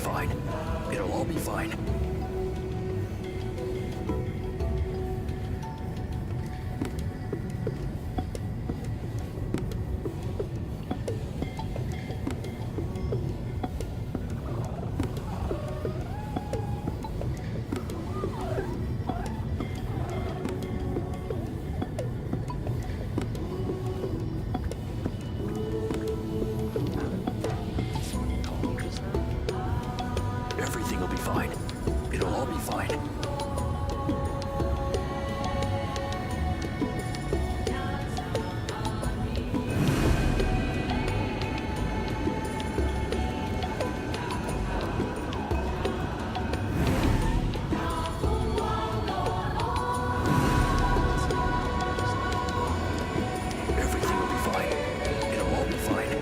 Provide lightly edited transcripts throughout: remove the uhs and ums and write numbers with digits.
fine. It'll all be fine. Everything will be fine. It'll all be fine. Everything will be fine. It'll all be fine.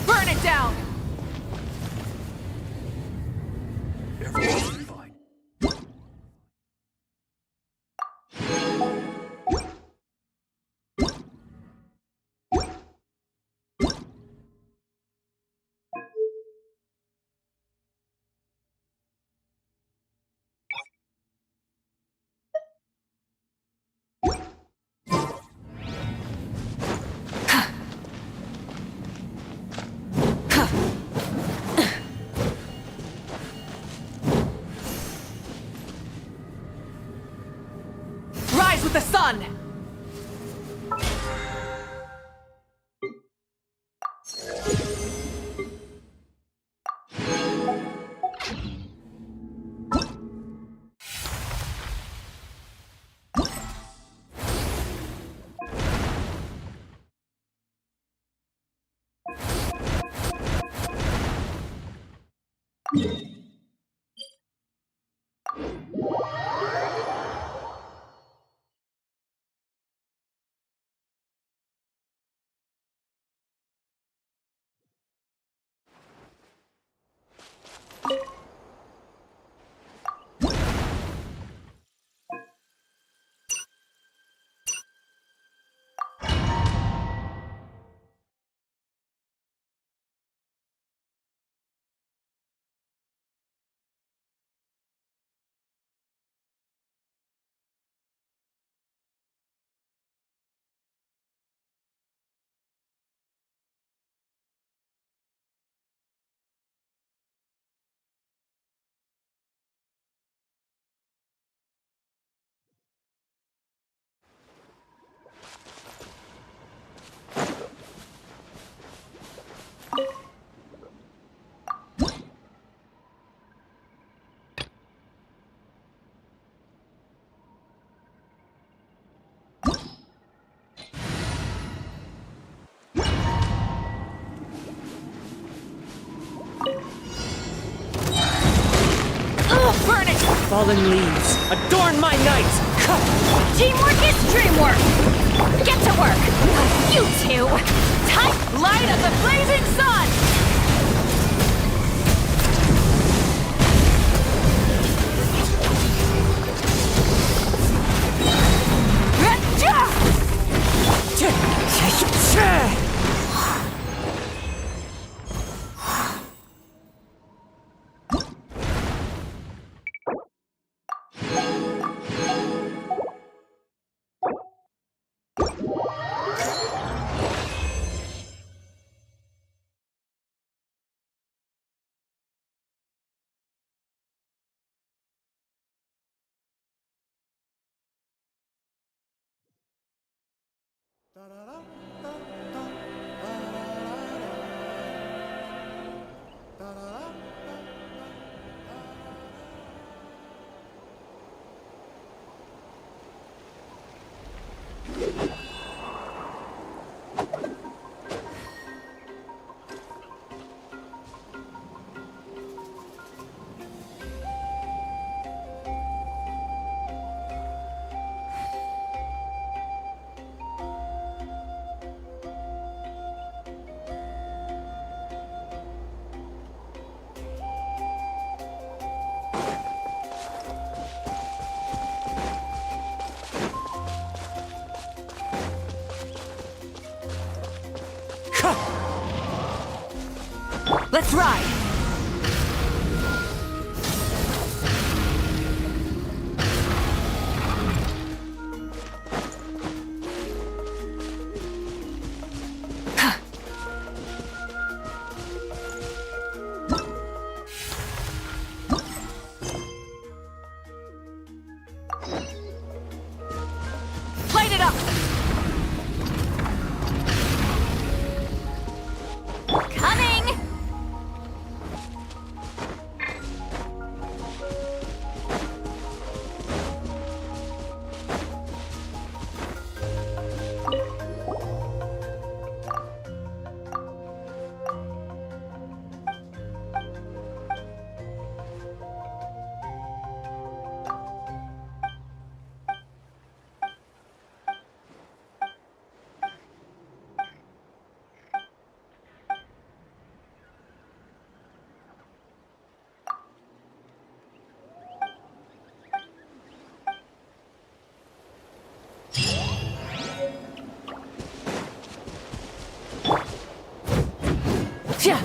Burn it down! Everything will be fine. Rise with the sun! Burn it! Fallen leaves, adorn my night! Teamwork is dreamwork! Get to work! You two! Tight light of the blazing sun! Let's ride! Light it up! Coming! Yeah.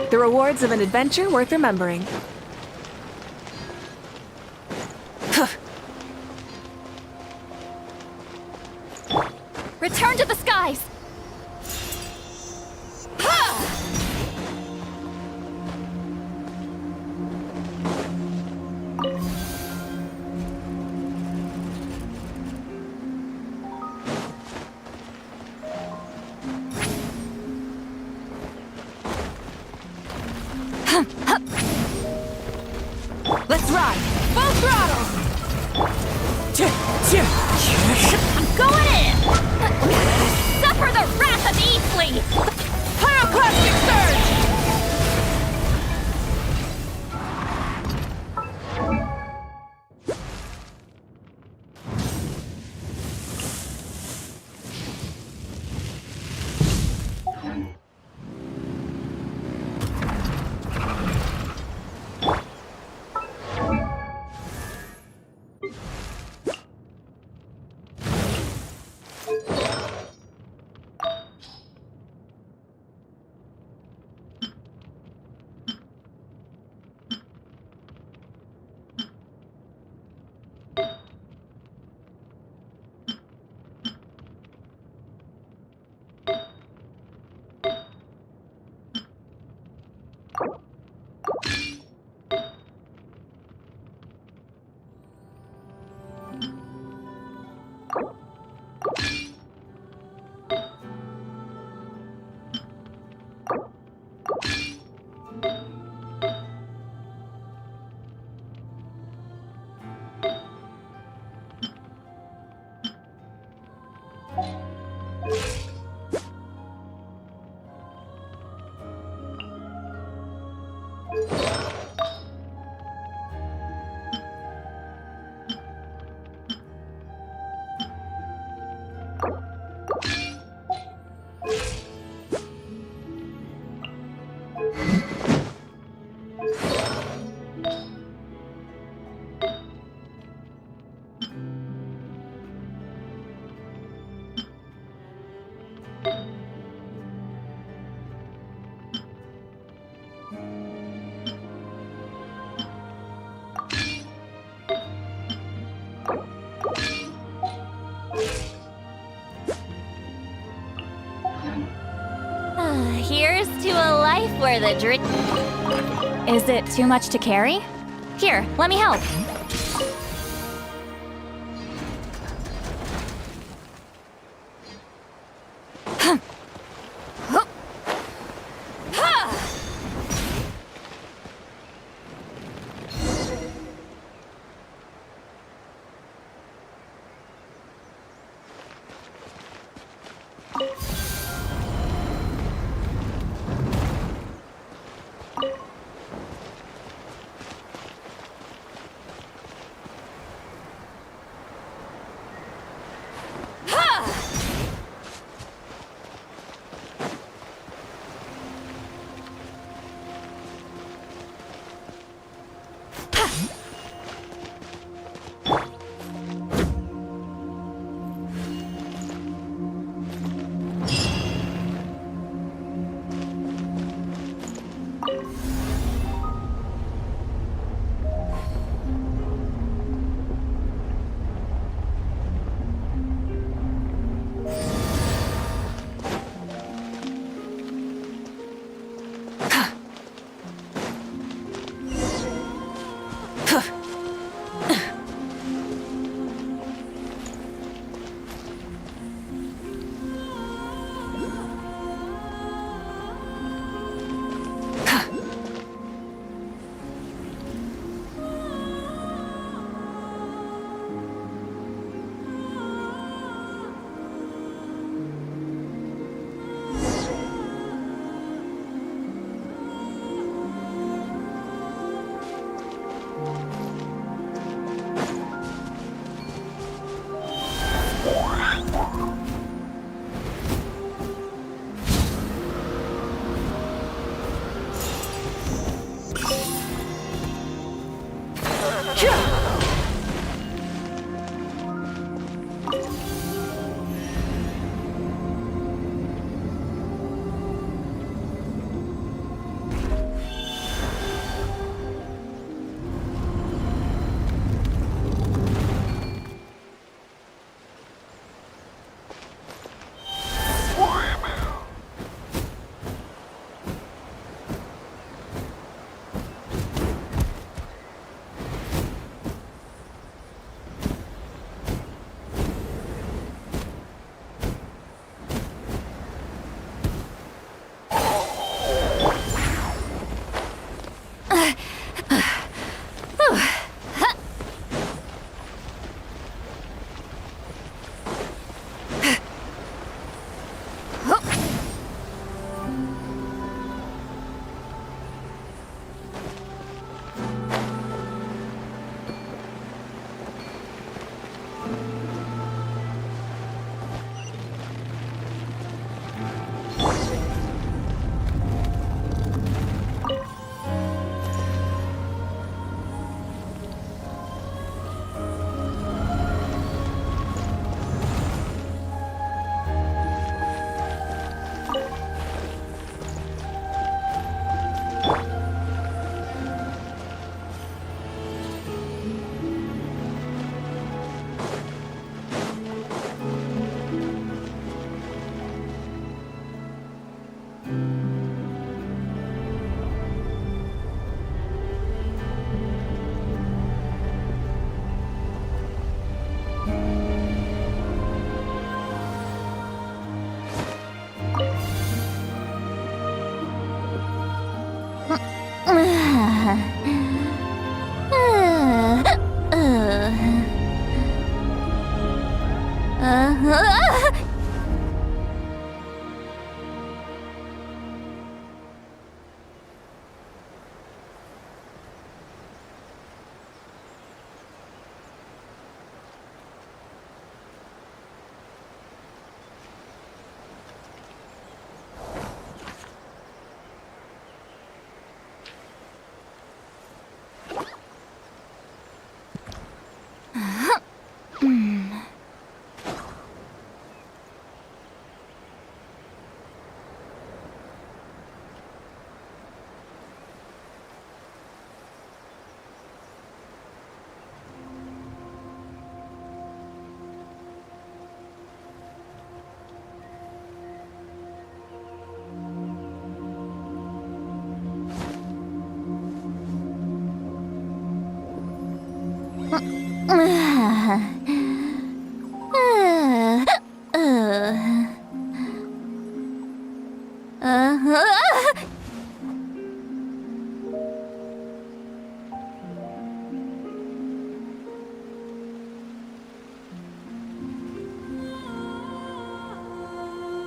The rewards of an adventure worth remembering. Return to the skies! Let's ride! Full throttle! I'm going in! Suffer the wrath of Easley! Pyroclastic surge! Here's to a life where the drink... Is it too much to carry? Here, let me help.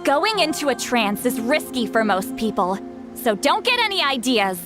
Going into a trance is risky for most people, so don't get any ideas.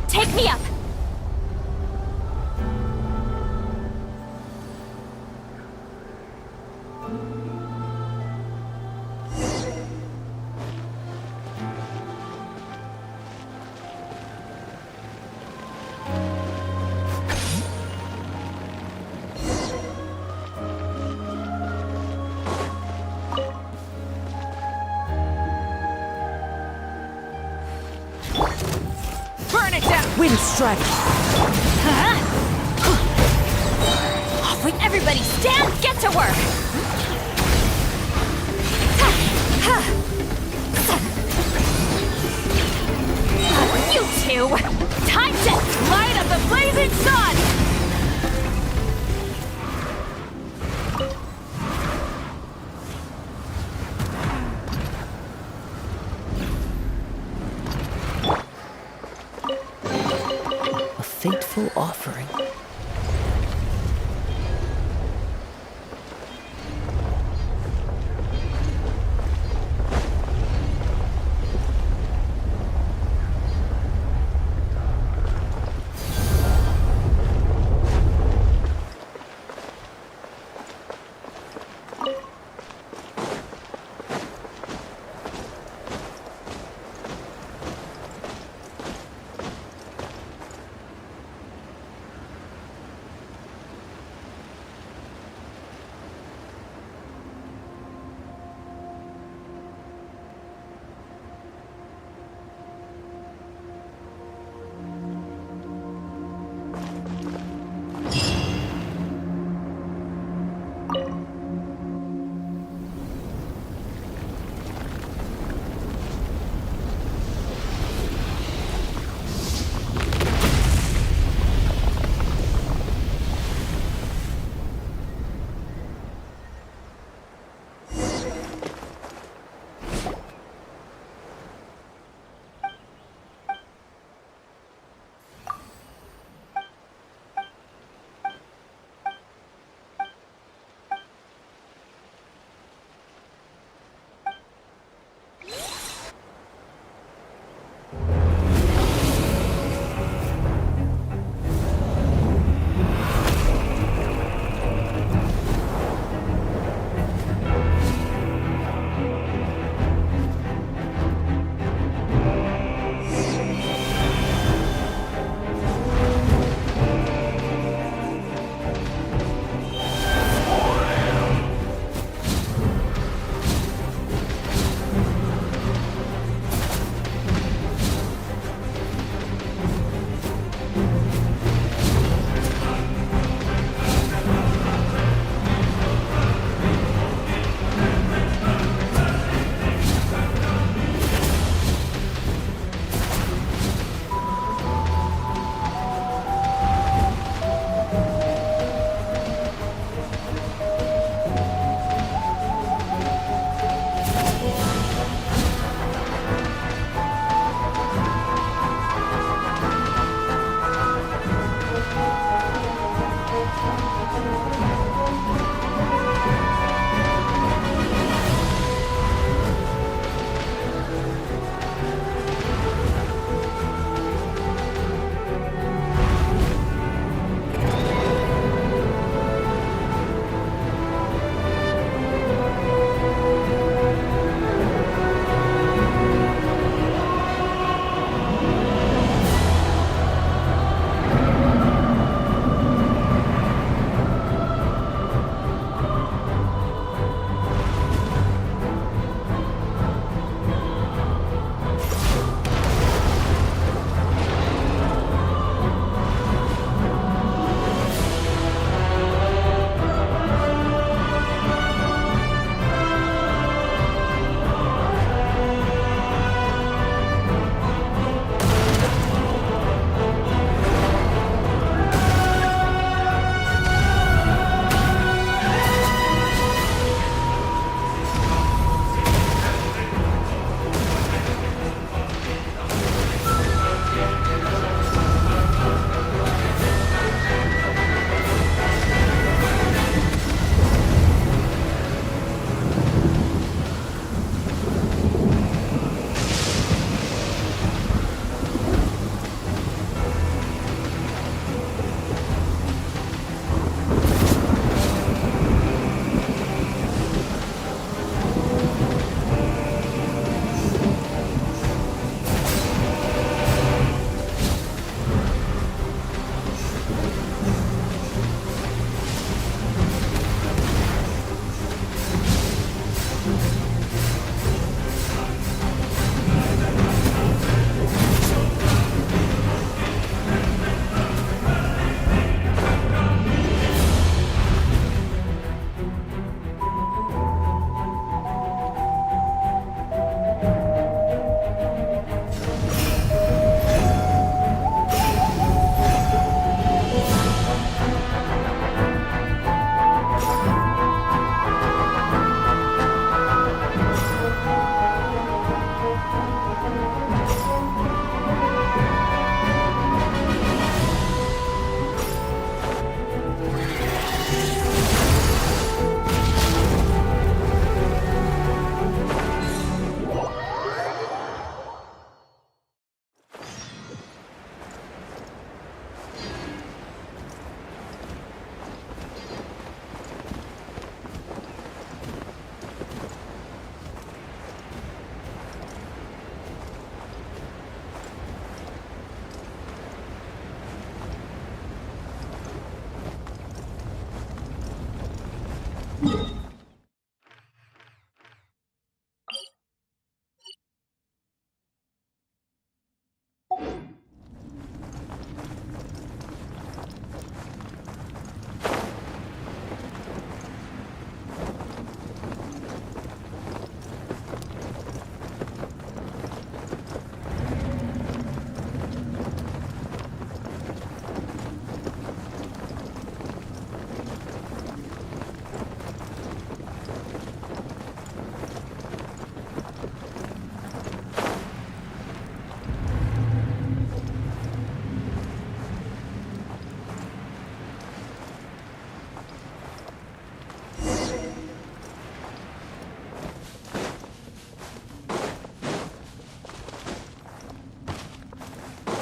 Take me up! Burn it down! Wind strike! All right, everybody stand, get to work! You two! Time to light up the blazing sun! A fateful offering.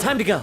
Time to go.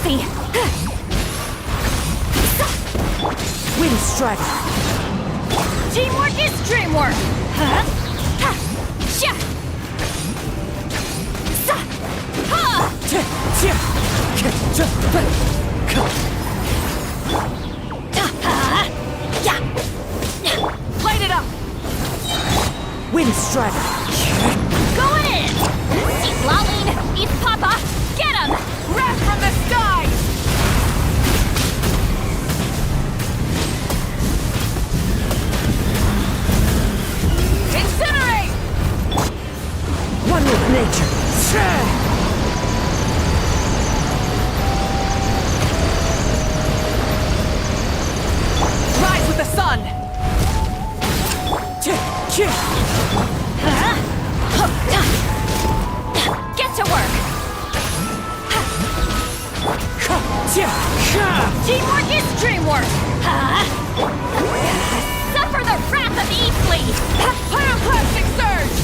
easy. Wind strike. Teamwork is dreamwork. Huh? Ha! Sha! Sa! Ha! Ha! Ya! Light it up. Wind strike. Go in! Keep lolling! Eat Papa! Get him! Wrath from the skies! Incinerate! One with nature. Rise with the sun! Get to work! Teamwork is dreamwork! Suffer the wrath of Eastleigh! Pyroclastic surge!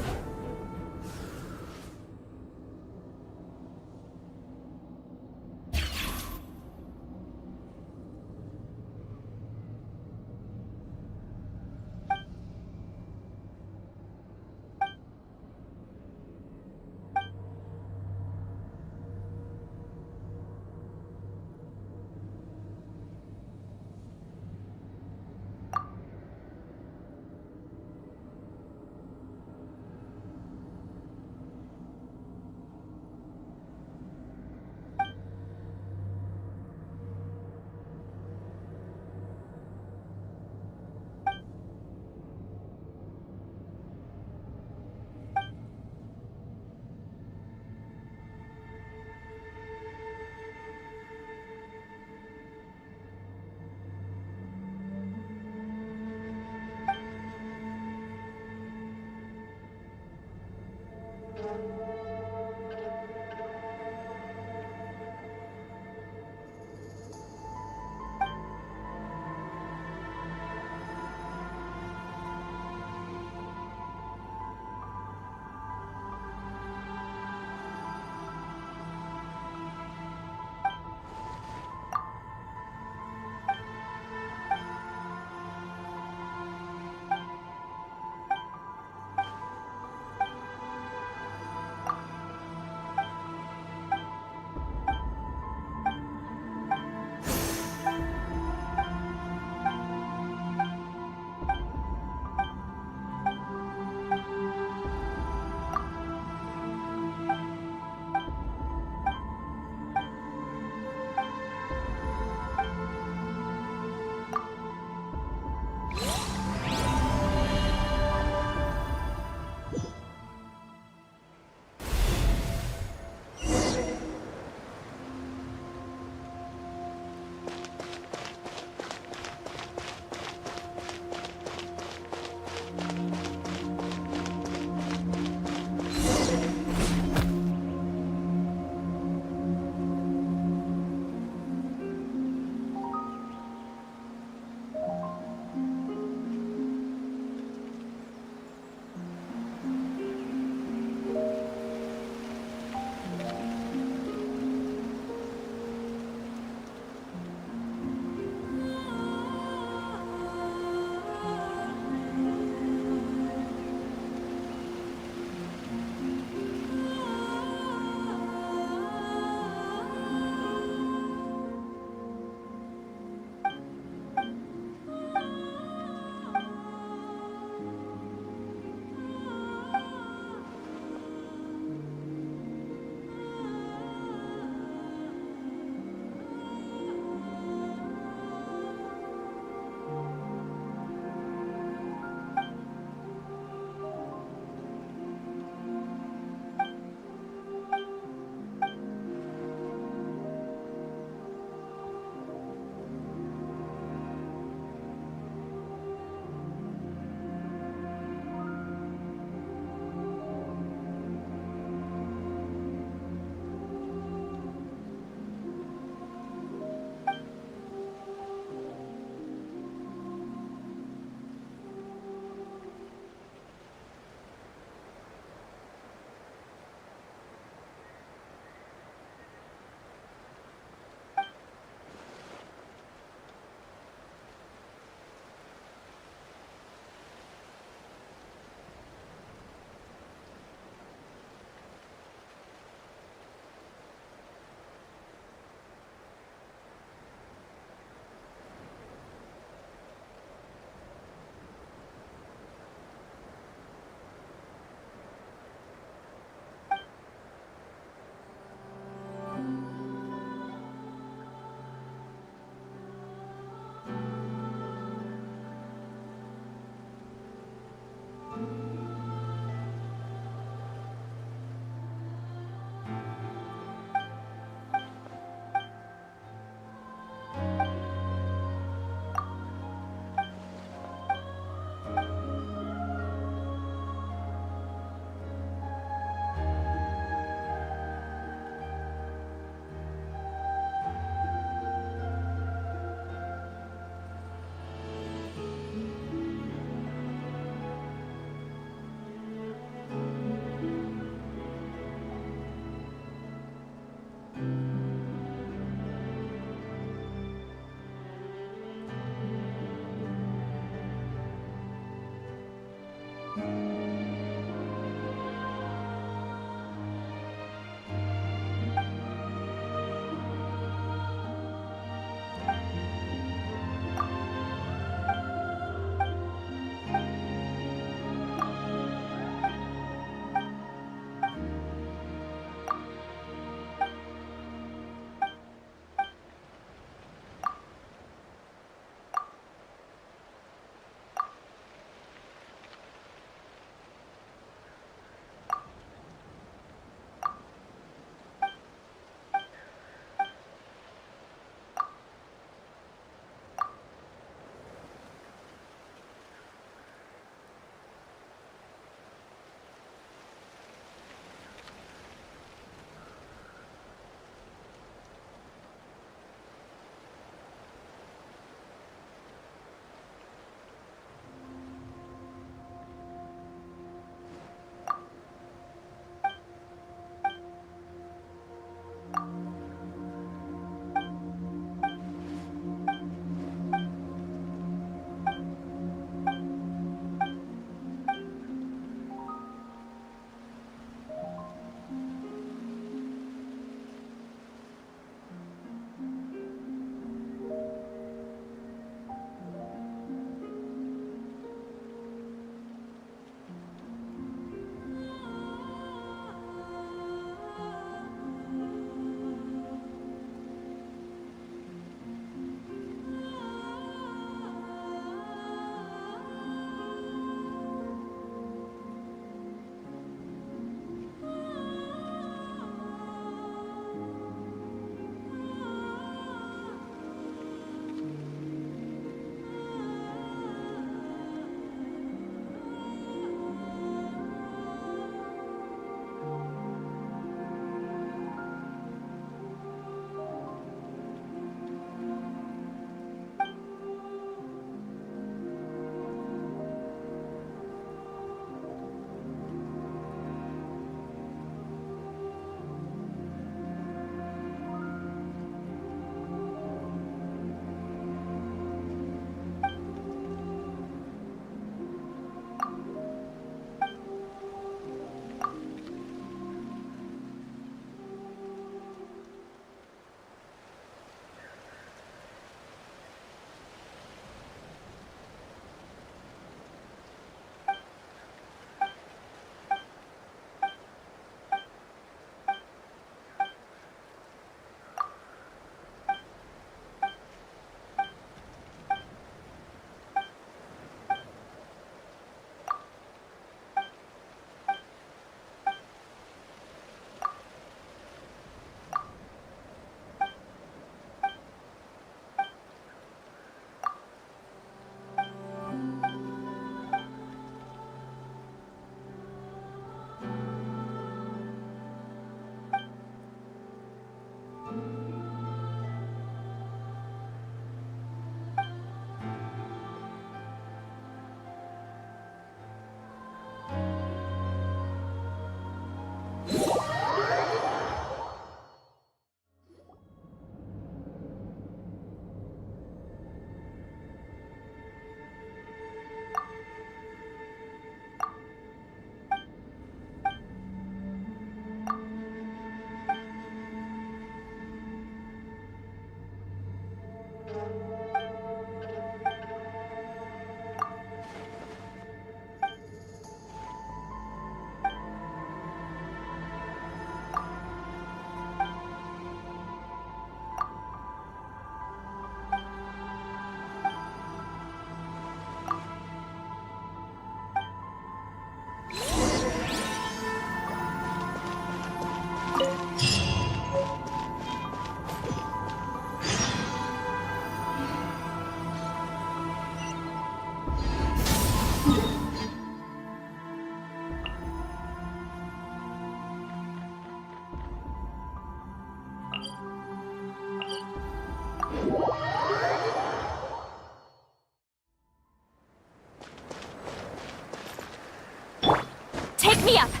me up!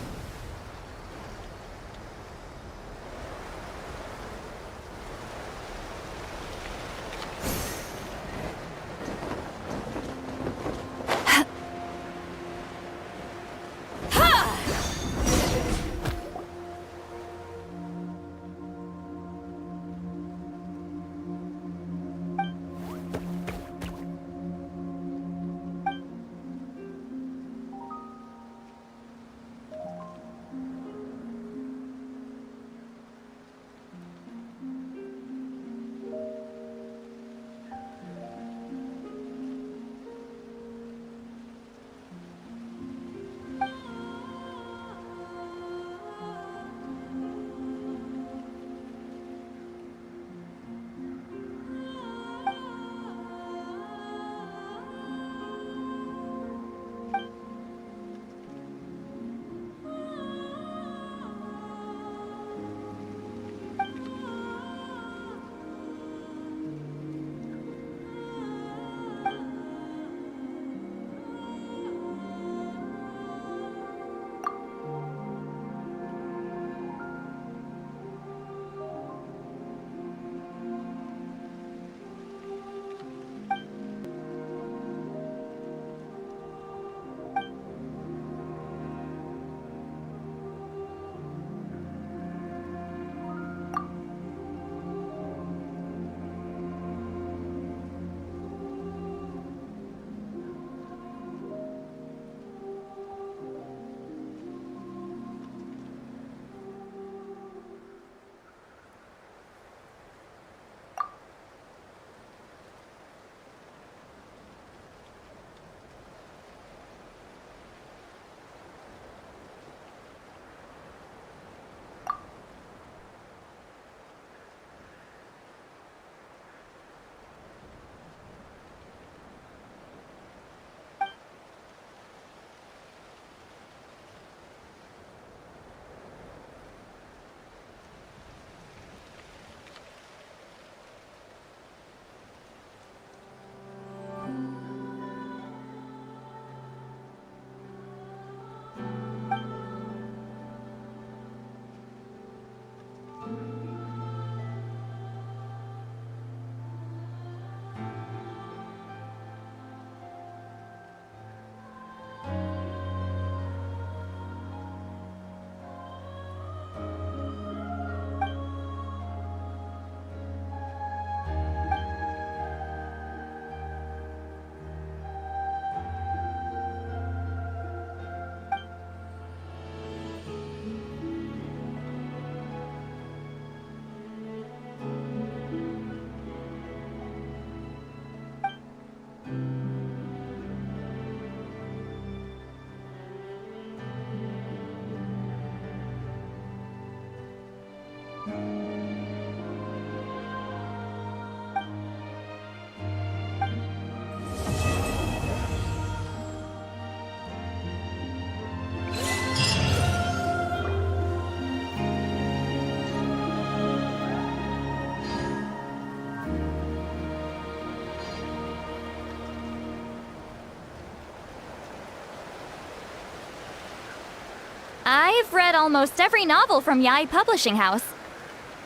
I've read almost every novel from Yai Publishing House.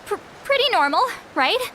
Pretty normal, right?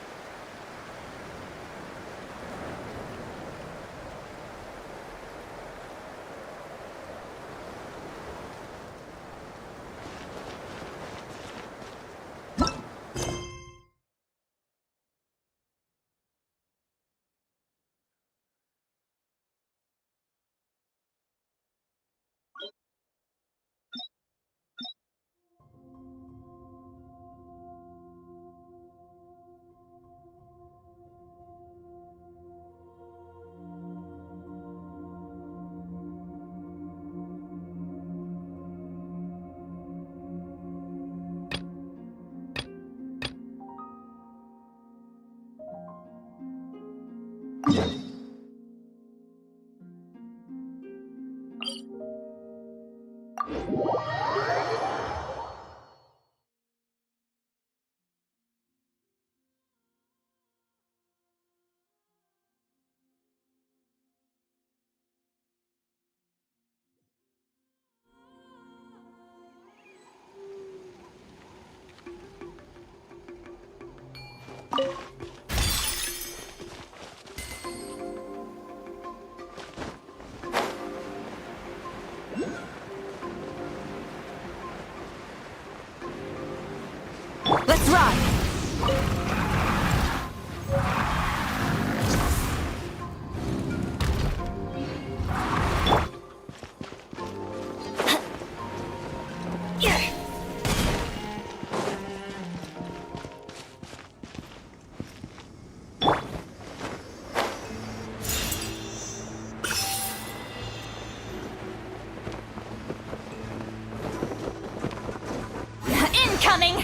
Let's ride! Incoming!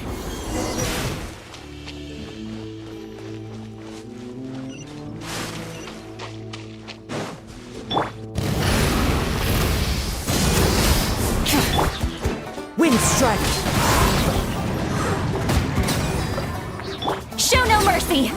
Wind strike! Show no mercy!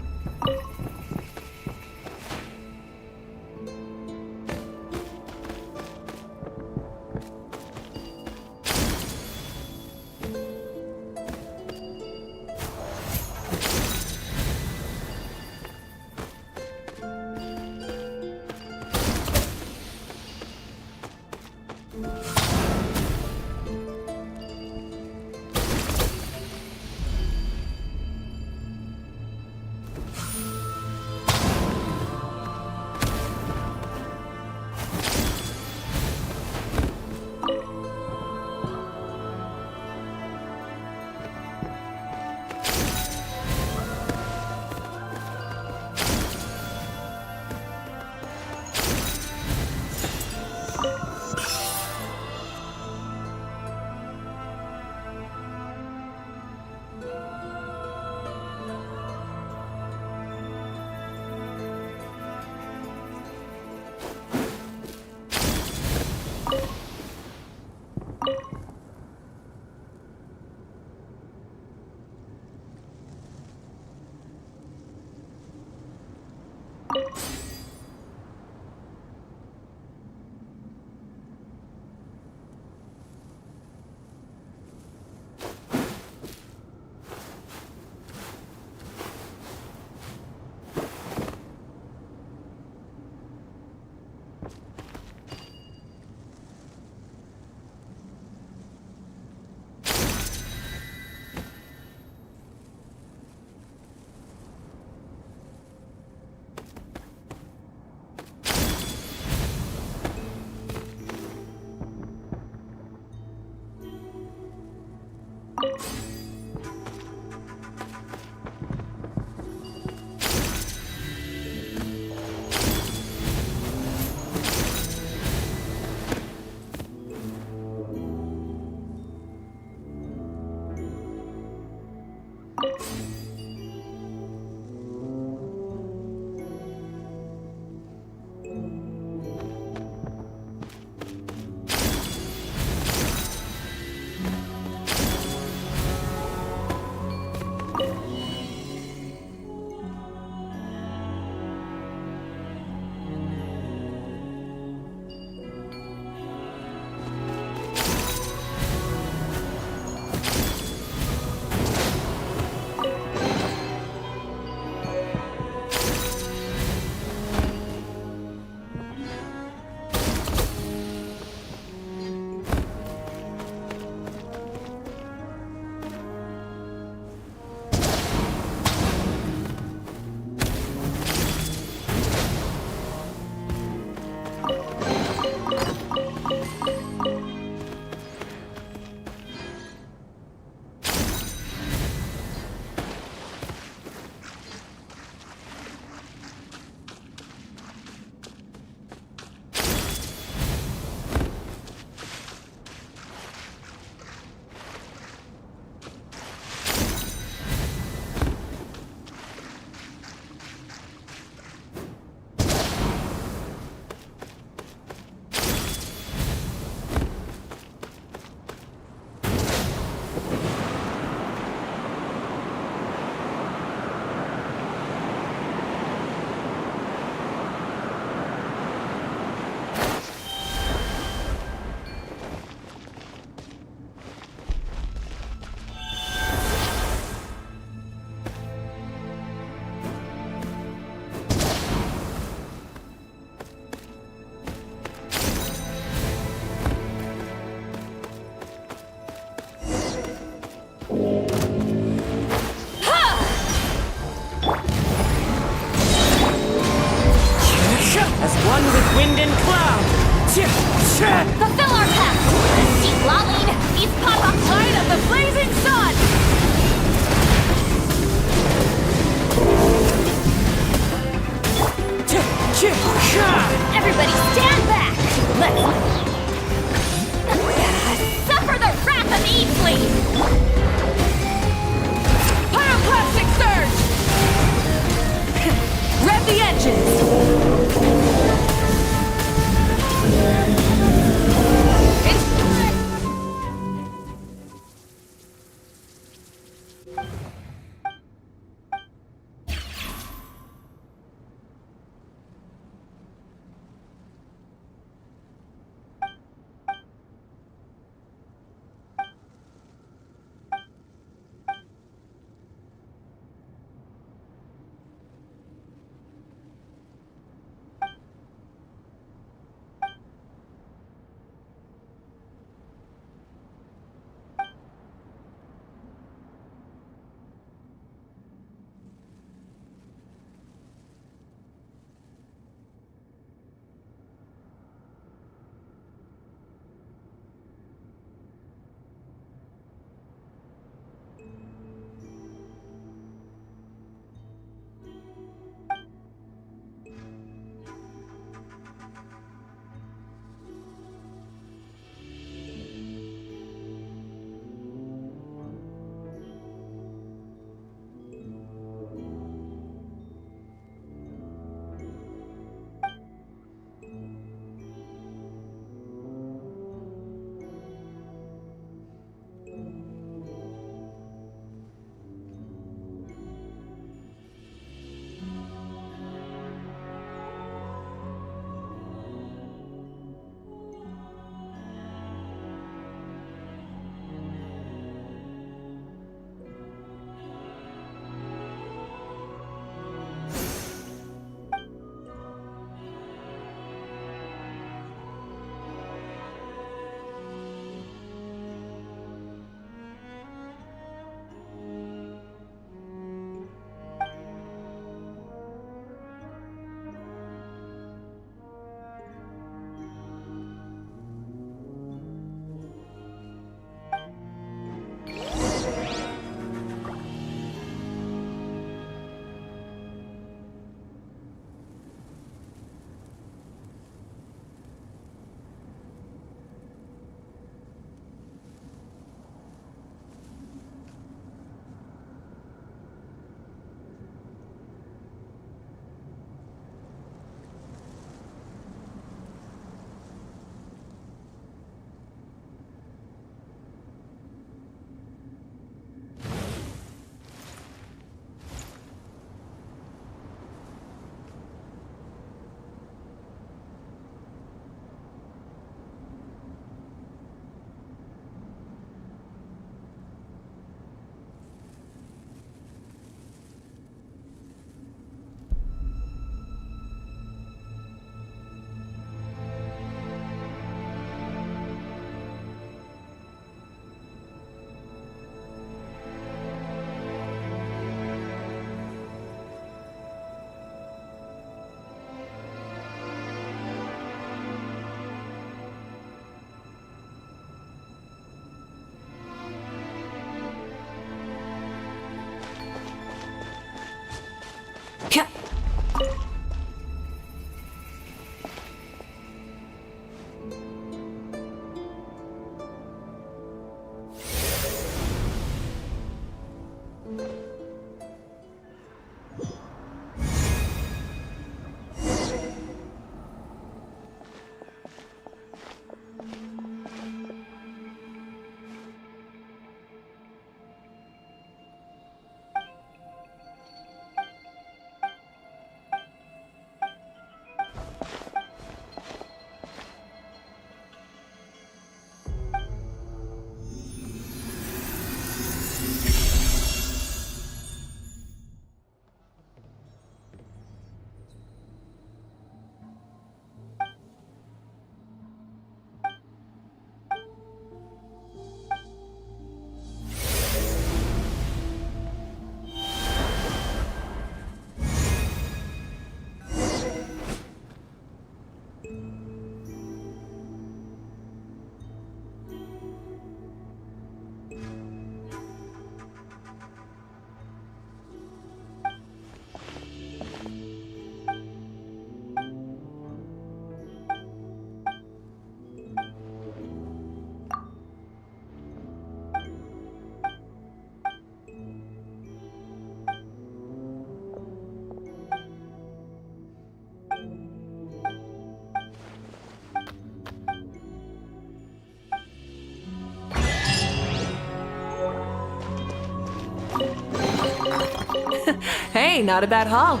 Hey, not a bad haul.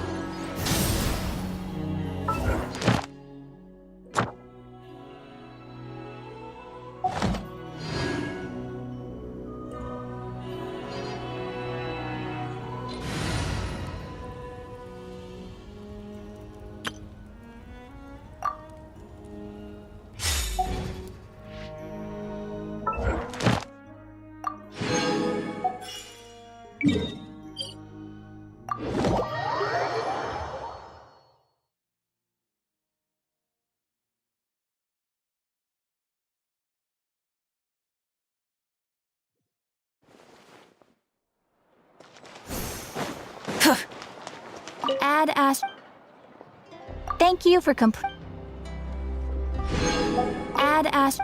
Add as. Thank you for Add as.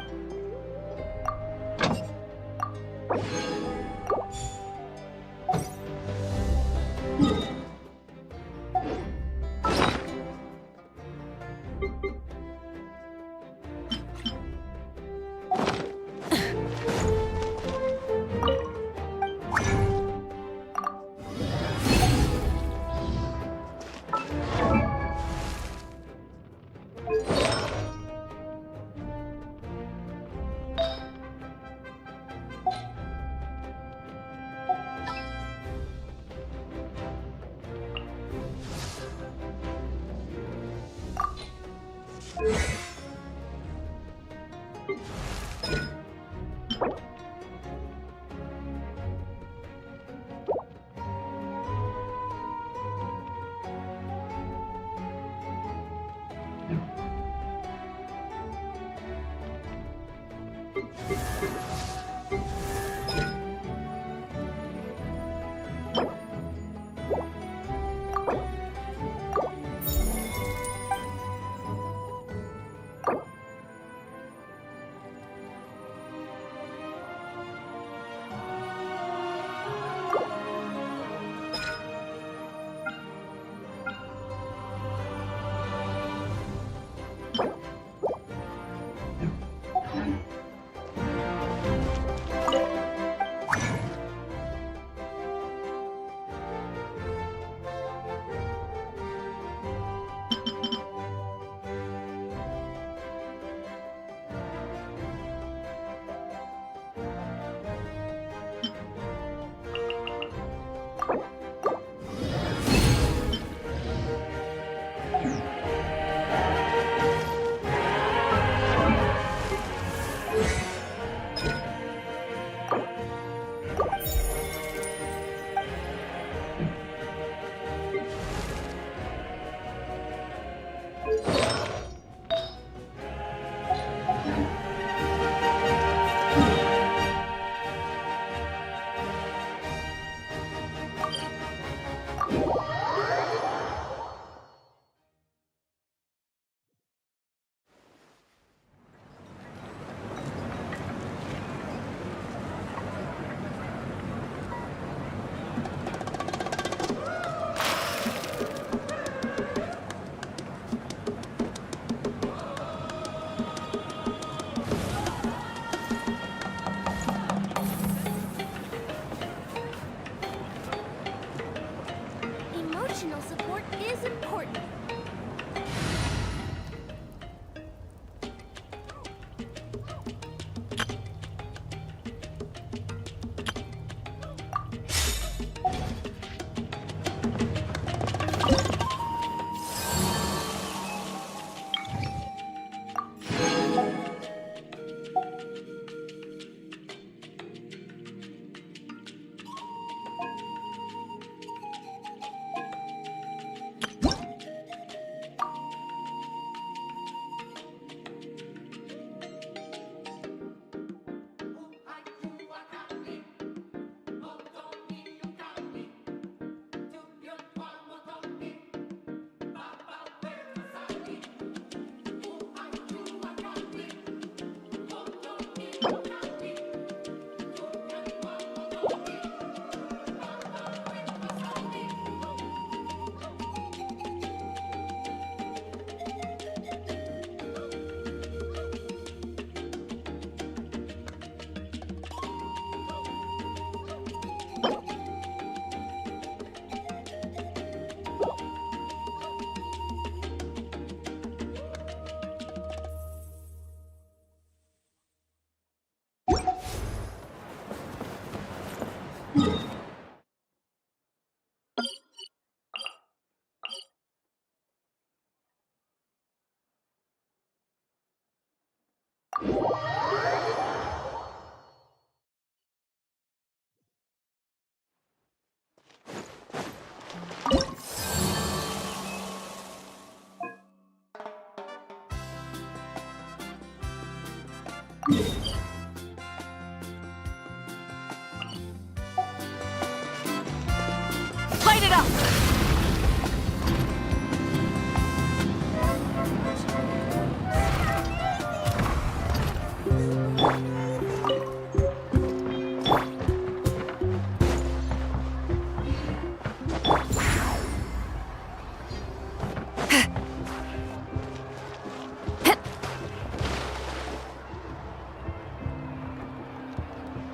Light it up!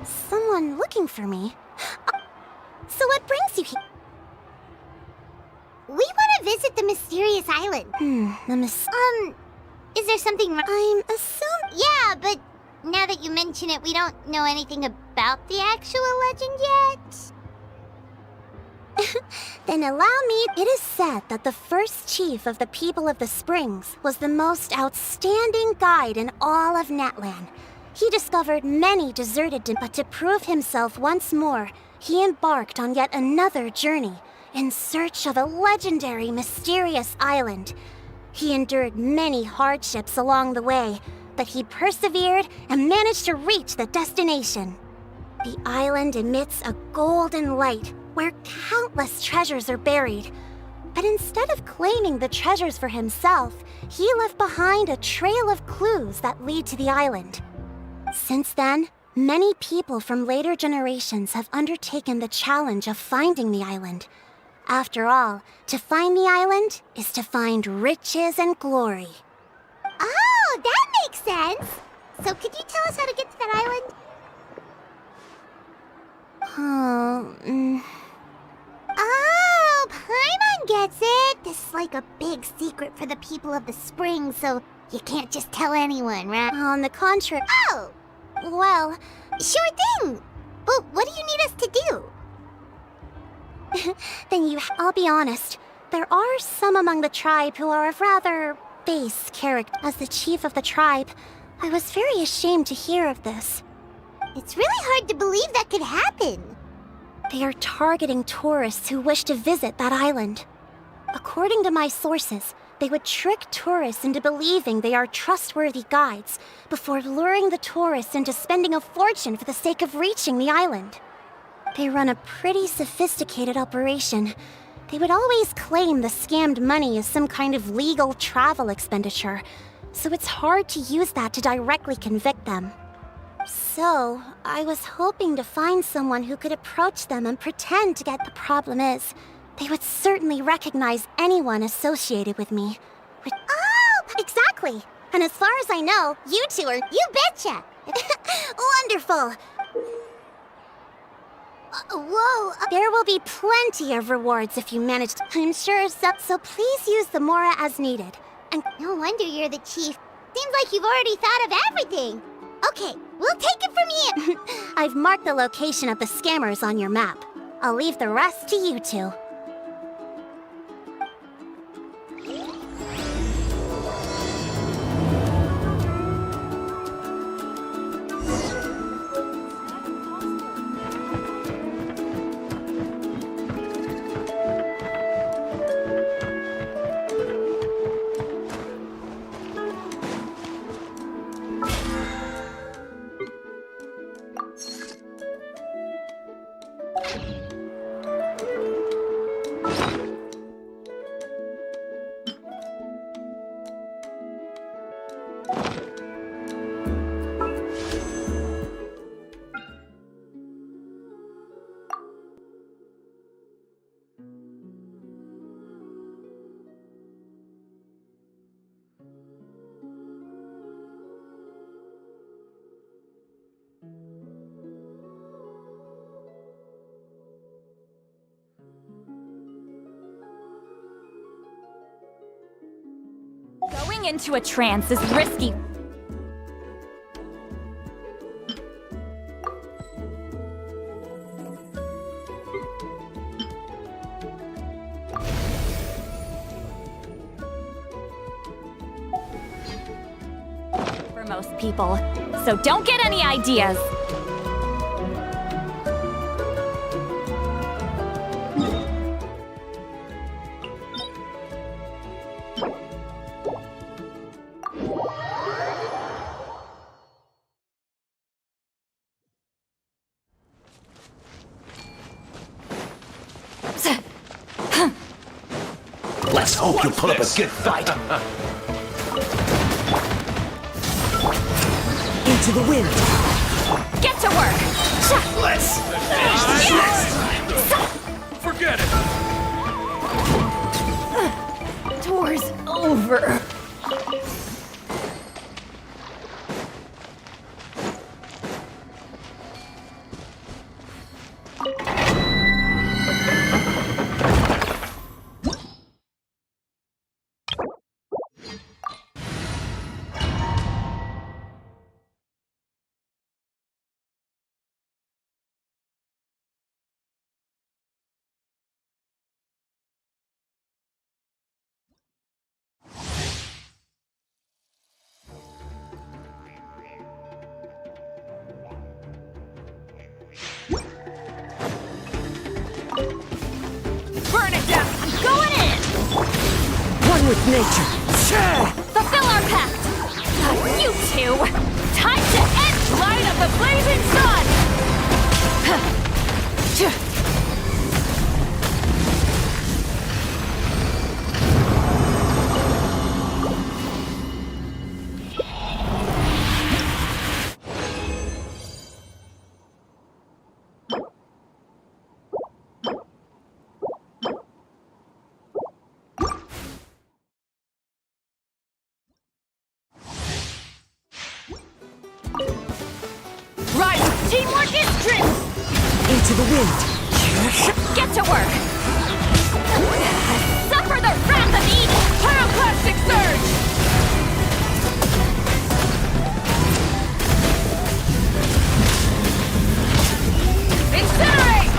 Someone looking for me? So what brings you here? We want to visit the mysterious island. Is there something wrong? I'm assuming... Yeah, but now that you mention it, we don't know anything about the actual legend yet. Then allow me... It is said that the first chief of the people of the Springs was the most outstanding guide in all of Natlan. He discovered many deserted, but to prove himself once more, he embarked on yet another journey in search of a legendary, mysterious island. He endured many hardships along the way, but he persevered and managed to reach the destination. The island emits a golden light where countless treasures are buried. But instead of claiming the treasures for himself, he left behind a trail of clues that lead to the island. Since then, many people from later generations have undertaken the challenge of finding the island. After all, to find the island is to find riches and glory. Oh, that makes sense! So could you tell us how to get to that island? Oh, Paimon gets it! This is like a big secret for the people of the Springs, so you can't just tell anyone, right? On the contrary... Oh! Well, sure thing! But what do you need us to do? Then I'll be honest. There are some among the tribe who are of rather base character. As the chief of the tribe, I was very ashamed to hear of this. It's really hard to believe that could happen. They are targeting tourists who wish to visit that island. According to my sources, they would trick tourists into believing they are trustworthy guides before luring the tourists into spending a fortune for the sake of reaching the island. They run a pretty sophisticated operation. They would always claim the scammed money is some kind of legal travel expenditure, so it's hard to use that to directly convict them. So, I was hoping to find someone who could approach them and pretend to get the problem is. They would certainly recognize anyone associated with me. Oh, exactly! And as far as I know, you two are... You betcha! Wonderful! Whoa! There will be plenty of rewards if you manage to... I'm sure so please use the Mora as needed. And no wonder you're the chief. Seems like you've already thought of everything. Okay, we'll take it from here. I've marked the location of the scammers on your map. I'll leave the rest to you two. Going into a trance is risky. For most people, so don't get any ideas. Let's hope you pull up a good fight. Into the wind. Get to work! Let's finish this next time. Forget it! Tour's over. Burn it down! I'm going in! One with nature. Fulfill our pact! You two! Time to end light of the blazing sun! Rise! Teamwork is strength! Into the wind. Get to work! Suffer the wrath of Eden! Pyroclastic surge! Incinerate!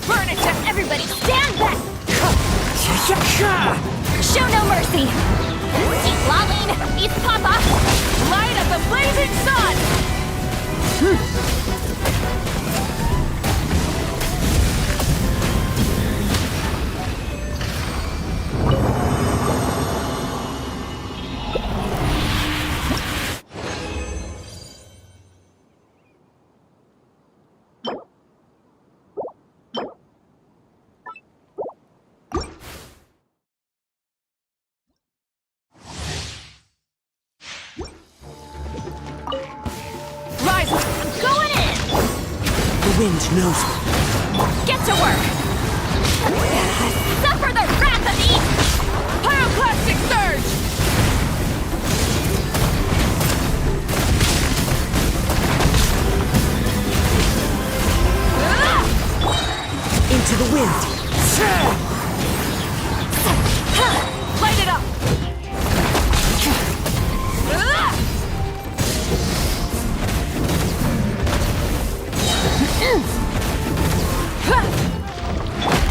Burn it down! Everybody stand back! Show no mercy! Eat Laline! Eat Papa! Light of the blazing sun! Rise! I'm going in! The wind knows me. Get to work! Suffer the wrath of Eden! Pyroclastic surge! Into the wind. Light it up!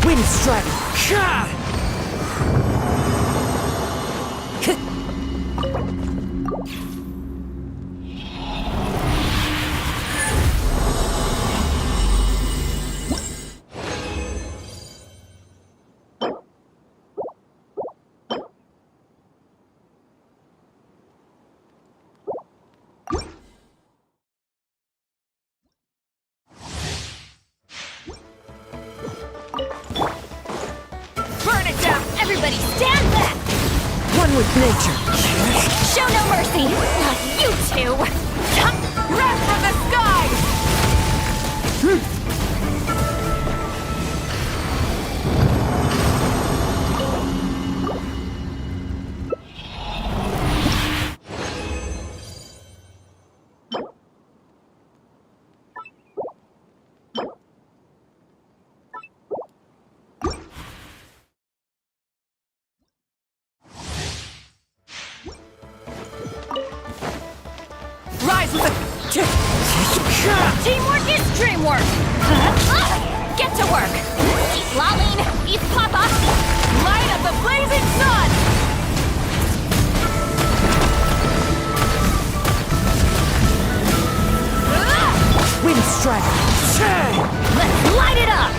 Wind strike. Burn it down! Everybody stand back! One with nature. Show no mercy! Not you two! Wrath from the skies! Rise with the... Teamwork is dreamwork! Get to work! Eat Laline! Eat Papa! Light of the blazing sun! strategy. Let's light it up!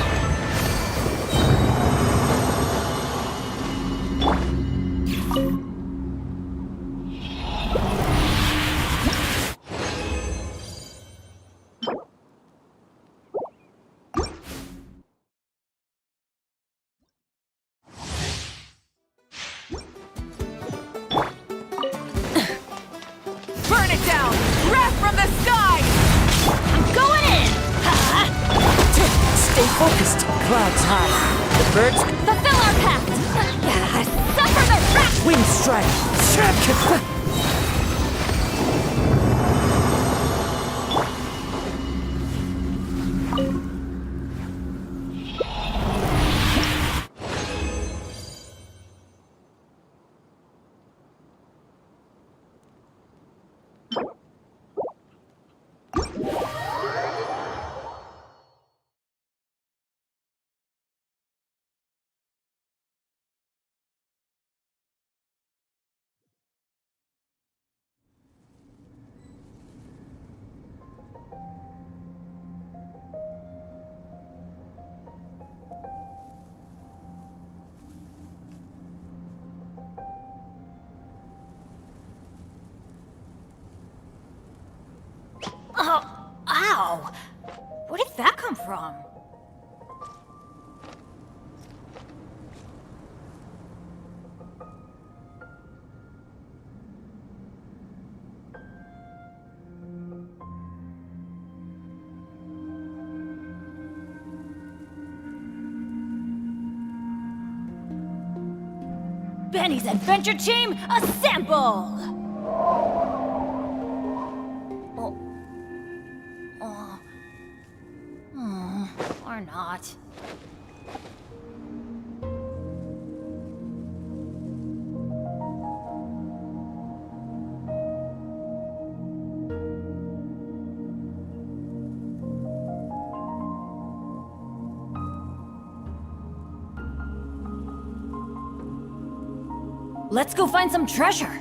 Burn it down! Wrath from the sky! I'm going in! Stay focused. Clouds high. The birds. Fulfill our pact! Suffer the wrath! Wind strike. Oh, ow! Where did that come from? Benny's Adventure Team, assemble! Or not. Let's go find some treasure.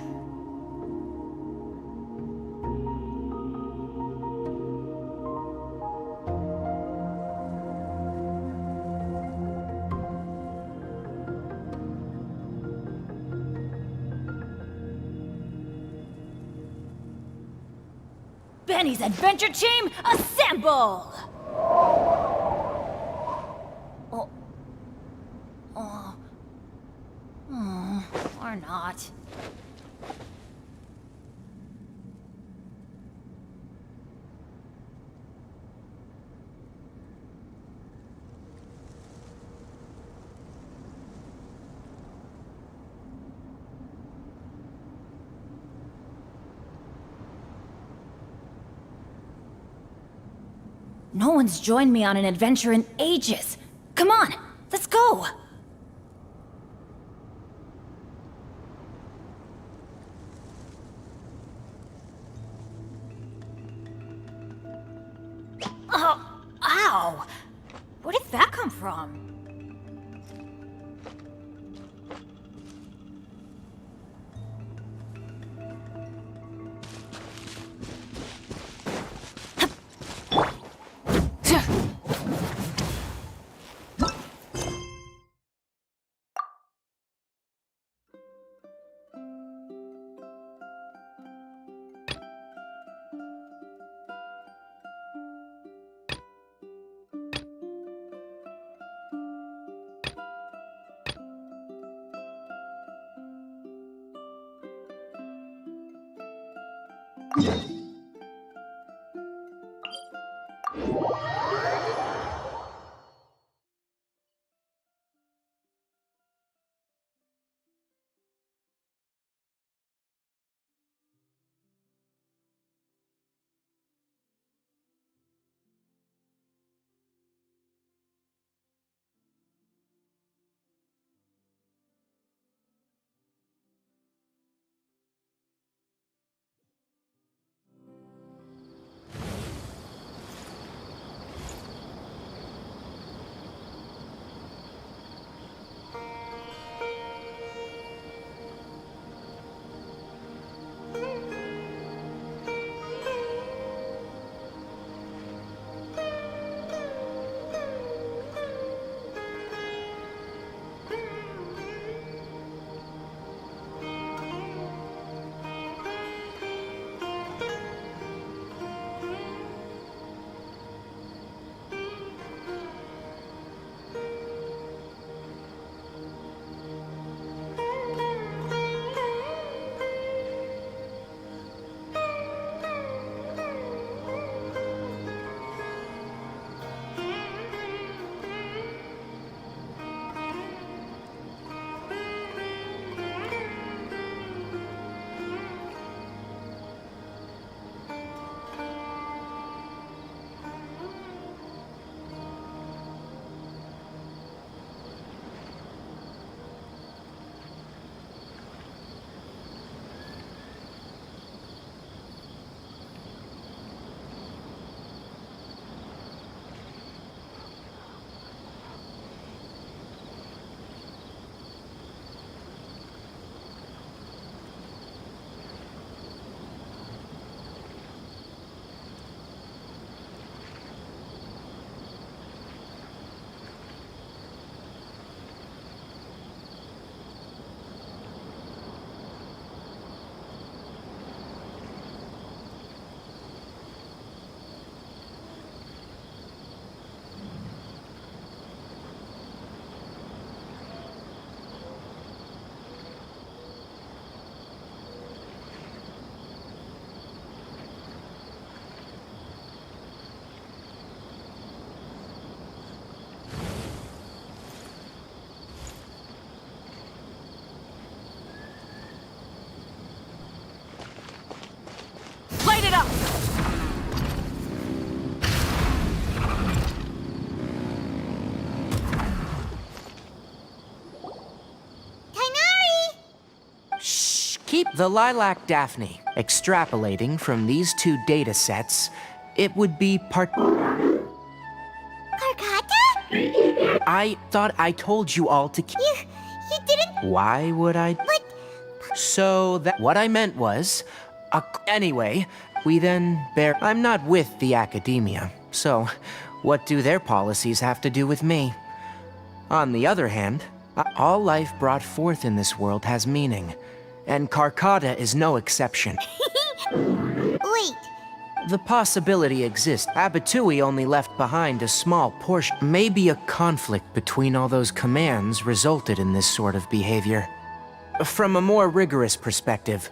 Benny's Adventure Team, assemble! Or not. No one's joined me on an adventure in ages. Come on, let's go! Oh, ow! Where did that come from? keep the lilac Daphne. Extrapolating from these two data sets, it would be Karkata? I thought I told you all to keep. You didn't. Why would I? But So that what I meant was, anyway, we then bear. I'm not with the academia, so what do their policies have to do with me? On the other hand, all life brought forth in this world has meaning, and Karkata is no exception. wait. The possibility exists. Abatui only left behind a small portion. Maybe a conflict between all those commands resulted in this sort of behavior. From a more rigorous perspective,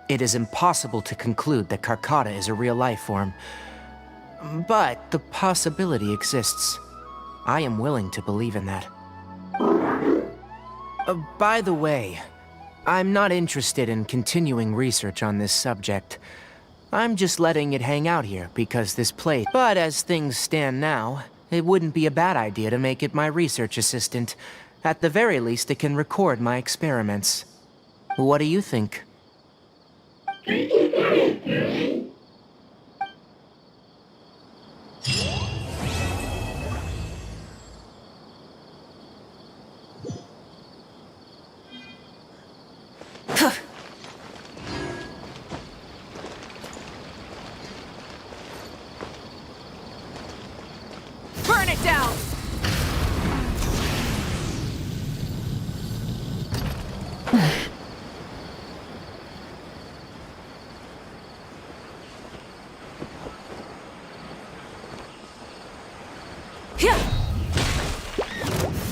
it is impossible to conclude that Karkata is a real life form. But the possibility exists. I am willing to believe in that. By the way, I'm not interested in continuing research on this subject. I'm just letting it hang out here because this place. But as things stand now, it wouldn't be a bad idea to make it my research assistant. At the very least, it can record my experiments. What do you think? Burn it down!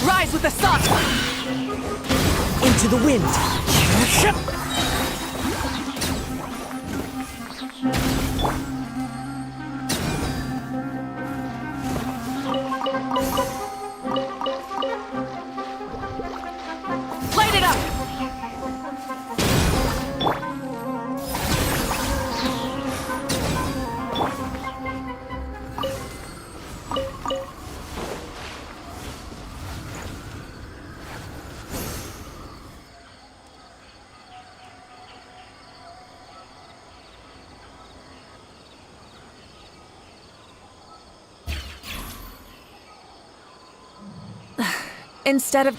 Rise with the sun! Into the wind! Light it up! Instead of...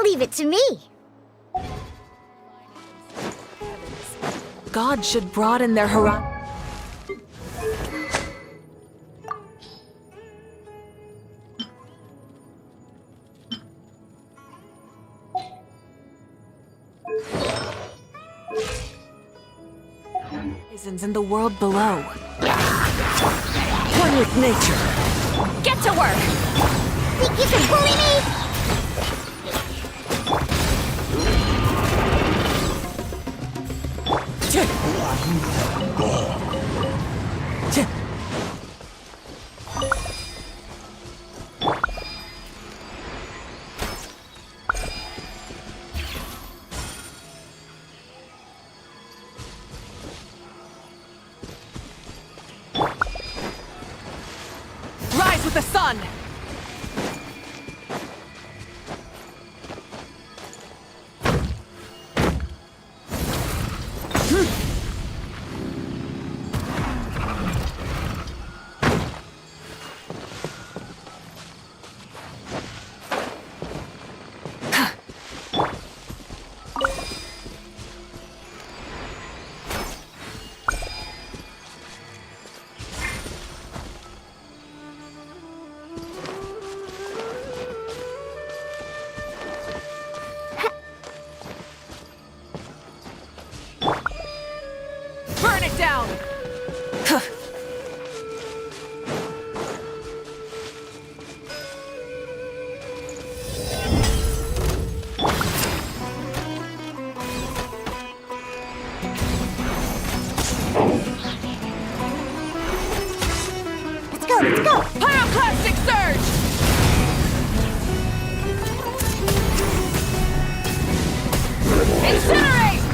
Leave it to me. God should broaden their horizon. In the world below. One with nature! Get to work! Think you can bully me? Rise with the sun! go, let's go! Pyroclastic surge! Incinerate!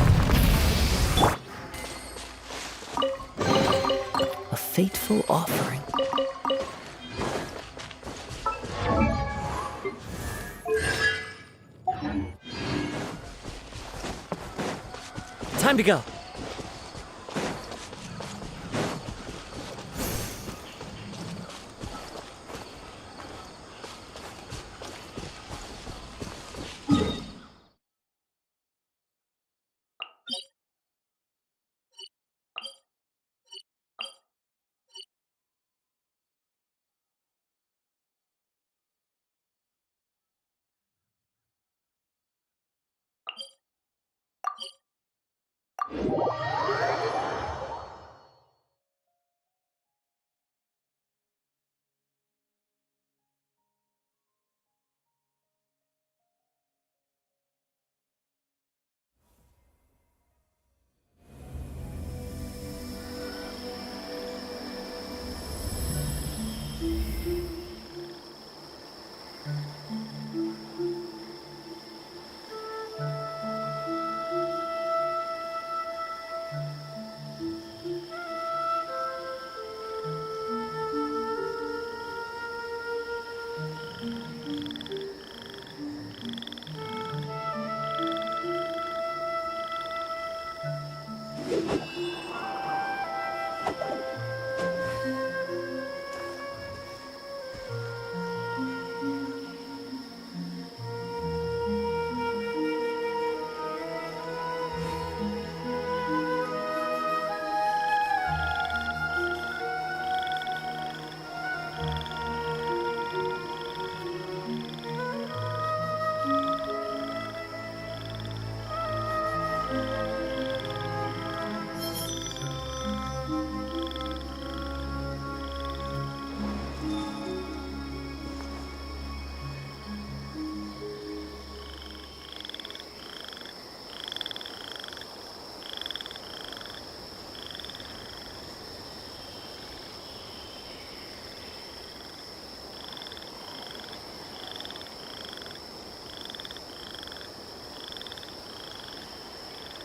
A fateful offering. Time to go.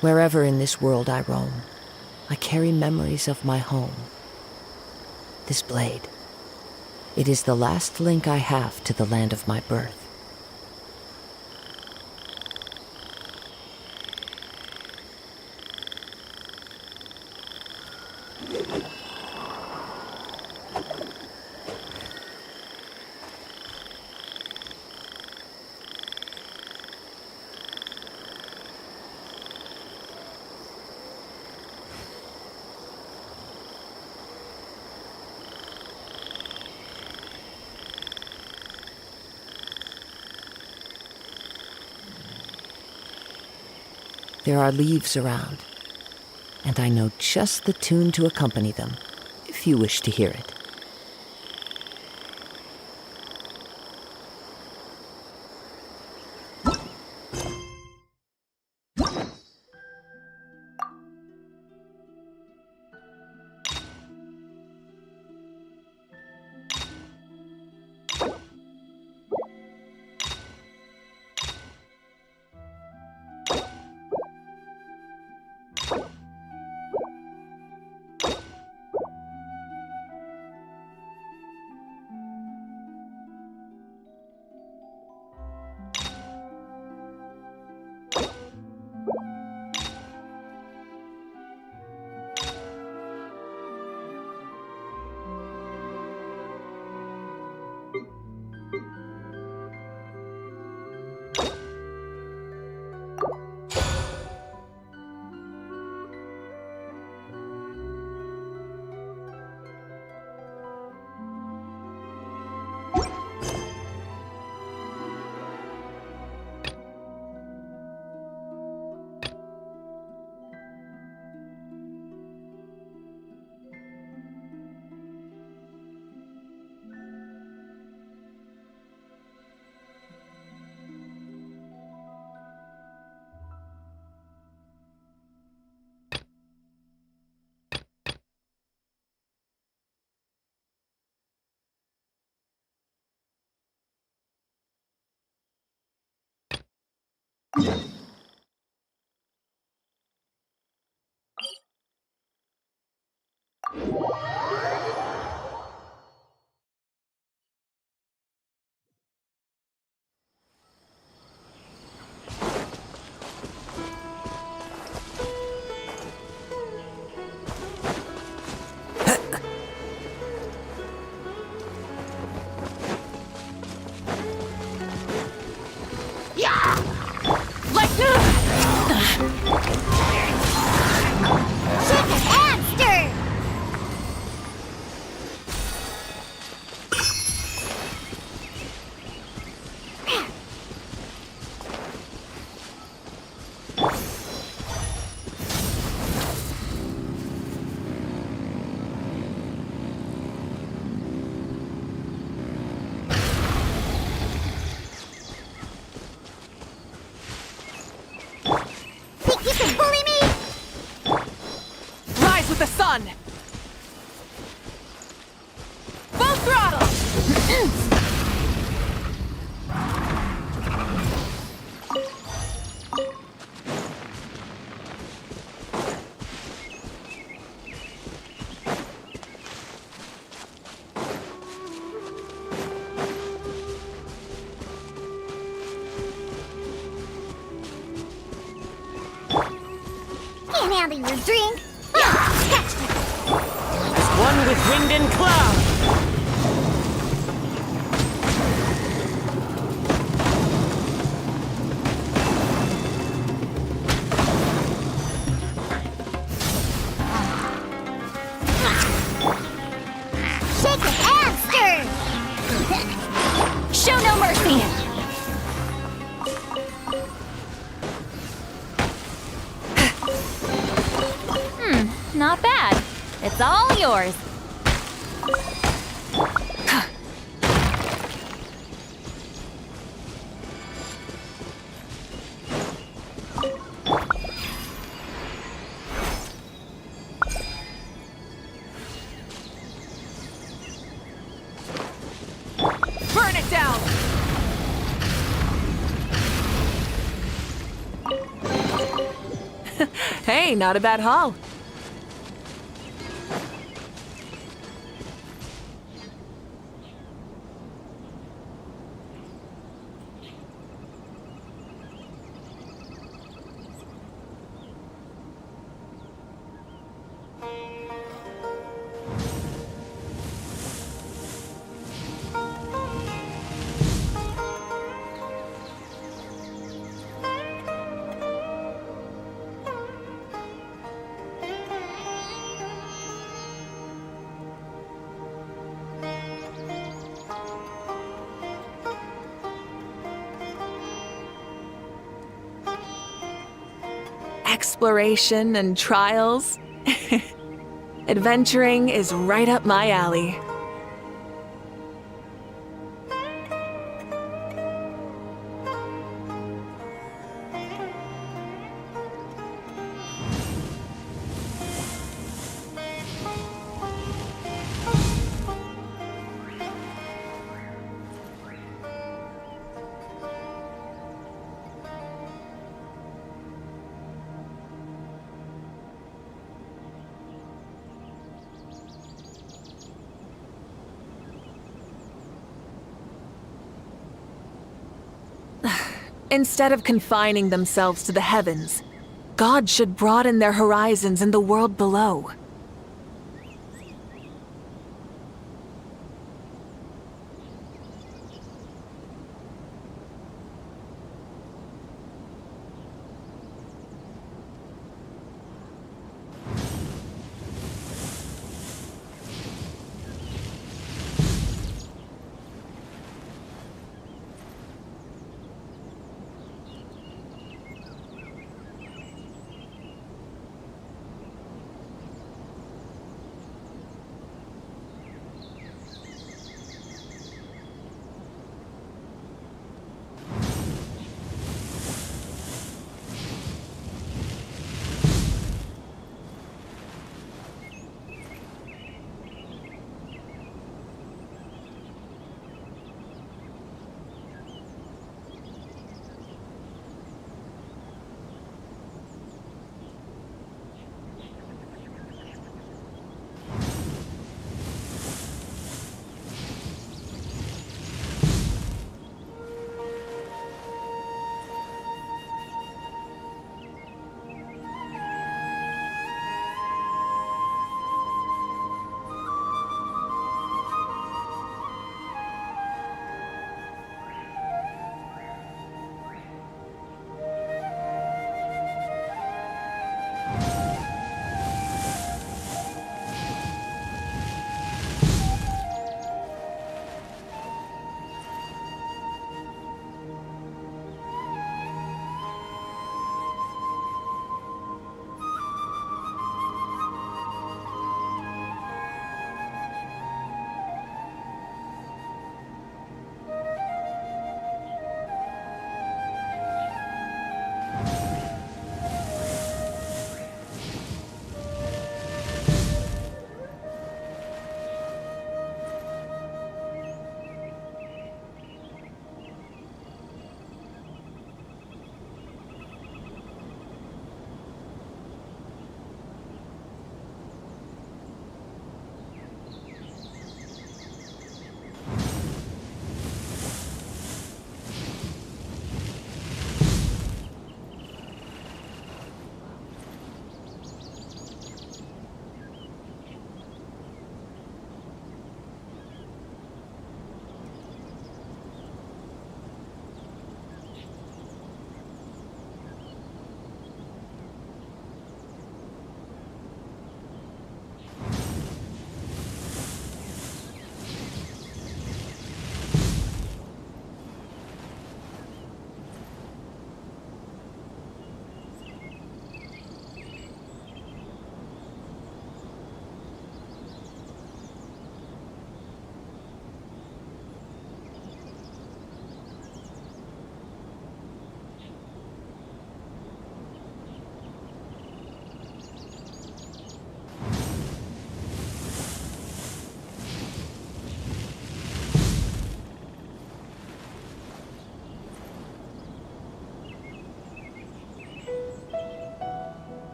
Wherever in this world I roam, I carry memories of my home. This blade, it is the last link I have to the land of my birth. There are leaves around, and I know just the tune to accompany them, if you wish to hear it. Think you can bully me? Rise with the sun! Full throttle! Can't handle your drink. Catch me. One with wind and cloud. Shake it and stir. Show no mercy! Not bad. It's all yours. Burn it down! Hey, not a bad haul. Exploration and trials. Adventuring is right up my alley. Instead of confining themselves to the heavens, God should broaden their horizons in the world below.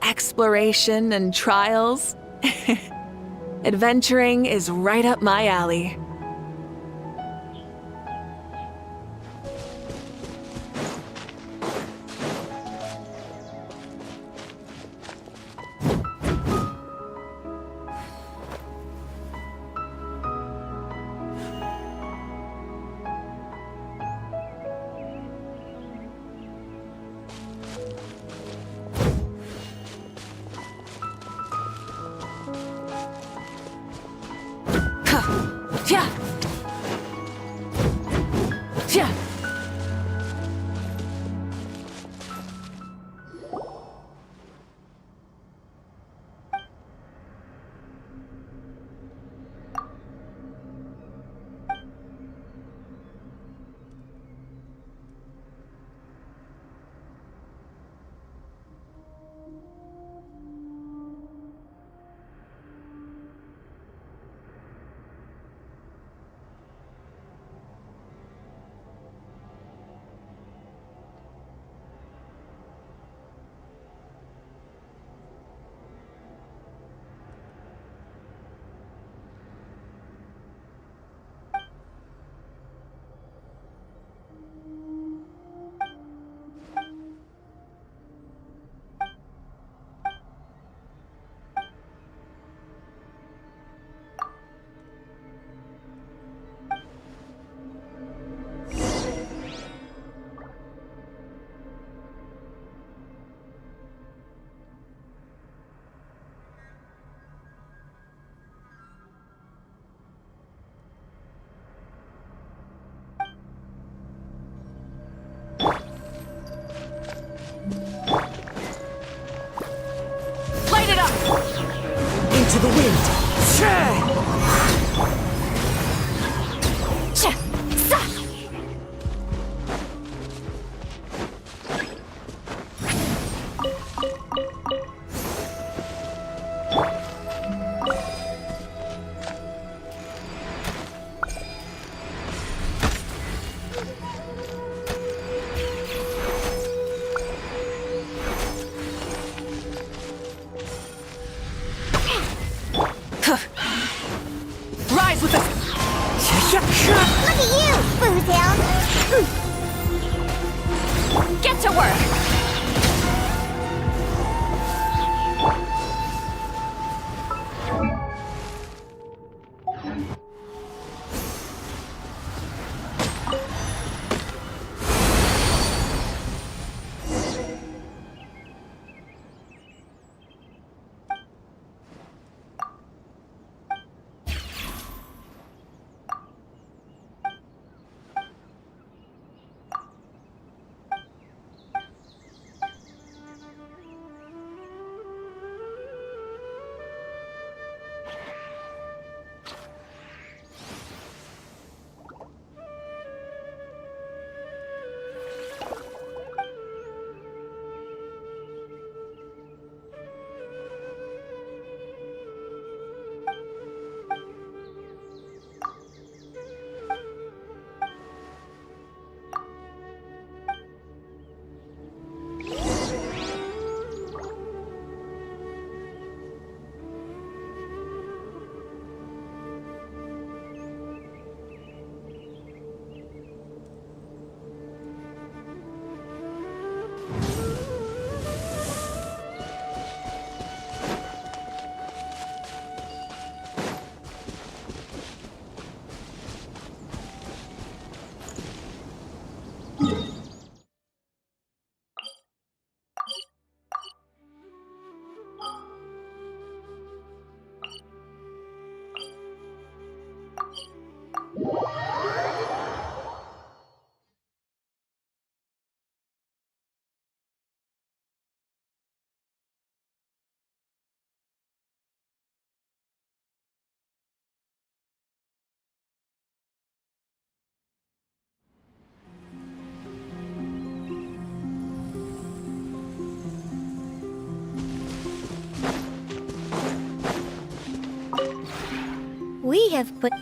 exploration and trials. Adventuring is right up my alley. Yeah. Yeah. Light it up! Into the wind. Rise with us! Look at you, Boozehound! Get to work! We have put...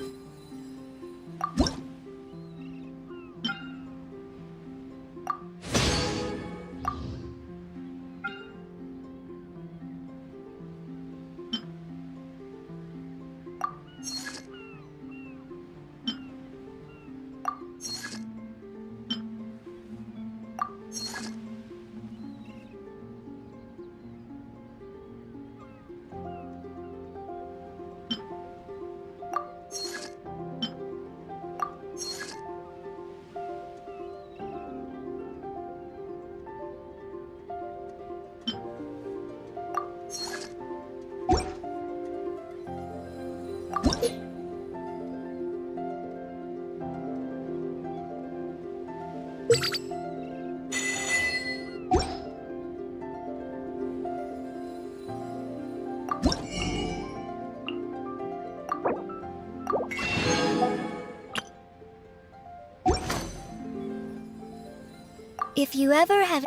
If you ever have...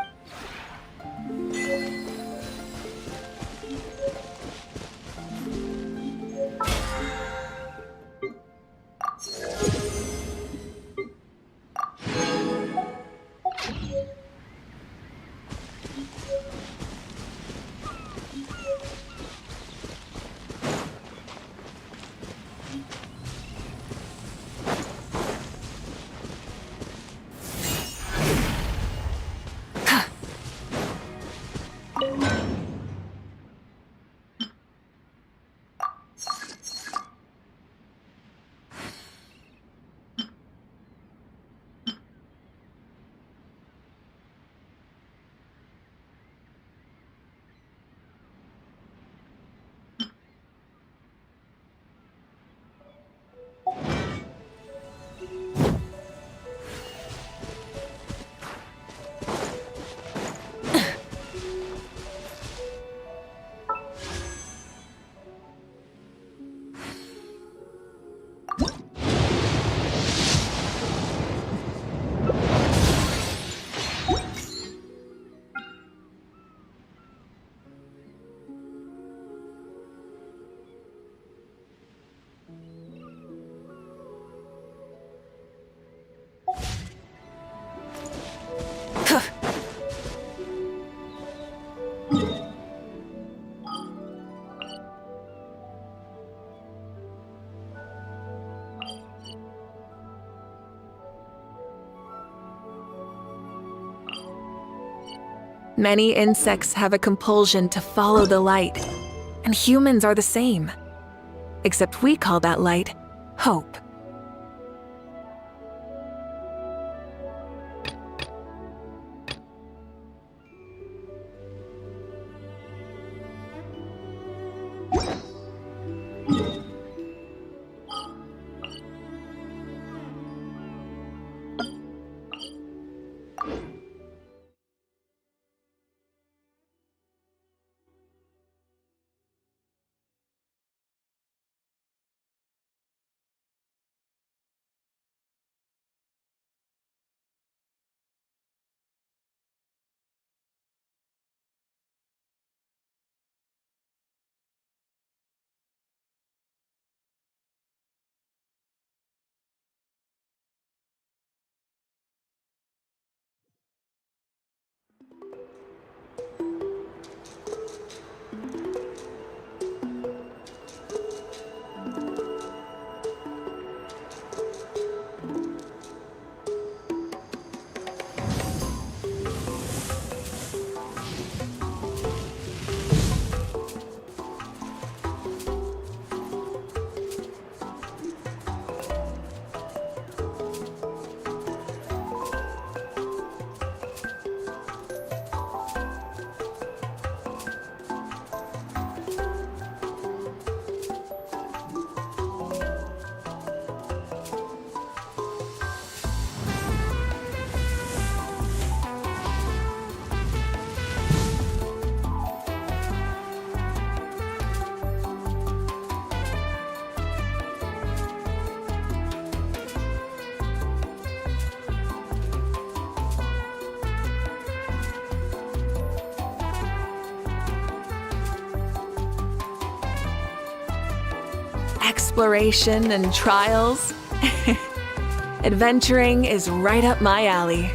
Many insects have a compulsion to follow the light, and humans are the same. Except we call that light hope. Exploration and trials. Adventuring is right up my alley.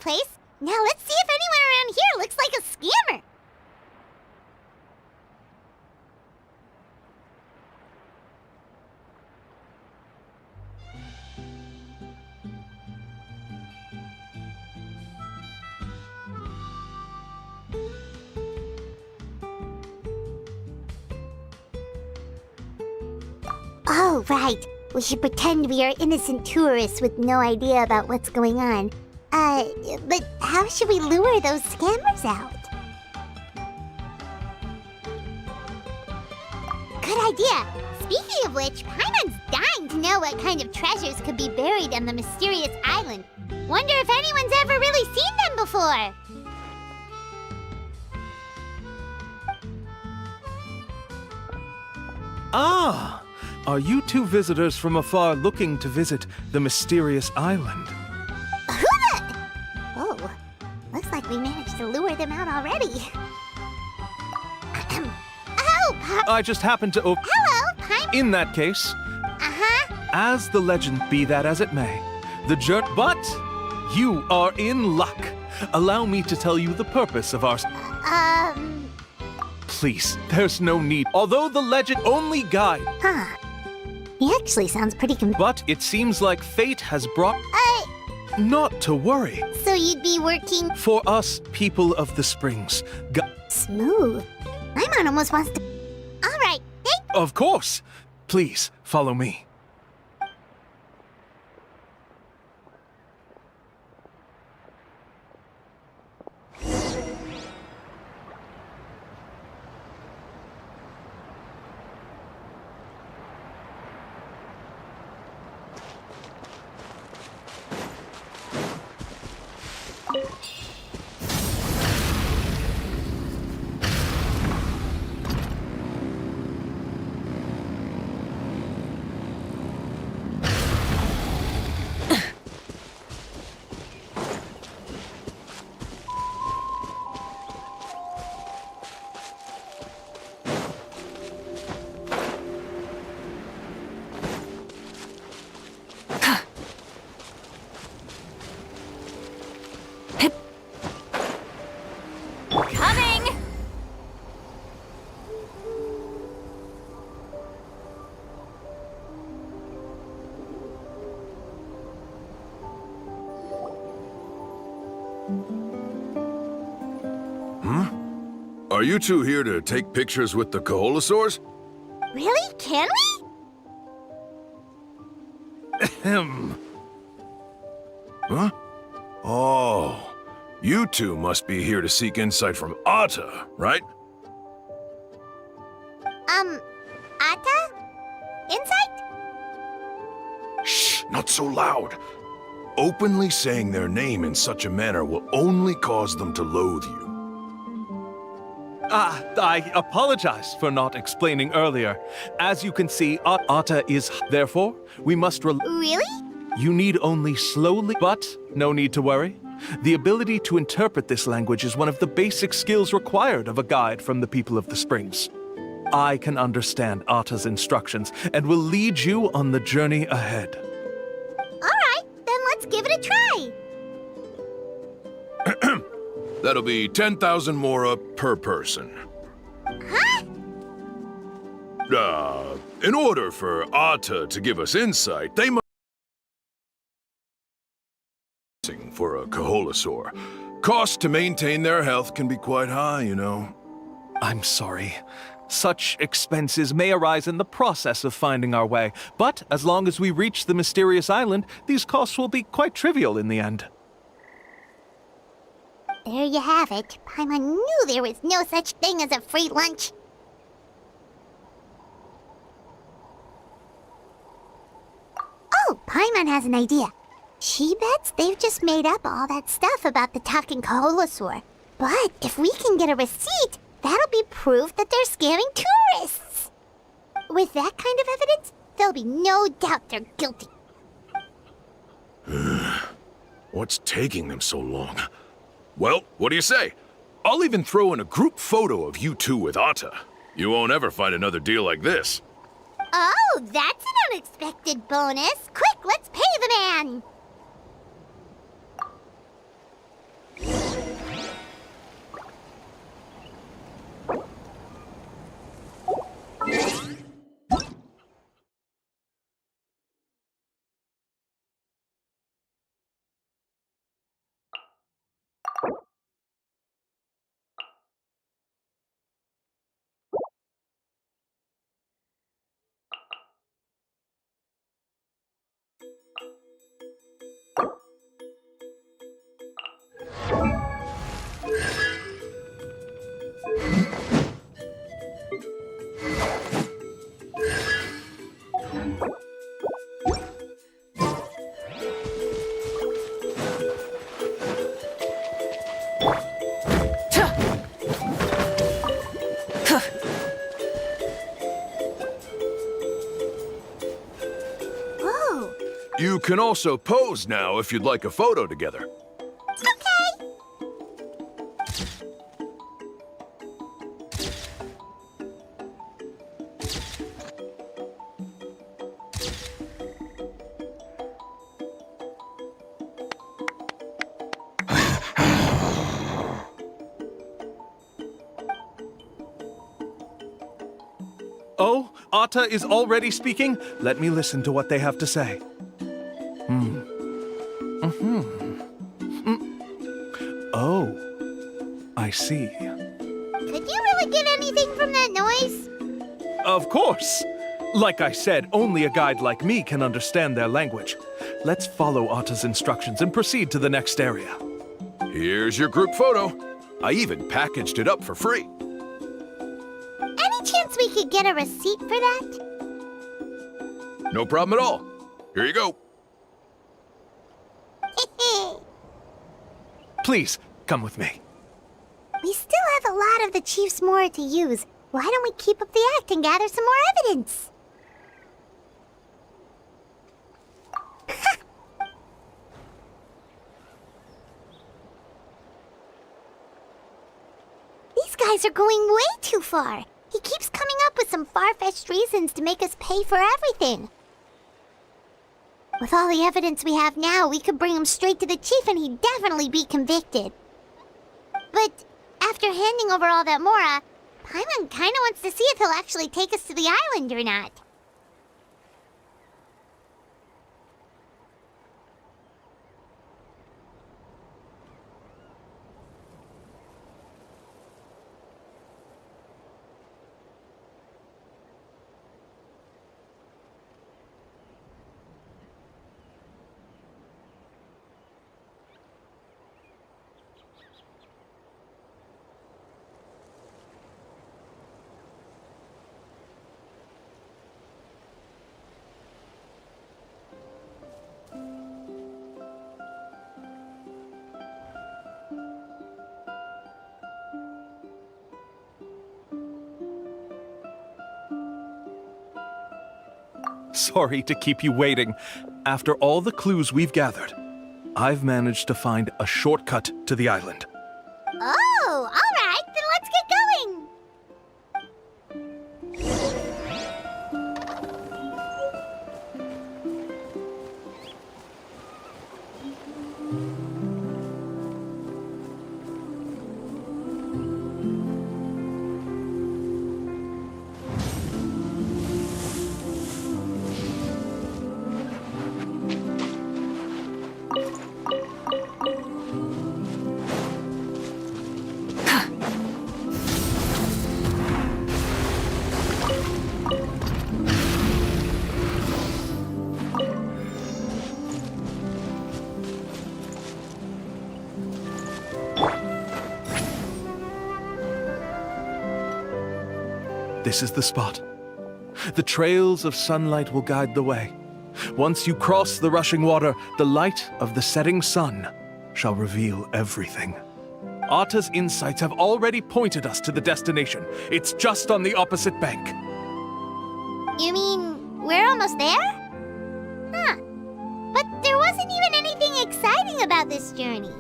place. Now let's see if anyone around here looks like a scammer. Oh, right. We should pretend we are innocent tourists with no idea about what's going on. But how should we lure those scammers out? Good idea! Speaking of which, Paimon's dying to know what kind of treasures could be buried on the mysterious island. Wonder if anyone's ever really seen them before? Ah! Are you two visitors from afar looking to visit the mysterious island? Who the... Oh, looks like we managed to lure them out already. Oh, I just happened to hello, Paimon. In that case, Uh-huh. as the legend be that as it may, the journey... But you are in luck. Allow me to tell you the purpose of our... Please, there's no need. Although the legend only guide... Huh. He actually sounds pretty But it seems like fate has brought... Not to worry. So you'd be working... For us, people of the springs. Smooth. Paimon almost wants to... Alright, Of course. Please, follow me. Coming! Are you two here to take pictures with the Koholosaurs? Really? Can we? Ahem. Huh? Oh, you two must be here to seek insight from Atta, right? Atta? Insight? Shh, not so loud. Openly saying their name in such a manner will only cause them to loathe you. I apologize for not explaining earlier. As you can see, Atta is... Therefore, we must... Really? You need only slowly... But no need to worry. The ability to interpret this language is one of the basic skills required of a guide from the people of the Springs. I can understand Atta's instructions and will lead you on the journey ahead. Alright, then let's give it a try. That'll be 10,000 mora per person. Huh? In order for Atta to give us insight, they must... For a Koholosaur. Cost to maintain their health can be quite high, you know. I'm sorry. Such expenses may arise in the process of finding our way, but as long as we reach the mysterious island, these costs will be quite trivial in the end. There you have it. Paimon knew there was no such thing as a free lunch. Oh, Paimon has an idea. She bets they've just made up all that stuff about the talking Koholosaur. But if we can get a receipt, that'll be proof that they're scamming tourists. With that kind of evidence, there'll be no doubt they're guilty. What's taking them so long? Well, what do you say? I'll even throw in a group photo of you two with Atta. You won't ever find another deal like this. Oh, that's an unexpected bonus. Quick, let's pay the man. You can also pose now if you'd like a photo together. Okay. Oh, Atta is already speaking? Let me listen to what they have to say. Oh, I see. Could you really get anything from that noise? Of course! Like I said, only a guide like me can understand their language. Let's follow Atta's instructions and proceed to the next area. Here's your group photo. I even packaged it up for free. Any chance we could get a receipt for that? No problem at all. Here you go. Please, come with me. We still have a lot of the chief's mora to use. Why don't we keep up the act and gather some more evidence? These guys are going way too far. He keeps coming up with some far-fetched reasons to make us pay for everything. With all the evidence we have now, we could bring him straight to the chief and he'd definitely be convicted. But after handing over all that mora, Paimon kinda wants to see if he'll actually take us to the island or not. Sorry to keep you waiting. After all the clues we've gathered, I've managed to find a shortcut to the island. Oh, alright, then let's get going! This is the spot. The trails of sunlight will guide the way. Once you cross the rushing water, the light of the setting sun shall reveal everything. Atta's insights have already pointed us to the destination. It's just on the opposite bank. You mean we're almost there? Huh. But there wasn't even anything exciting about this journey.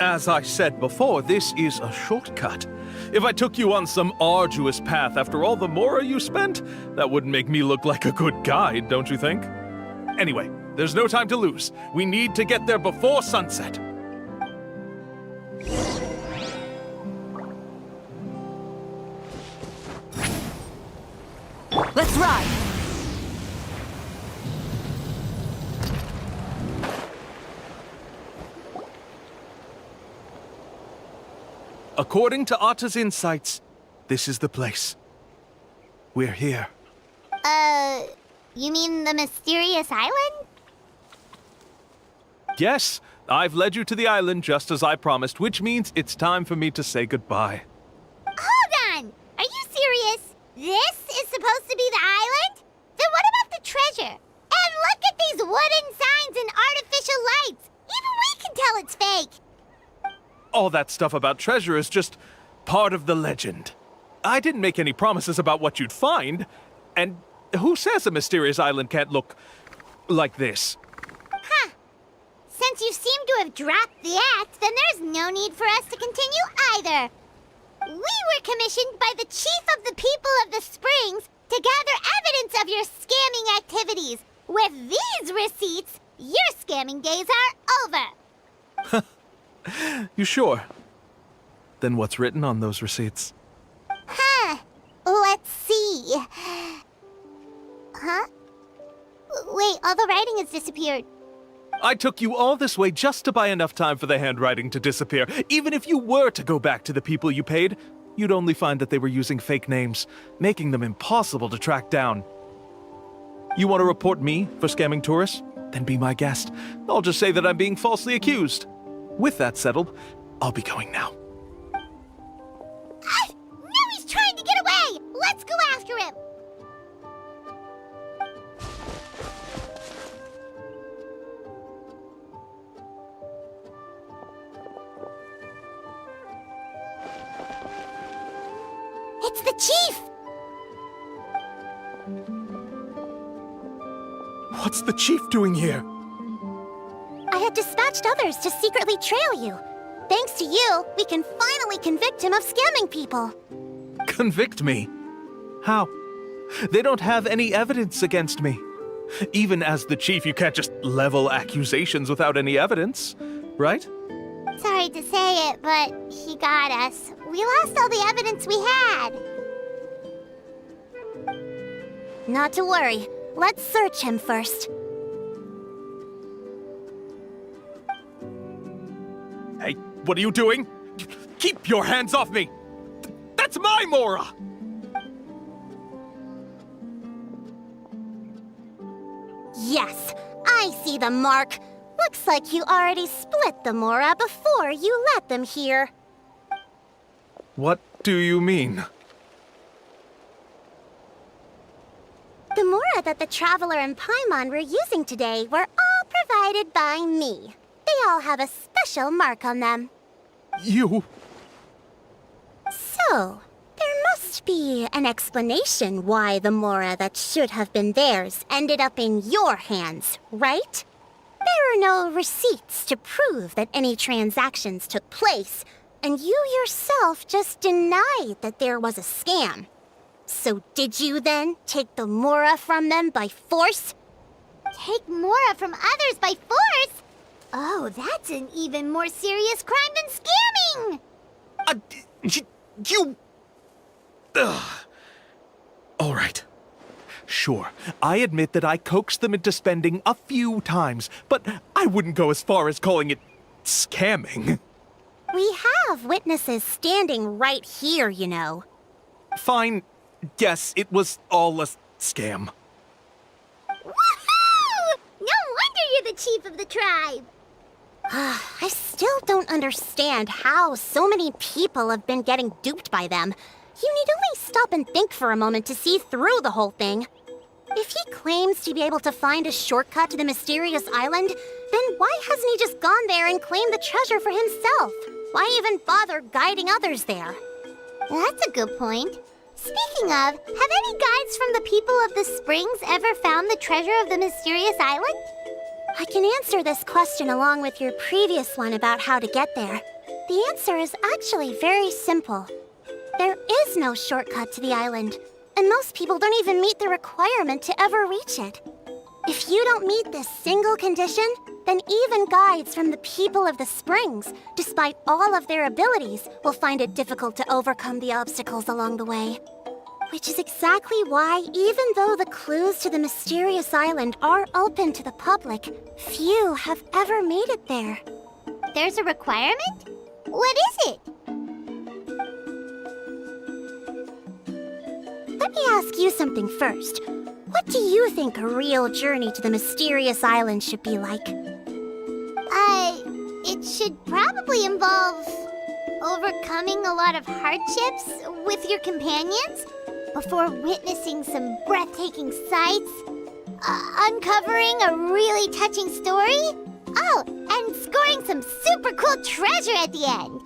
As I said before, this is a shortcut. If I took you on some arduous path after all the mora you spent, that wouldn't make me look like a good guide, don't you think? Anyway, there's no time to lose. We need to get there before sunset. Let's ride! According to Atta's insights, this is the place. We're here. You mean the mysterious island? Yes, I've led you to the island just as I promised, which means it's time for me to say goodbye. Hold on! Are you serious? This is supposed to be the island? Then what about the treasure? And look at these wooden signs and artificial lights! Even we can tell it's fake! All that stuff about treasure is just part of the legend. I didn't make any promises about what you'd find, and who says a mysterious island can't look like this? since you seem to have dropped the act, then there's no need for us to continue either. We were commissioned by the Chief of the People of the Springs to gather evidence of your scamming activities. With these receipts, your scamming days are over. You sure? Then what's written on those receipts? Let's see. Huh? Wait, all the writing has disappeared. I took you all this way just to buy enough time for the handwriting to disappear. Even if you were to go back to the people you paid, you'd only find that they were using fake names, making them impossible to track down. You want to report me for scamming tourists? Then be my guest. I'll just say that I'm being falsely accused. With that settled, I'll be going now. Now he's trying to get away! Let's go after him! It's the chief! What's the chief doing here? I had dispatched others to secretly trail you. Thanks to you, we can finally convict him of scamming people. Convict me? How? They don't have any evidence against me. Even as the chief, you can't just level accusations without any evidence, right? Sorry to say it, but he got us. We lost all the evidence we had. Not to worry. Let's search him first. Hey, what are you doing? Keep your hands off me! That's my Mora! Yes, I see the mark. Looks like you already split the Mora before you let them here. What do you mean? The Mora that the Traveler and Paimon were using today were all provided by me. They all have a special mark on them. You... So, there must be an explanation why the Mora that should have been theirs ended up in your hands, right? There are no receipts to prove that any transactions took place, and you yourself just denied that there was a scam. So did you then take the Mora from them by force? Take Mora from others by force? Oh, that's an even more serious crime than scamming! You... Ugh. All right. Sure, I admit that I coaxed them into spending a few times, but I wouldn't go as far as calling it scamming. We have witnesses standing right here, you know. Fine. Yes, it was all a scam. Woohoo! No wonder you're the chief of the tribe! I still don't understand how so many people have been getting duped by them. You need only stop and think for a moment to see through the whole thing. If he claims to be able to find a shortcut to the mysterious island, then why hasn't he just gone there and claimed the treasure for himself? Why even bother guiding others there? That's a good point. Speaking of, have any guides from the people of the Springs ever found the treasure of the mysterious island? I can answer this question along with your previous one about how to get there. The answer is actually very simple. There is no shortcut to the island, and most people don't even meet the requirement to ever reach it. If you don't meet this single condition, then even guides from the people of the Springs, despite all of their abilities, will find it difficult to overcome the obstacles along the way. Which is exactly why, even though the clues to the mysterious island are open to the public, few have ever made it there. There's a requirement? What is it? Let me ask you something first. What do you think a real journey to the mysterious island should be like? It should probably involve overcoming a lot of hardships with your companions before witnessing some breathtaking sights, uncovering a really touching story, and scoring some super cool treasure at the end.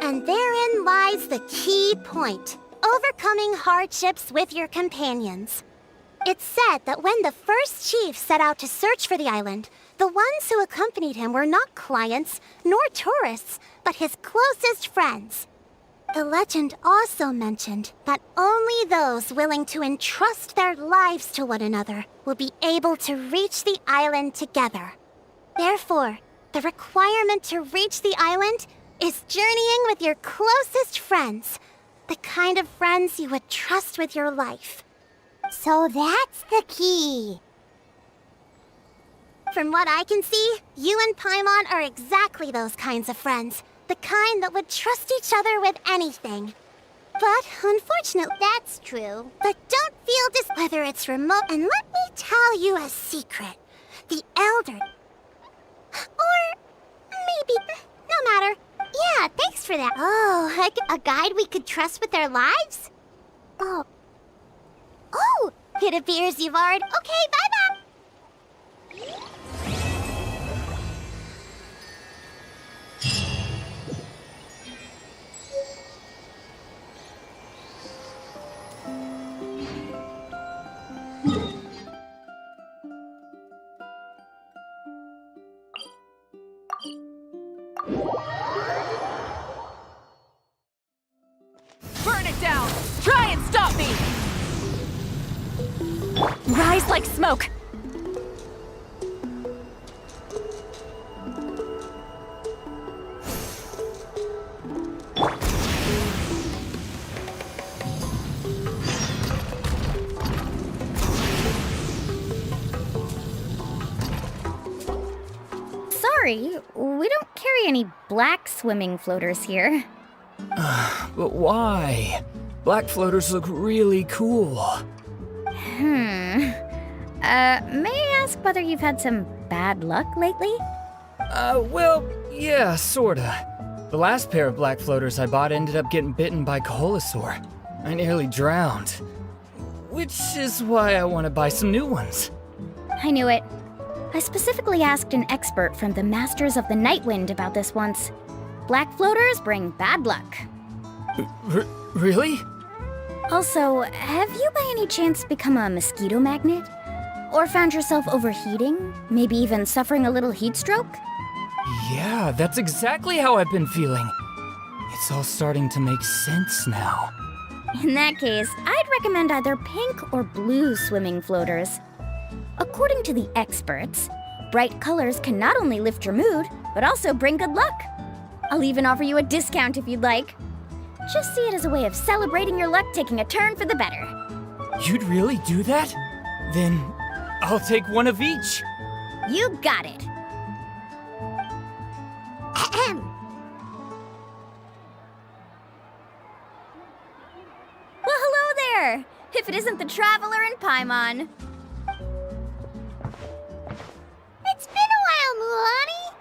And therein lies the key point. Overcoming hardships with your companions. It's said that when the first chief set out to search for the island, the ones who accompanied him were not clients nor tourists, but his closest friends. The legend also mentioned that only those willing to entrust their lives to one another will be able to reach the island together. Therefore, the requirement to reach the island is journeying with your closest friends, the kind of friends you would trust with your life. So that's the key. From what I can see, you and Paimon are exactly those kinds of friends. The kind that would trust each other with anything. But unfortunately, That's true. but don't feel whether it's remote. And let me tell you a secret. The Elder... Or maybe... No matter. Yeah, thanks for that. Oh, A guide we could trust with our lives? oh, Oh, it appears you've already... Okay, bye-bye. Burn it down! Try and stop me! Rise like smoke! Sorry, we don't carry any black swimming floaters here. But why? Black floaters look really cool. May I ask whether you've had some bad luck lately? Well, yeah, sorta. The last pair of black floaters I bought ended up getting bitten by Koholosaur. I nearly drowned. Which is why I want to buy some new ones. I knew it. I specifically asked an expert from the Masters of the Night Wind about this once. Black floaters bring bad luck. Really? Also, have you by any chance become a mosquito magnet? Or found yourself overheating? Maybe even suffering a little heat stroke? Yeah, that's exactly how I've been feeling. It's all starting to make sense now. In that case, I'd recommend either pink or blue swimming floaters. According to the experts, bright colors can not only lift your mood, but also bring good luck. I'll even offer you a discount if you'd like. Just see it as a way of celebrating your luck taking a turn for the better. You'd really do that? Then I'll take one of each. You got it. Ahem. Well, hello there! If it isn't the Traveler and Paimon. it's been a while, Muani.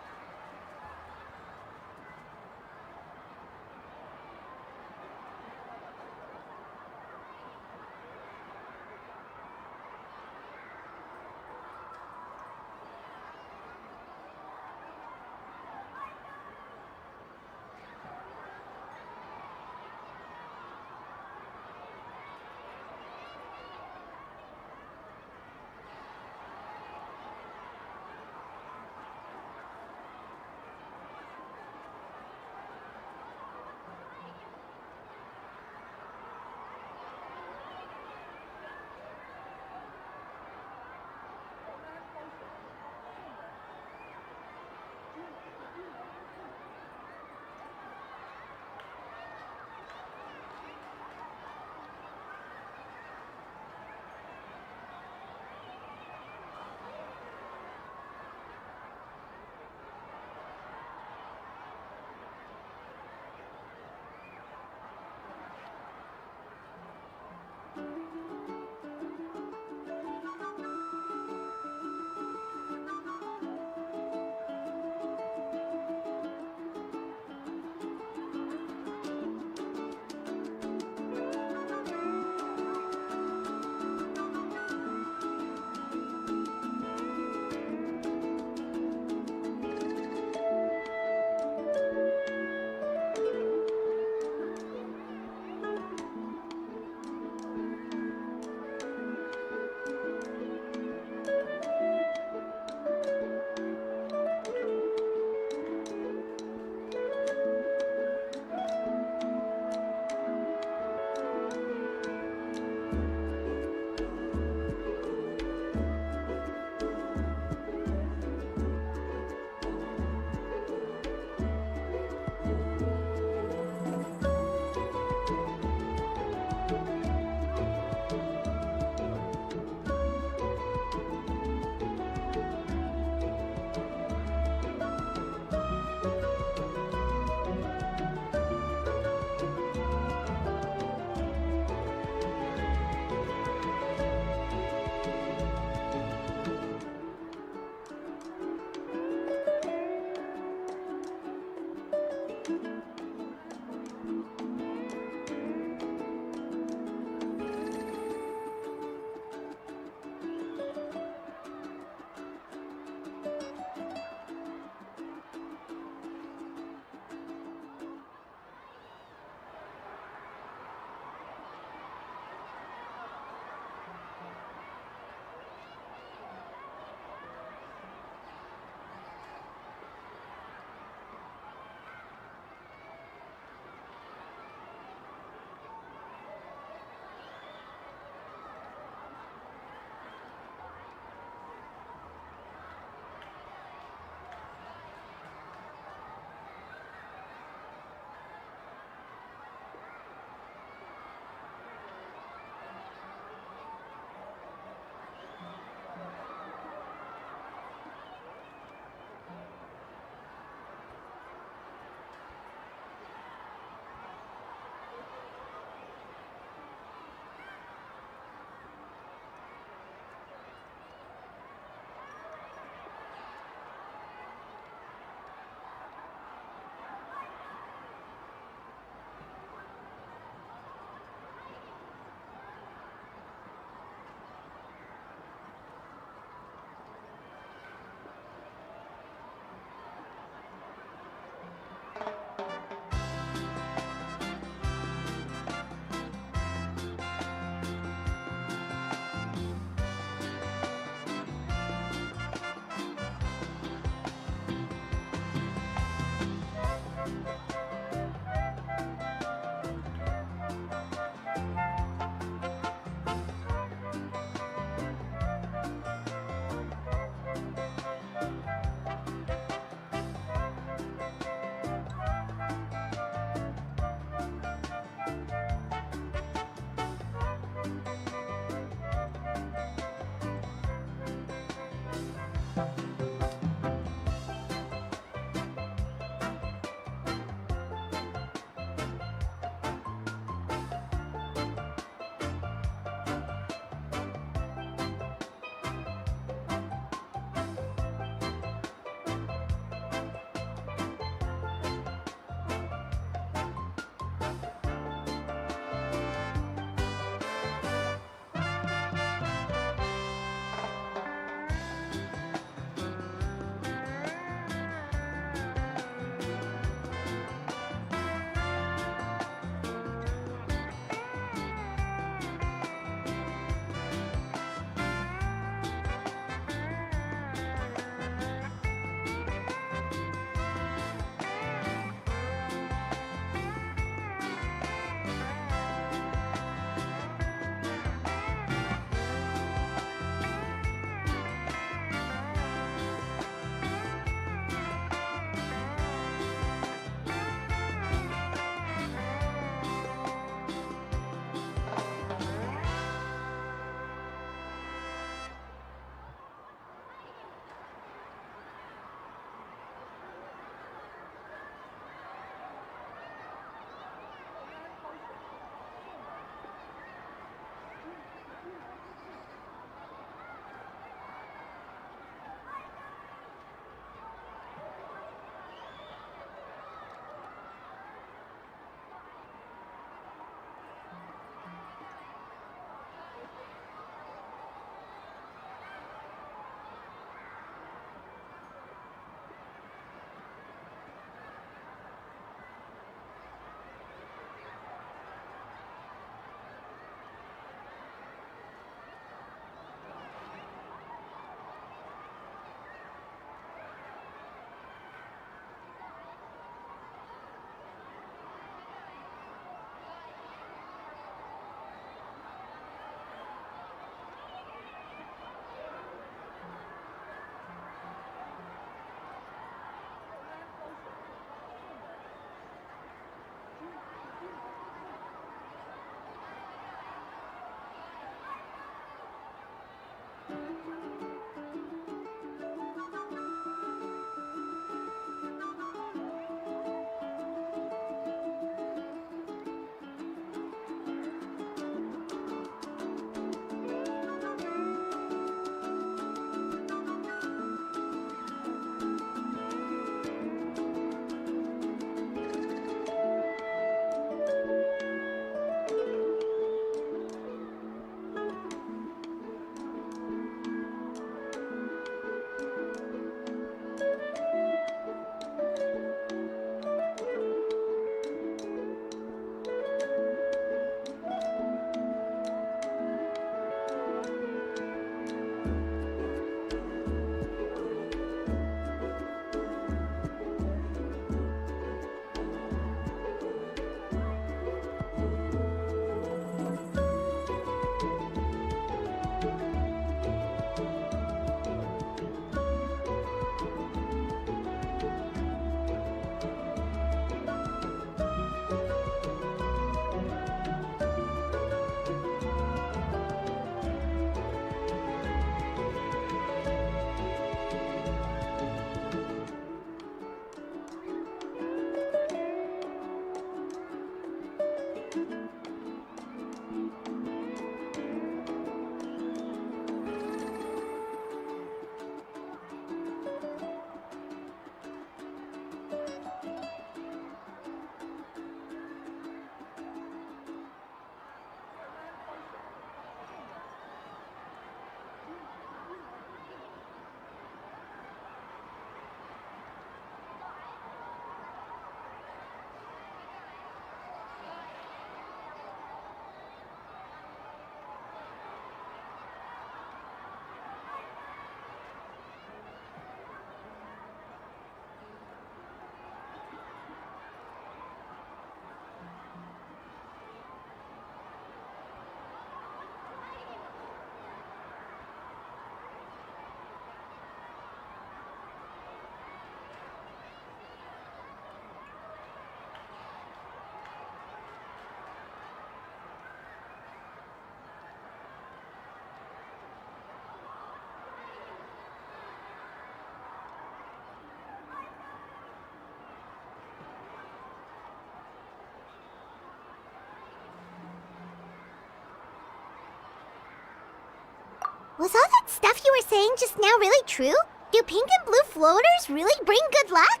Was all that stuff you were saying just now really true? Do pink and blue floaters really bring good luck?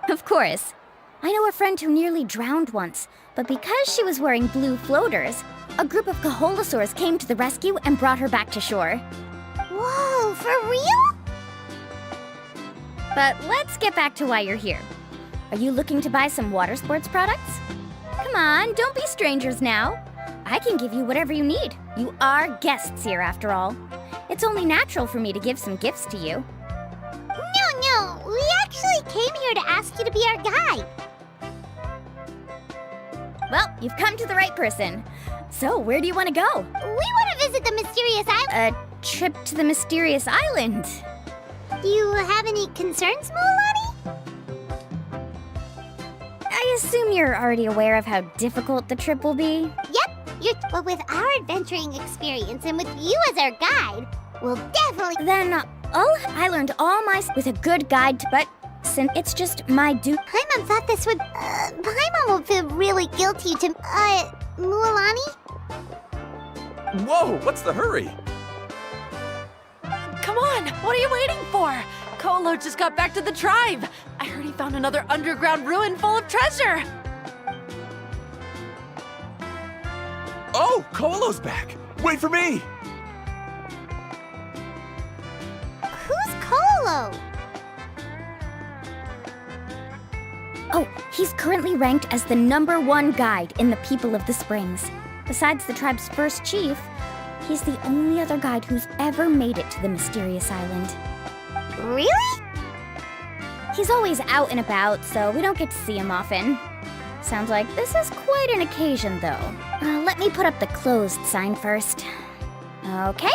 Of course. I know a friend who nearly drowned once, but because she was wearing blue floaters, a group of Kaholasaurs came to the rescue and brought her back to shore. Whoa, for real? But let's get back to why you're here. Are you looking to buy some water sports products? Come on, don't be strangers now. I can give you whatever you need. You are guests here after all. It's only natural for me to give some gifts to you. No, we actually came here to ask you to be our guide. Well, you've come to the right person. So, where do you want to go? We want to visit the mysterious island. A trip to the mysterious island. Do you have any concerns, Mulani? I assume you're already aware of how difficult the trip will be. Yep, but with our adventuring experience and with you as our guide, we'll definitely... Then, I learned all my with a good guide, but since it's just my Paimon thought this would... Paimon will feel really guilty to... Mulani? Whoa, what's the hurry? Come on, what are you waiting for? Kolo just got back to the tribe. I heard he found another underground ruin full of treasure. Oh, Kolo's back. Wait for me. Who's Kolo? Oh, he's currently ranked as the #1 guide in the People of the Springs. Besides the tribe's first chief, he's the only other guide who's ever made it to the mysterious island. Really? He's always out and about, so we don't get to see him often. Sounds like this is quite an occasion, though. Let me put up the closed sign first. Okay.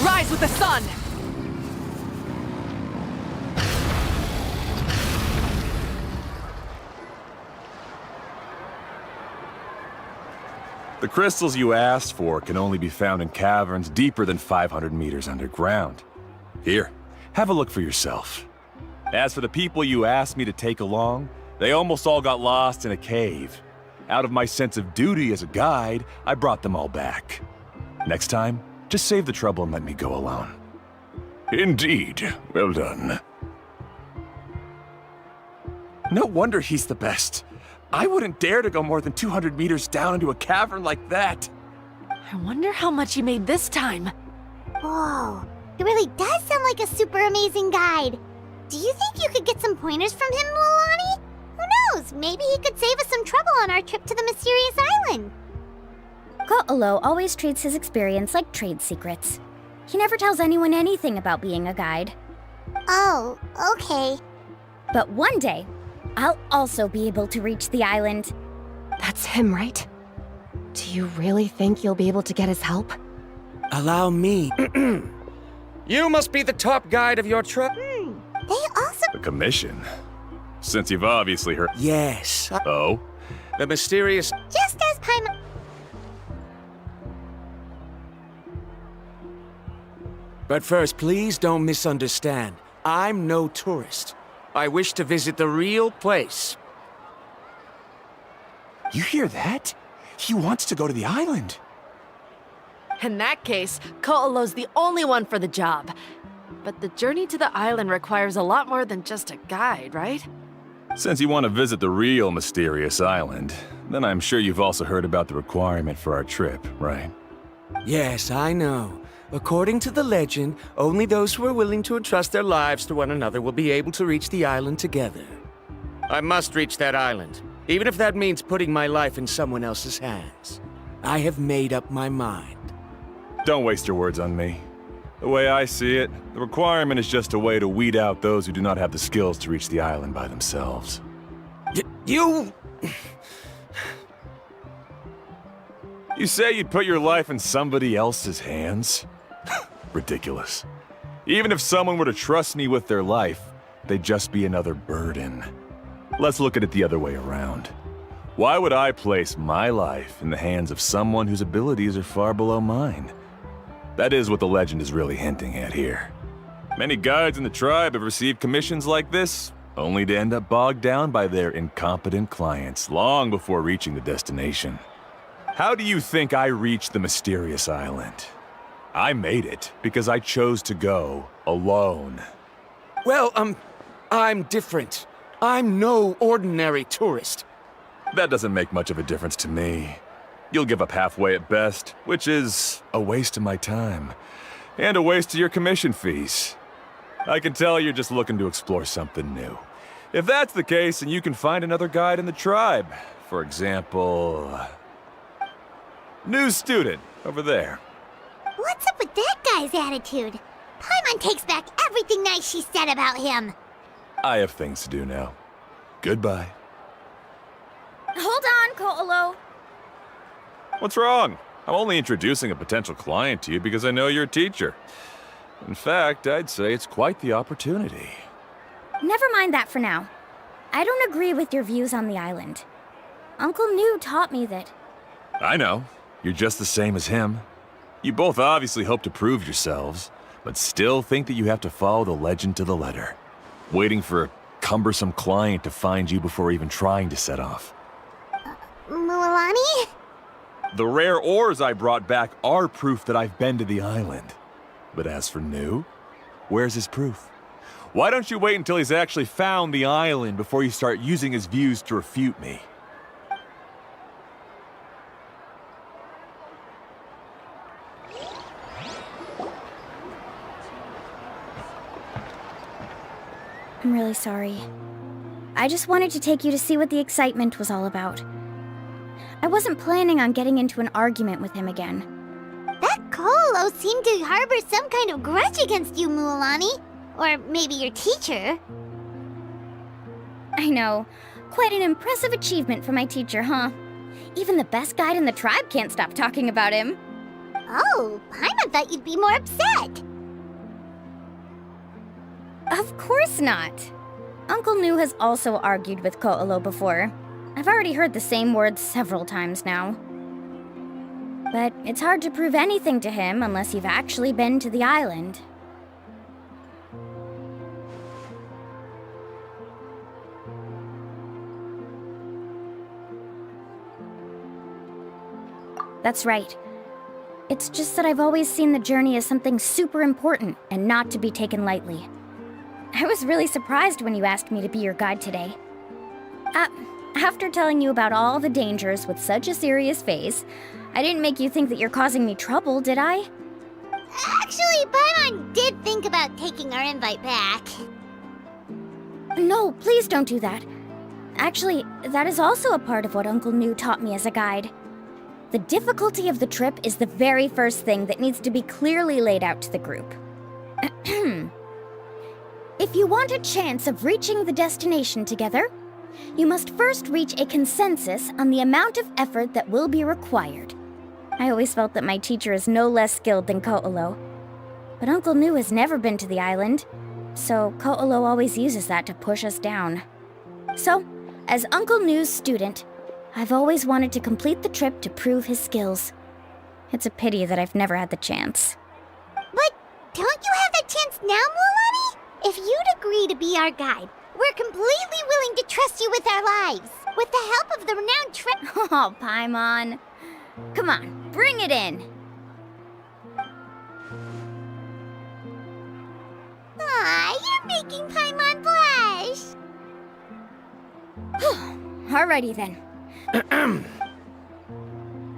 Rise with the sun! The crystals you asked for can only be found in caverns deeper than 500 meters underground. Here, have a look for yourself. As for the people you asked me to take along, they almost all got lost in a cave. Out of my sense of duty as a guide, I brought them all back. Next time, just save the trouble and let me go alone. Indeed. Well done. No wonder he's the best. I wouldn't dare to go more than 200 meters down into a cavern like that. I wonder how much he made this time. Whoa, it really does sound like a super amazing guide. Do you think you could get some pointers from him, Mulani? Who knows, maybe he could save us some trouble on our trip to the mysterious island. Ko'olo always treats his experience like trade secrets. He never tells anyone anything about being a guide. Oh, okay. But one day, I'll also be able to reach the island. That's him, right? Do you really think you'll be able to get his help? Allow me. You must be the top guide of your trip. They also... The commission? Since you've obviously heard... Yes. Oh? The mysterious... Just as Paimon... But first, please don't misunderstand. I'm no tourist. I wish to visit the real place. You hear that? He wants to go to the island. In that case, Ko'olo's the only one for the job. But the journey to the island requires a lot more than just a guide, right? Since you want to visit the real mysterious island, then I'm sure you've also heard about the requirement for our trip, right? Yes, I know. According to the legend, only those who are willing to entrust their lives to one another will be able to reach the island together. I must reach that island, even if that means putting my life in someone else's hands. I have made up my mind. Don't waste your words on me. The way I see it, the requirement is just a way to weed out those who do not have the skills to reach the island by themselves. You say you'd put your life in somebody else's hands? Ridiculous. Even if someone were to trust me with their life, they'd just be another burden. Let's look at it the other way around. Why would I place my life in the hands of someone whose abilities are far below mine? That is what the legend is really hinting at here. Many guides in the tribe have received commissions like this, only to end up bogged down by their incompetent clients long before reaching the destination. How do you think I reached the mysterious island? I made it because I chose to go alone. Well, I'm different. I'm no ordinary tourist. That doesn't make much of a difference to me. You'll give up halfway at best, which is a waste of my time. And a waste of your commission fees. I can tell you're just looking to explore something new. If that's the case, then you can find another guide in the tribe. For example... new student, over there. What's up with that guy's attitude? Paimon takes back everything nice she said about him. I have things to do now. Goodbye. Hold on, Ko'olo. What's wrong? I'm only introducing a potential client to you because I know you're a teacher. In fact, I'd say it's quite the opportunity. Never mind that for now. I don't agree with your views on the island. Uncle New taught me that... I know. You're just the same as him. You both obviously hope to prove yourselves, but still think that you have to follow the legend to the letter, waiting for a cumbersome client to find you before even trying to set off. Mualani? The rare ores I brought back are proof that I've been to the island. But as for New, where's his proof? Why don't you wait until he's actually found the island before you start using his views to refute me? I'm really sorry. I just wanted to take you to see what the excitement was all about. I wasn't planning on getting into an argument with him again. That Ko'olo seemed to harbor some kind of grudge against you, Mualani. Or maybe your teacher. I know. Quite an impressive achievement for my teacher, huh? Even the best guide in the tribe can't stop talking about him. Oh, Paimon thought you'd be more upset. Of course not. Uncle New has also argued with Ko'olo before. I've already heard the same words several times now. But it's hard to prove anything to him unless you've actually been to the island. That's right. It's just that I've always seen the journey as something super important and not to be taken lightly. I was really surprised when you asked me to be your guide today. After telling you about all the dangers with such a serious face, I didn't make you think that you're causing me trouble, did I? Actually, Paimon did think about taking our invite back. No, please don't do that. Actually, that is also a part of what Uncle New taught me as a guide. The difficulty of the trip is the very first thing that needs to be clearly laid out to the group. If you want a chance of reaching the destination together, you must first reach a consensus on the amount of effort that will be required. I always felt that my teacher is no less skilled than Ko'olo. But Uncle New has never been to the island, so Ko'olo always uses that to push us down. So, as Uncle New's student, I've always wanted to complete the trip to prove his skills. It's a pity that I've never had the chance. But don't you have that chance now, Mualani? If you'd agree to be our guide, we're completely willing to trust you with our lives. With the help of the renowned Oh, Paimon. Come on, bring it in. Aw, you're making Paimon blush. Alrighty then.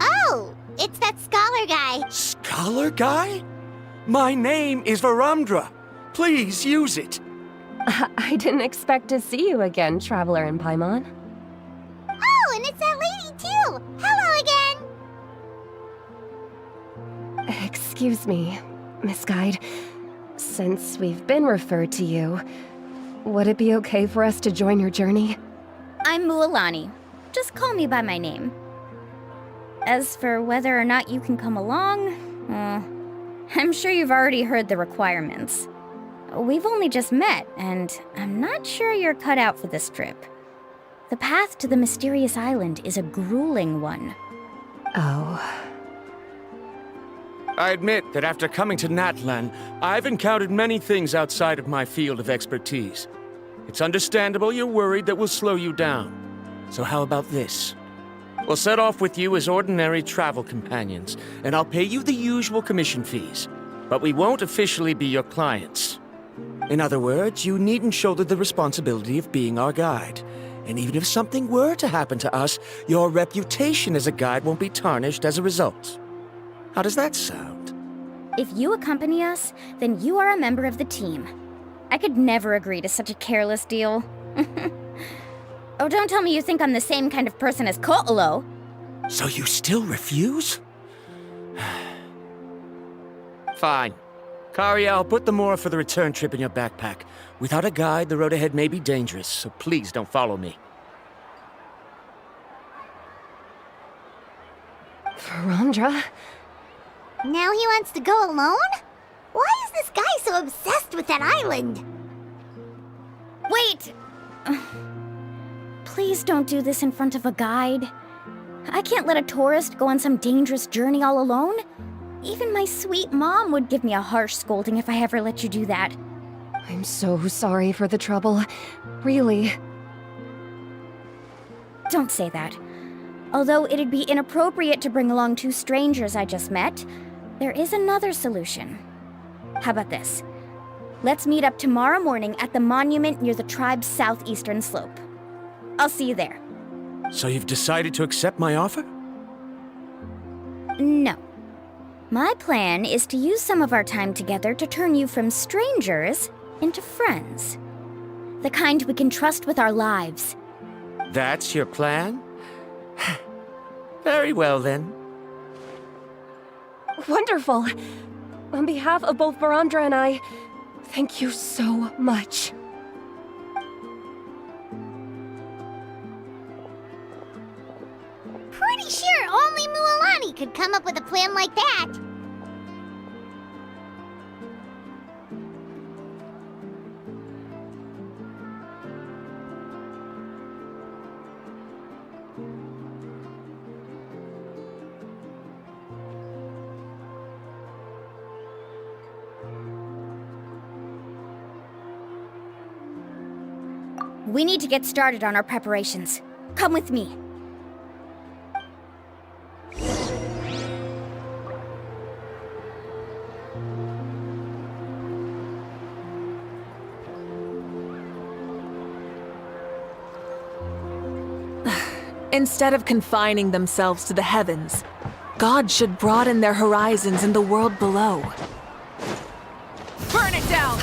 Oh, it's that scholar guy. Scholar guy? My name is Varamdra. Please use it. I didn't expect to see you again, Traveler in Paimon. Oh, and it's that lady too. Hello again. Excuse me, Miss Guide. Since we've been referred to you, would it be okay for us to join your journey? I'm Mualani. Just call me by my name. As for whether or not you can come along, I'm sure you've already heard the requirements. We've only just met, and I'm not sure you're cut out for this trip. The path to the mysterious island is a grueling one. Oh. I admit that after coming to Natlan, I've encountered many things outside of my field of expertise. It's understandable you're worried that we'll slow you down. So how about this? We'll set off with you as ordinary travel companions, and I'll pay you the usual commission fees. But we won't officially be your clients. In other words, you needn't shoulder the responsibility of being our guide. And even if something were to happen to us, your reputation as a guide won't be tarnished as a result. How does that sound? If you accompany us, then you are a member of the team. I could never agree to such a careless deal. Oh, don't tell me you think I'm the same kind of person as Ko'olo. So you still refuse? Fine. Kariel, put the more for the return trip in your backpack. Without a guide, the road ahead may be dangerous, so please don't follow me. Verandra? Now he wants to go alone? Why is this guy so obsessed with that island? Wait! Please don't do this in front of a guide. I can't let a tourist go on some dangerous journey all alone. Even my sweet mom would give me a harsh scolding if I ever let you do that. I'm so sorry for the trouble. Really. Don't say that. Although it'd be inappropriate to bring along two strangers I just met, there is another solution. How about this? Let's meet up tomorrow morning at the monument near the tribe's southeastern slope. I'll see you there. So you've decided to accept my offer? No. My plan is to use some of our time together to turn you from strangers into friends. The kind we can trust with our lives. That's your plan? Very well, then. Wonderful. On behalf of both Verandra and I, thank you so much. Pretty sure only Mualani could come up with a plan like that. We need to get started on our preparations. Come with me. Instead of confining themselves to the heavens, God should broaden their horizons in the world below. Burn it down!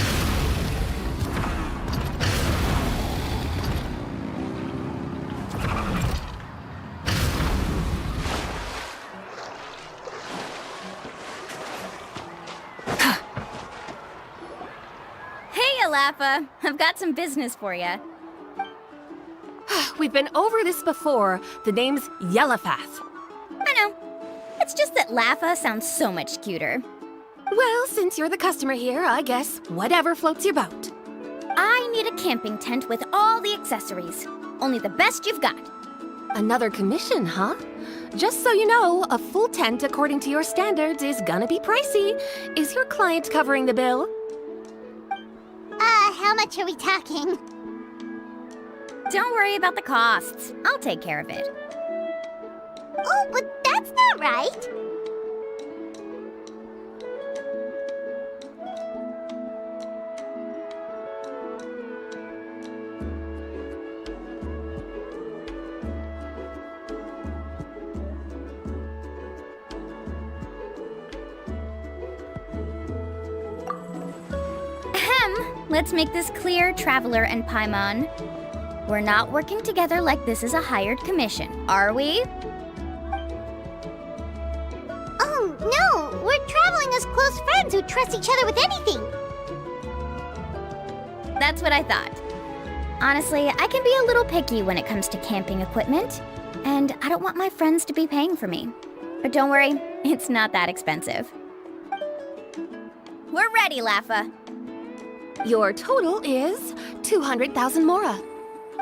Hey, Alafa. I've got some business for you. We've been over this before. The name's Yellowpath. I know. It's just that Lafa sounds so much cuter. Well, since you're the customer here, I guess whatever floats your boat. I need a camping tent with all the accessories. Only the best you've got. Another commission, huh? Just so you know, a full tent according to your standards is gonna be pricey. Is your client covering the bill? How much are we talking? Don't worry about the costs. I'll take care of it. Oh, but that's not right. Let's make this clear, Traveler and Paimon. We're not working together like this is a hired commission, are we? Oh, no! We're traveling as close friends who trust each other with anything. That's what I thought. Honestly, I can be a little picky when it comes to camping equipment, and I don't want my friends to be paying for me. But don't worry, it's not that expensive. We're ready, Lafa. Your total is 200,000 mora.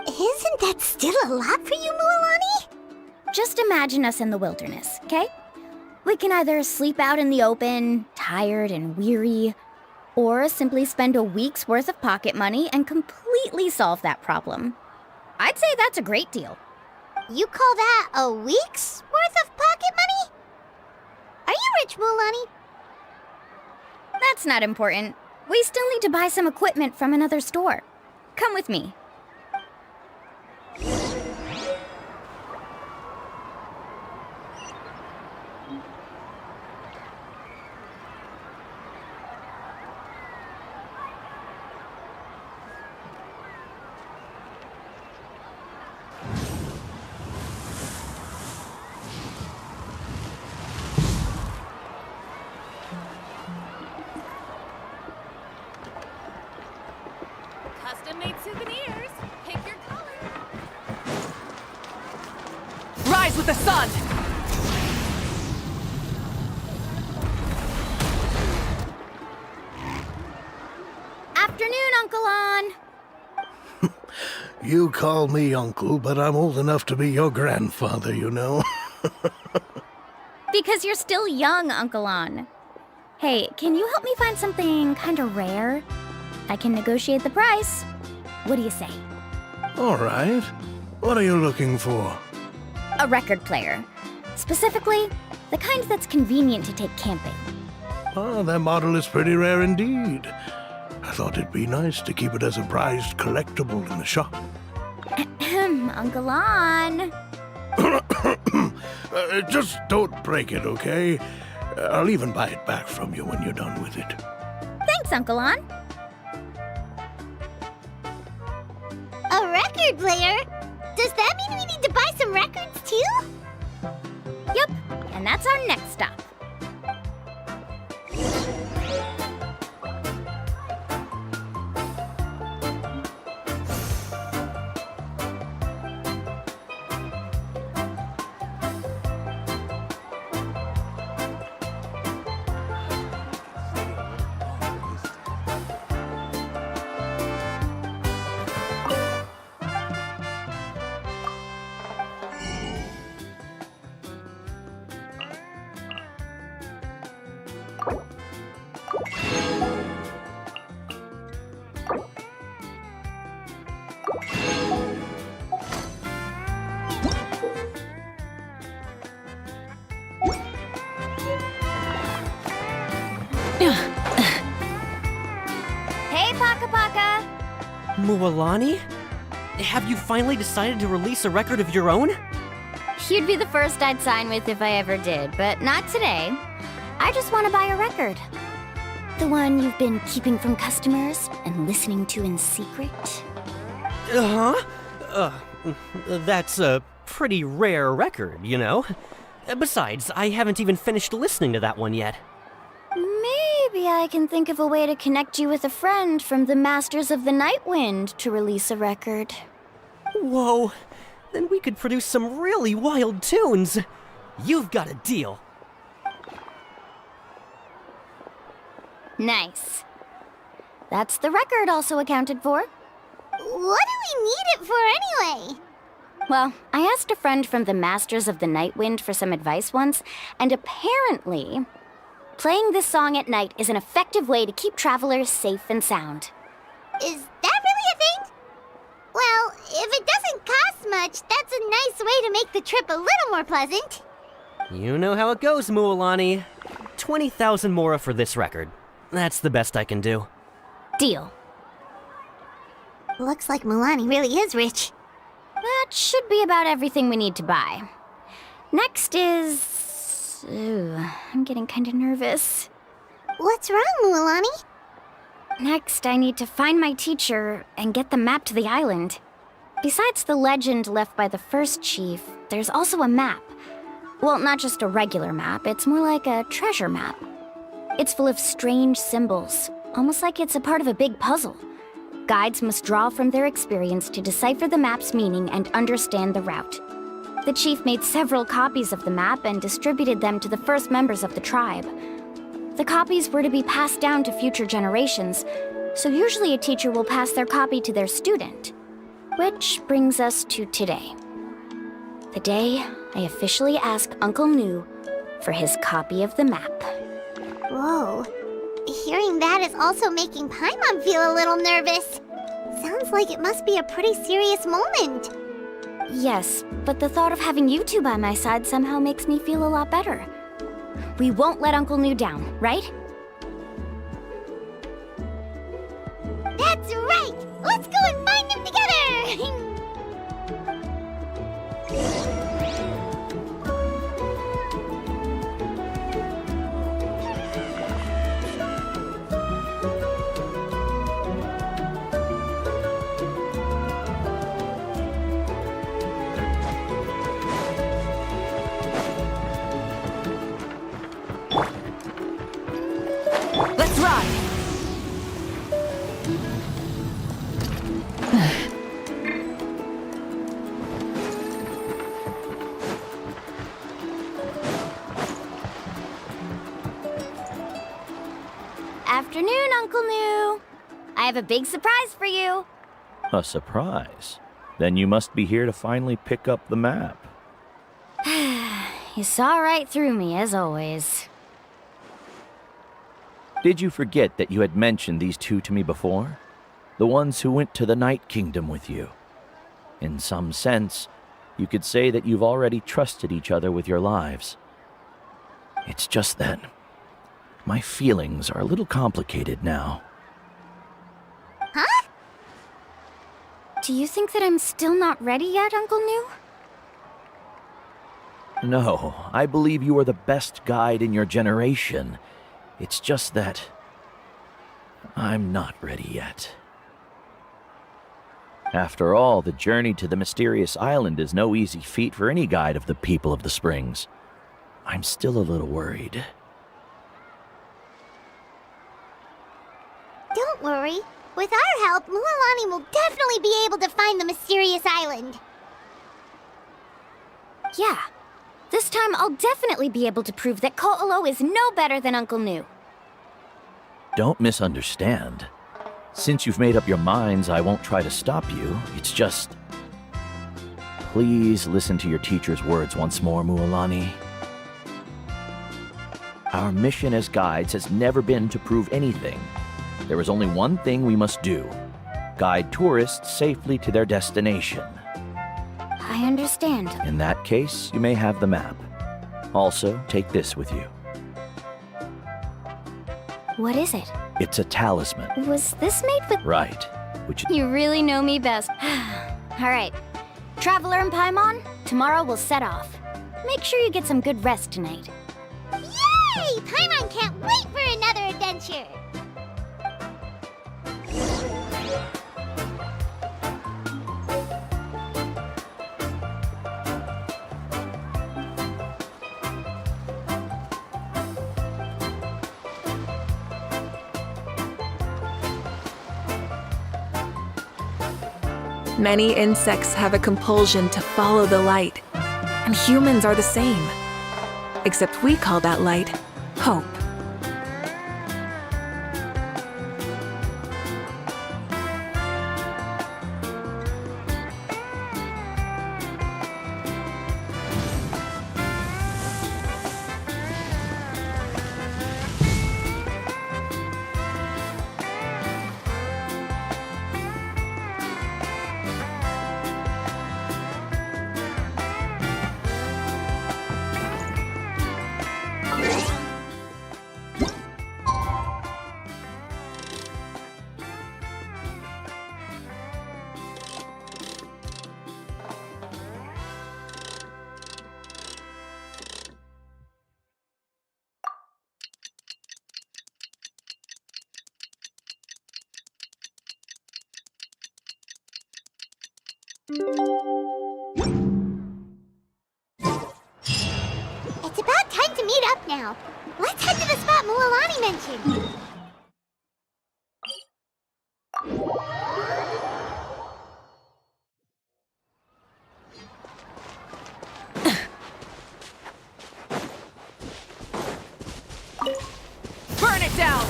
Isn't that still a lot for you, Mualani? Just imagine us in the wilderness, okay? We can either sleep out in the open, tired and weary, or simply spend a week's worth of pocket money and completely solve that problem. I'd say that's a great deal. You call that a week's worth of pocket money? Are you rich, Mulani? That's not important. We still need to buy some equipment from another store. Come with me. Custom-made souvenirs. Pick your color. Rise with the sun! Afternoon, Uncle On. You call me uncle, but I'm old enough to be your grandfather, you know. Because you're still young, Uncle On. Hey, can you help me find something kinda rare? I can negotiate the price. What do you say? All right. What are you looking for? A record player. Specifically, the kind that's convenient to take camping. Oh, that model is pretty rare indeed. I thought it'd be nice to keep it as a prized collectible in the shop. Uncle On. Just don't break it, okay? I'll even buy it back from you when you're done with it. Thanks, Uncle On. A record player? Does that mean we need to buy some records too? Yep, and that's our next stop. Hey, Paka Paka! Mulani? Have you finally decided to release a record of your own? You'd be the first I'd sign with if I ever did, but not today. I just want to buy a record. The one you've been keeping from customers and listening to in secret. That's a pretty rare record, you know? Besides, I haven't even finished listening to that one yet. Maybe I can think of a way to connect you with a friend from the Masters of the Night Wind to release a record. Whoa, then we could produce some really wild tunes. You've got a deal. Nice. That's the record also accounted for. What do we need it for anyway? Well, I asked a friend from the Masters of the Night Wind for some advice once, and apparently, playing this song at night is an effective way to keep travelers safe and sound. Is that really a thing? Well, if it doesn't cost much, that's a nice way to make the trip a little more pleasant. You know how it goes, Mulani. 20,000 mora for this record. That's the best I can do. Deal. Looks like Mulani really is rich. That should be about everything we need to buy. Next is... Ooh, I'm getting kinda nervous. What's wrong, Mulani? Next, I need to find my teacher and get the map to the island. Besides the legend left by the first chief, there's also a map. Well, not just a regular map, it's more like a treasure map. It's full of strange symbols, almost like it's a part of a big puzzle. Guides must draw from their experience to decipher the map's meaning and understand the route. The chief made several copies of the map and distributed them to the first members of the tribe. The copies were to be passed down to future generations, so usually a teacher will pass their copy to their student. Which brings us to today. The day I officially asked Uncle Nu for his copy of the map. Whoa. Hearing that is also making Paimon feel a little nervous. Sounds like it must be a pretty serious moment. Yes, but the thought of having you two by my side somehow makes me feel a lot better. We won't let Uncle New down, right? That's right! Let's go and find them together! Let's ride! Afternoon, Uncle New. I have a big surprise for you. A surprise? Then you must be here to finally pick up the map. You saw right through me, as always. Did you forget that you had mentioned these two to me before? The ones who went to the Night Kingdom with you. In some sense, you could say that you've already trusted each other with your lives. It's just that my feelings are a little complicated now. Huh? Do you think that I'm still not ready yet, Uncle New? No, I believe you are the best guide in your generation. It's just that I'm not ready yet. After all, the journey to the mysterious island is no easy feat for any guide of the people of the Springs. I'm still a little worried. Don't worry. With our help, Mualani will definitely be able to find the mysterious island. Yeah. This time I'll definitely be able to prove that Ko'olo is no better than Uncle New. Don't misunderstand. Since you've made up your minds, I won't try to stop you. It's just... Please listen to your teacher's words once more, Mualani. Our mission as guides has never been to prove anything. There is only one thing we must do. Guide tourists safely to their destination. I understand. In that case, you may have the map. Also, take this with you. What is it? It's a talisman. Was this made with... Right. Which... You really know me best. All right. Traveler and Paimon, tomorrow we'll set off. Make sure you get some good rest tonight. Yay! Paimon can't wait for another adventure! Many insects have a compulsion to follow the light, and humans are the same. Except we call that light hope. It's about time to meet up now. Let's head to the spot Mualani mentioned. Burn it down!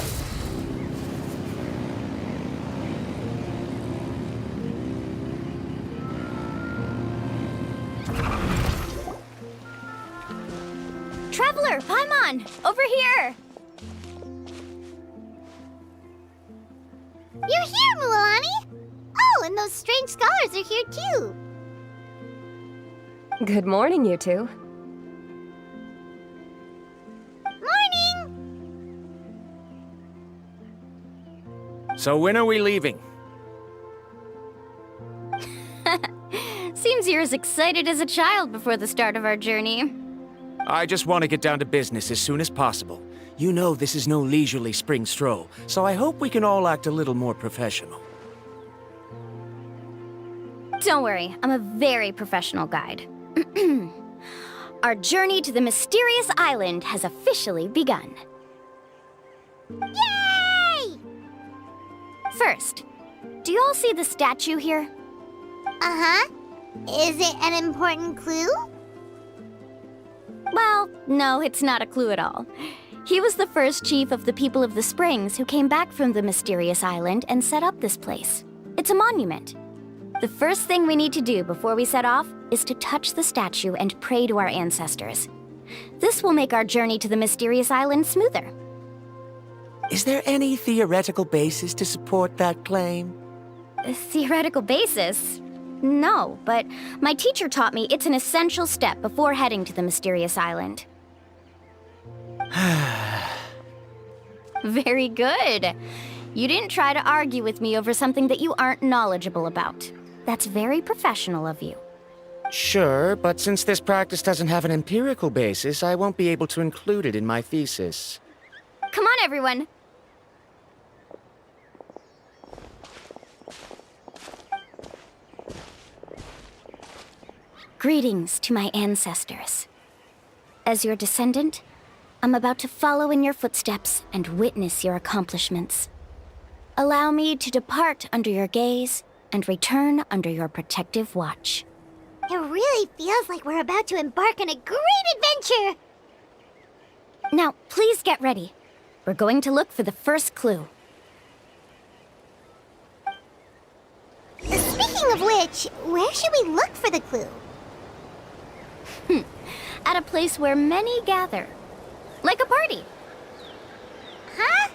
Traveler, Paimon! Over here! You're here, Mualani! Oh, and those strange scholars are here too! Good morning, you two. Morning! So when are we leaving? Seems you're as excited as a child before the start of our journey. I just want to get down to business as soon as possible. You know this is no leisurely spring stroll, so I hope we can all act a little more professional. Don't worry, I'm a very professional guide. Our journey to the mysterious island has officially begun. Yay! First, do you all see the statue here? Uh-huh. Is it an important clue? Well, no, it's not a clue at all. He was the first chief of the people of the Springs who came back from the mysterious island and set up this place. It's a monument. The first thing we need to do before we set off is to touch the statue and pray to our ancestors. This will make our journey to the mysterious island smoother. Is there any theoretical basis to support that claim? A theoretical basis? No, but my teacher taught me it's an essential step before heading to the mysterious island. Very good. You didn't try to argue with me over something that you aren't knowledgeable about. That's very professional of you. Sure, but since this practice doesn't have an empirical basis, I won't be able to include it in my thesis. Come on, everyone. Greetings to my ancestors. As your descendant, I'm about to follow in your footsteps and witness your accomplishments. Allow me to depart under your gaze and return under your protective watch. It really feels like we're about to embark on a great adventure! Now, please get ready. We're going to look for the first clue. Speaking of which, where should we look for the clue? At a place where many gather. Like a party. Huh?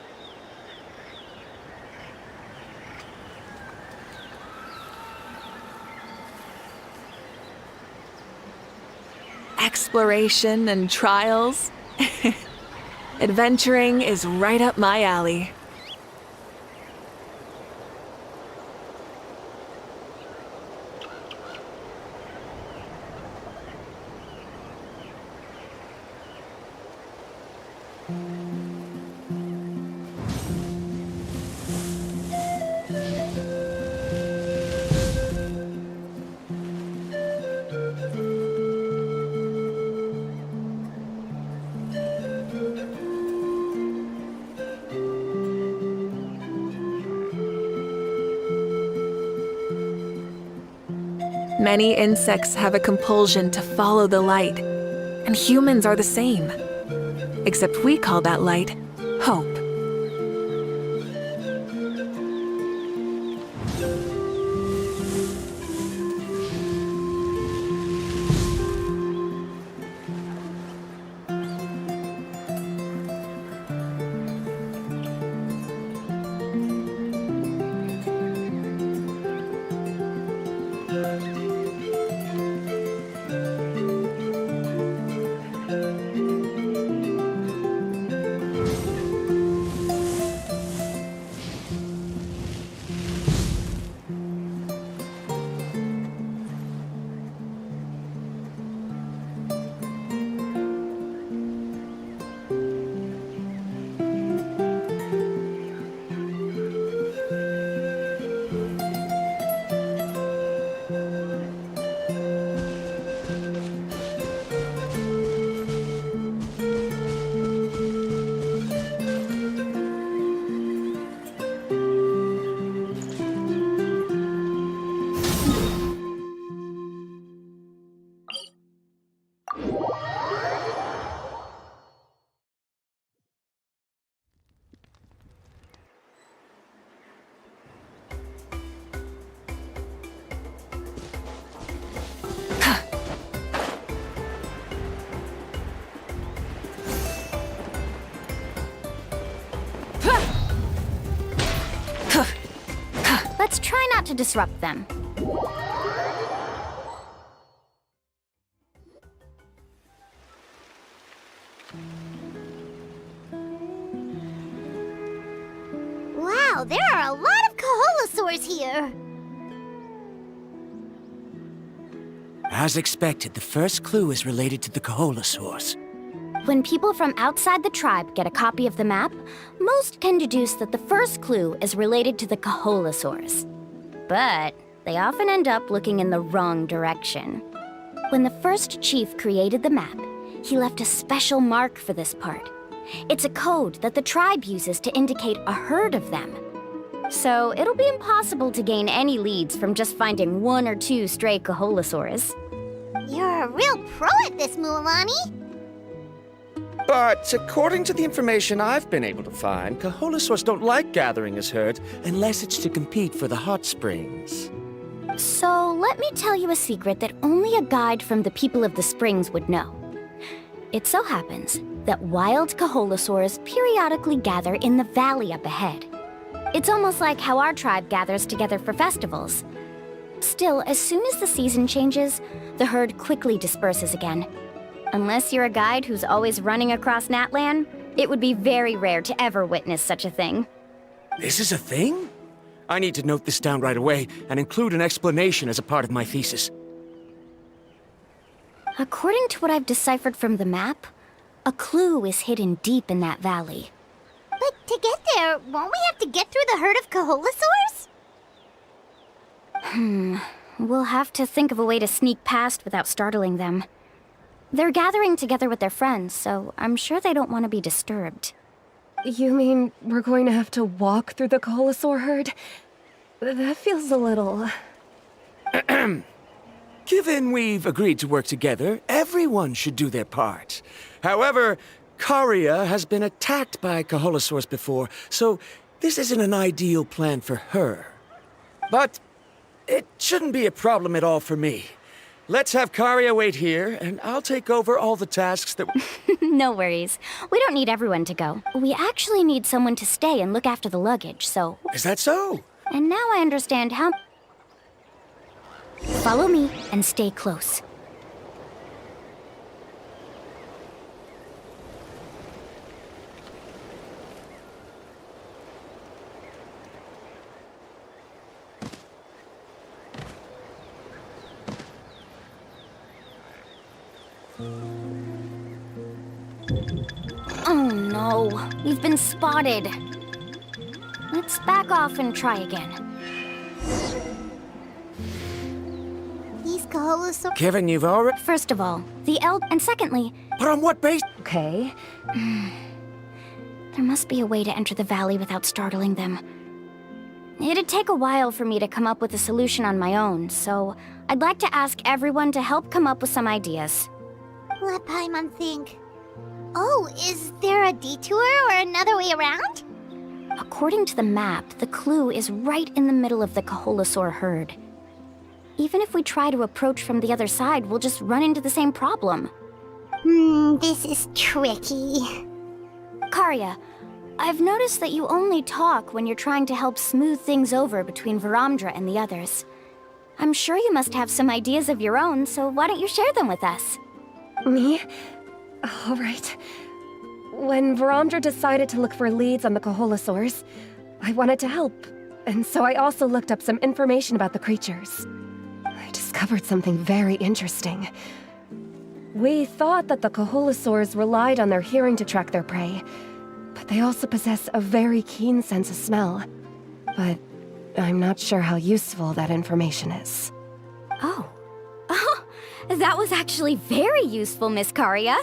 Exploration and trials. Adventuring is right up my alley. Many insects have a compulsion to follow the light, and humans are the same. Except we call that light hope. try not to disrupt them. Wow, there are a lot of Kaholosaurs here. As expected, the first clue is related to the Kaholosaurs. When people from outside the tribe get a copy of the map, most can deduce that the first clue is related to the Kaholosaurs. But they often end up looking in the wrong direction. When the first chief created the map, he left a special mark for this part. It's a code that the tribe uses to indicate a herd of them. So it'll be impossible to gain any leads from just finding 1 or 2 stray Kaholosaurs. You're a real pro at this, Mualani. But according to the information I've been able to find, Kaholosaurs don't like gathering as herds unless it's to compete for the hot springs. So let me tell you a secret that only a guide from the people of the springs would know. It so happens that wild Kaholosaurs periodically gather in the valley up ahead. It's almost like how our tribe gathers together for festivals. Still, as soon as the season changes, the herd quickly disperses again. Unless you're a guide who's always running across Natlan, it would be very rare to ever witness such a thing. This is a thing? I need to note this down right away and include an explanation as a part of my thesis. According to what I've deciphered from the map, a clue is hidden deep in that valley. But to get there, won't we have to get through the herd of Kaholosaurs? We'll have to think of a way to sneak past without startling them. They're gathering together with their friends, so I'm sure they don't want to be disturbed. You mean we're going to have to walk through the Kaholosaur herd? That feels a little... Given we've agreed to work together, everyone should do their part. However, Karia has been attacked by Kaholosaurs before, so this isn't an ideal plan for her. But it shouldn't be a problem at all for me. Let's have Karia wait here, and I'll take over all the tasks that... No worries. We don't need everyone to go. We actually need someone to stay and look after the luggage, so... Is that so? And now I understand how... Follow me and stay close. Oh no, we've been spotted. Let's back off and try again. These Kaholosaurs... Kevin, you've already... First of all, the and secondly... But on what base? Okay. There must be a way to enter the valley without startling them. It'd take a while for me to come up with a solution on my own, so I'd like to ask everyone to help come up with some ideas. Let Paimon think. Oh, is there a detour or another way around? According to the map, the clue is right in the middle of the Kaholosaur herd. Even if we try to approach from the other side, we'll just run into the same problem. This is tricky. Karia, I've noticed that you only talk when you're trying to help smooth things over between Varamdra and the others. I'm sure you must have some ideas of your own, so why don't you share them with us? Me? All right. When Varamdra decided to look for leads on the Kaholosaurs, I wanted to help, and so I also looked up some information about the creatures. I discovered something very interesting. We thought that the Kaholosaurs relied on their hearing to track their prey, but they also possess a very keen sense of smell. But I'm not sure how useful that information is. Oh. That was actually very useful, Miss Karia.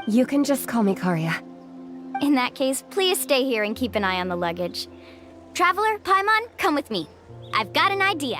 You can just call me Karia. In that case, please stay here and keep an eye on the luggage. Traveler, Paimon, come with me. I've got an idea.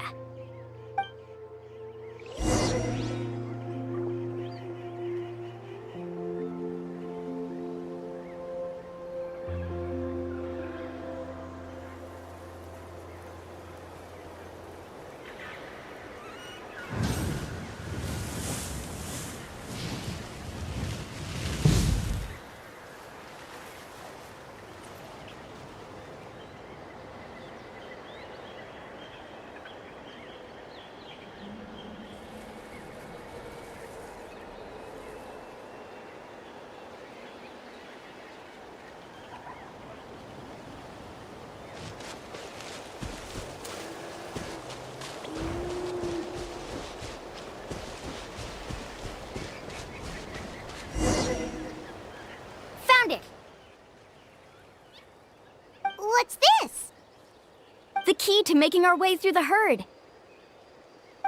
key to making our way through the herd.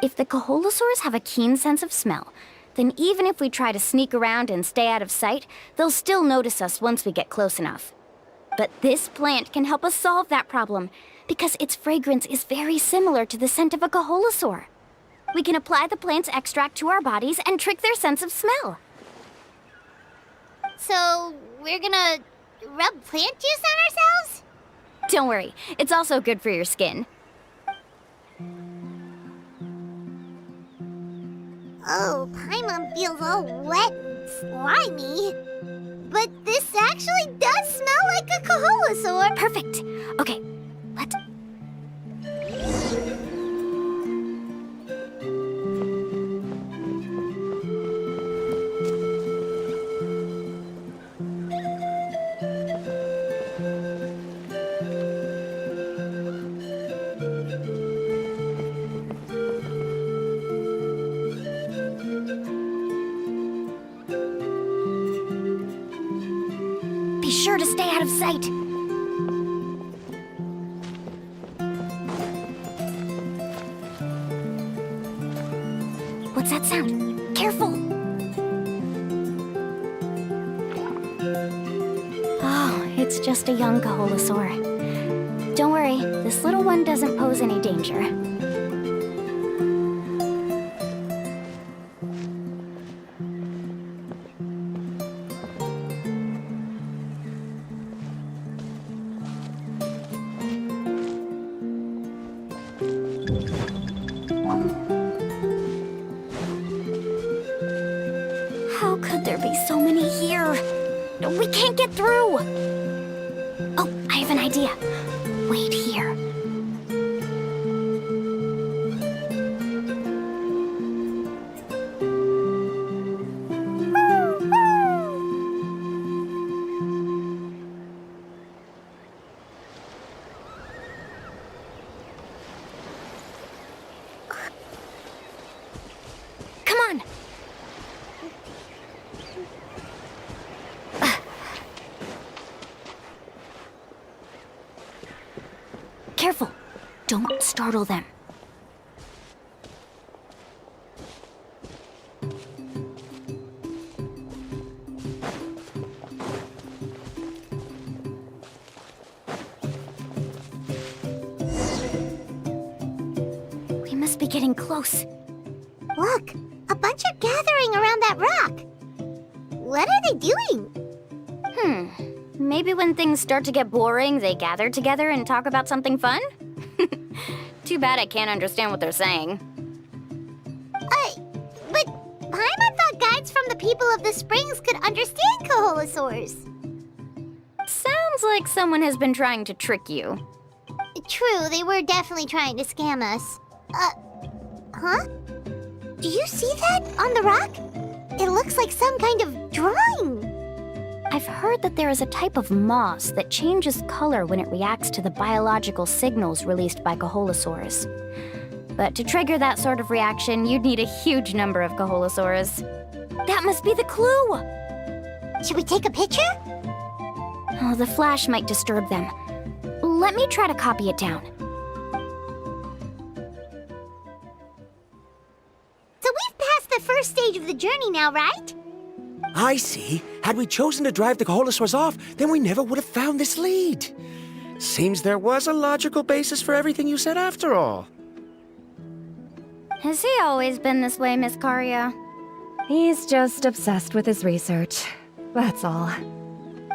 If the Kaholosaurs have a keen sense of smell, then even if we try to sneak around and stay out of sight, they'll still notice us once we get close enough. But this plant can help us solve that problem, because its fragrance is very similar to the scent of a Kaholosaur. We can apply the plant's extract to our bodies and trick their sense of smell. So, we're gonna rub plant juice on ourselves? Don't worry, it's also good for your skin. Oh, Paimon feels all wet and slimy. But this actually does smell like a Kaholosaur. Perfect. Okay, let's... Be sure to stay out of sight. What's that sound? Careful! Oh, it's just a young Kaholosaur. Don't worry, this little one doesn't pose any danger. How could there be so many here? We can't get through! Oh, I have an idea. Wait here. Come on! Careful! Don't startle them. We must be getting close. Look, a bunch are gathering around that rock. What are they doing? Maybe when things start to get boring, they gather together and talk about something fun? Too bad I can't understand what they're saying. But Paimon thought guides from the people of the springs could understand Kaholosaurs. Sounds like someone has been trying to trick you. True, they were definitely trying to scam us. Huh? Do you see that on the rock? It looks like some kind of drawing. I've heard that there is a type of moss that changes color when it reacts to the biological signals released by Kaholosaurs. But to trigger that sort of reaction, you'd need a huge number of Kaholosaurs. That must be the clue! Should we take a picture? Oh, the flash might disturb them. Let me try to copy it down. So we've passed the first stage of the journey now, right? I see. Had we chosen to drive the Kaholosaurs off, then we never would have found this lead. Seems there was a logical basis for everything you said after all. Has he always been this way, Miss Karia? He's just obsessed with his research. That's all.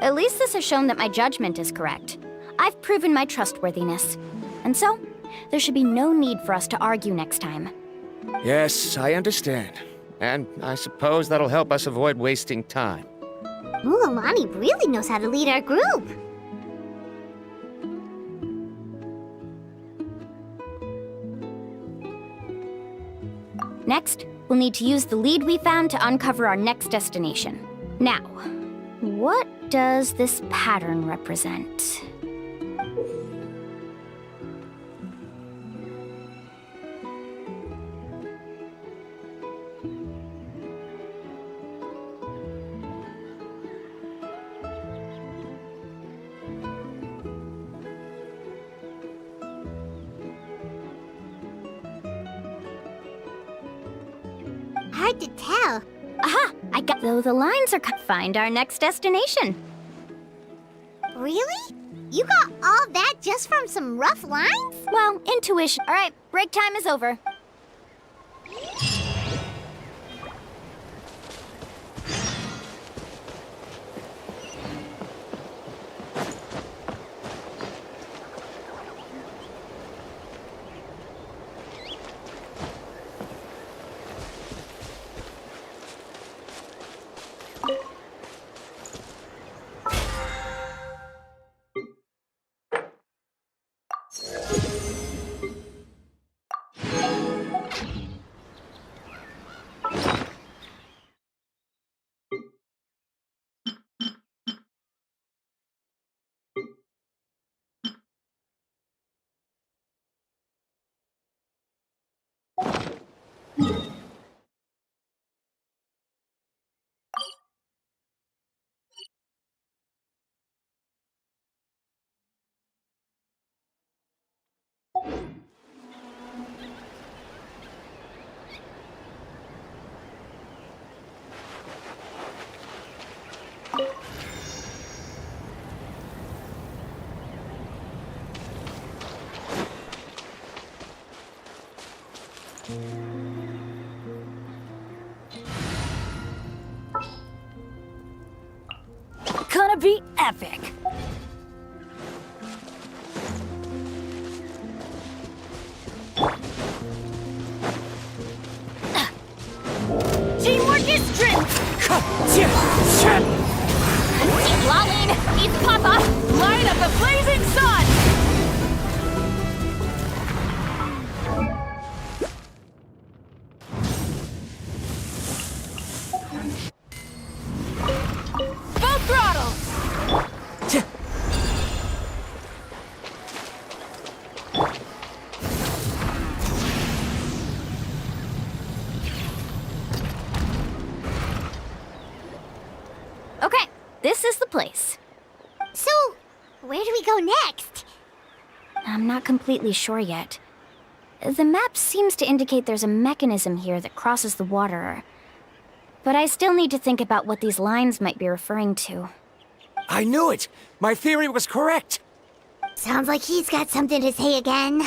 At least this has shown that my judgment is correct. I've proven my trustworthiness. And so, there should be no need for us to argue next time. Yes, I understand. And I suppose that'll help us avoid wasting time. Mulamani really knows how to lead our group. Next, we'll need to use the lead we found to uncover our next destination. Now, what does this pattern represent? hard to tell. Aha! I got. Though the lines are find our next destination. Really? You got all that just from some rough lines? Well, intuition. All right, break time is over. Gonna be epic. Teamwork is strength. Keep lolling. Eat Papa. Light up the blazing sun. Both throttles. Okay, this is the place. So, where do we go next? I'm not completely sure yet. The map seems to indicate there's a mechanism here that crosses the water. But I still need to think about what these lines might be referring to. I knew it! My theory was correct! Sounds like he's got something to say again.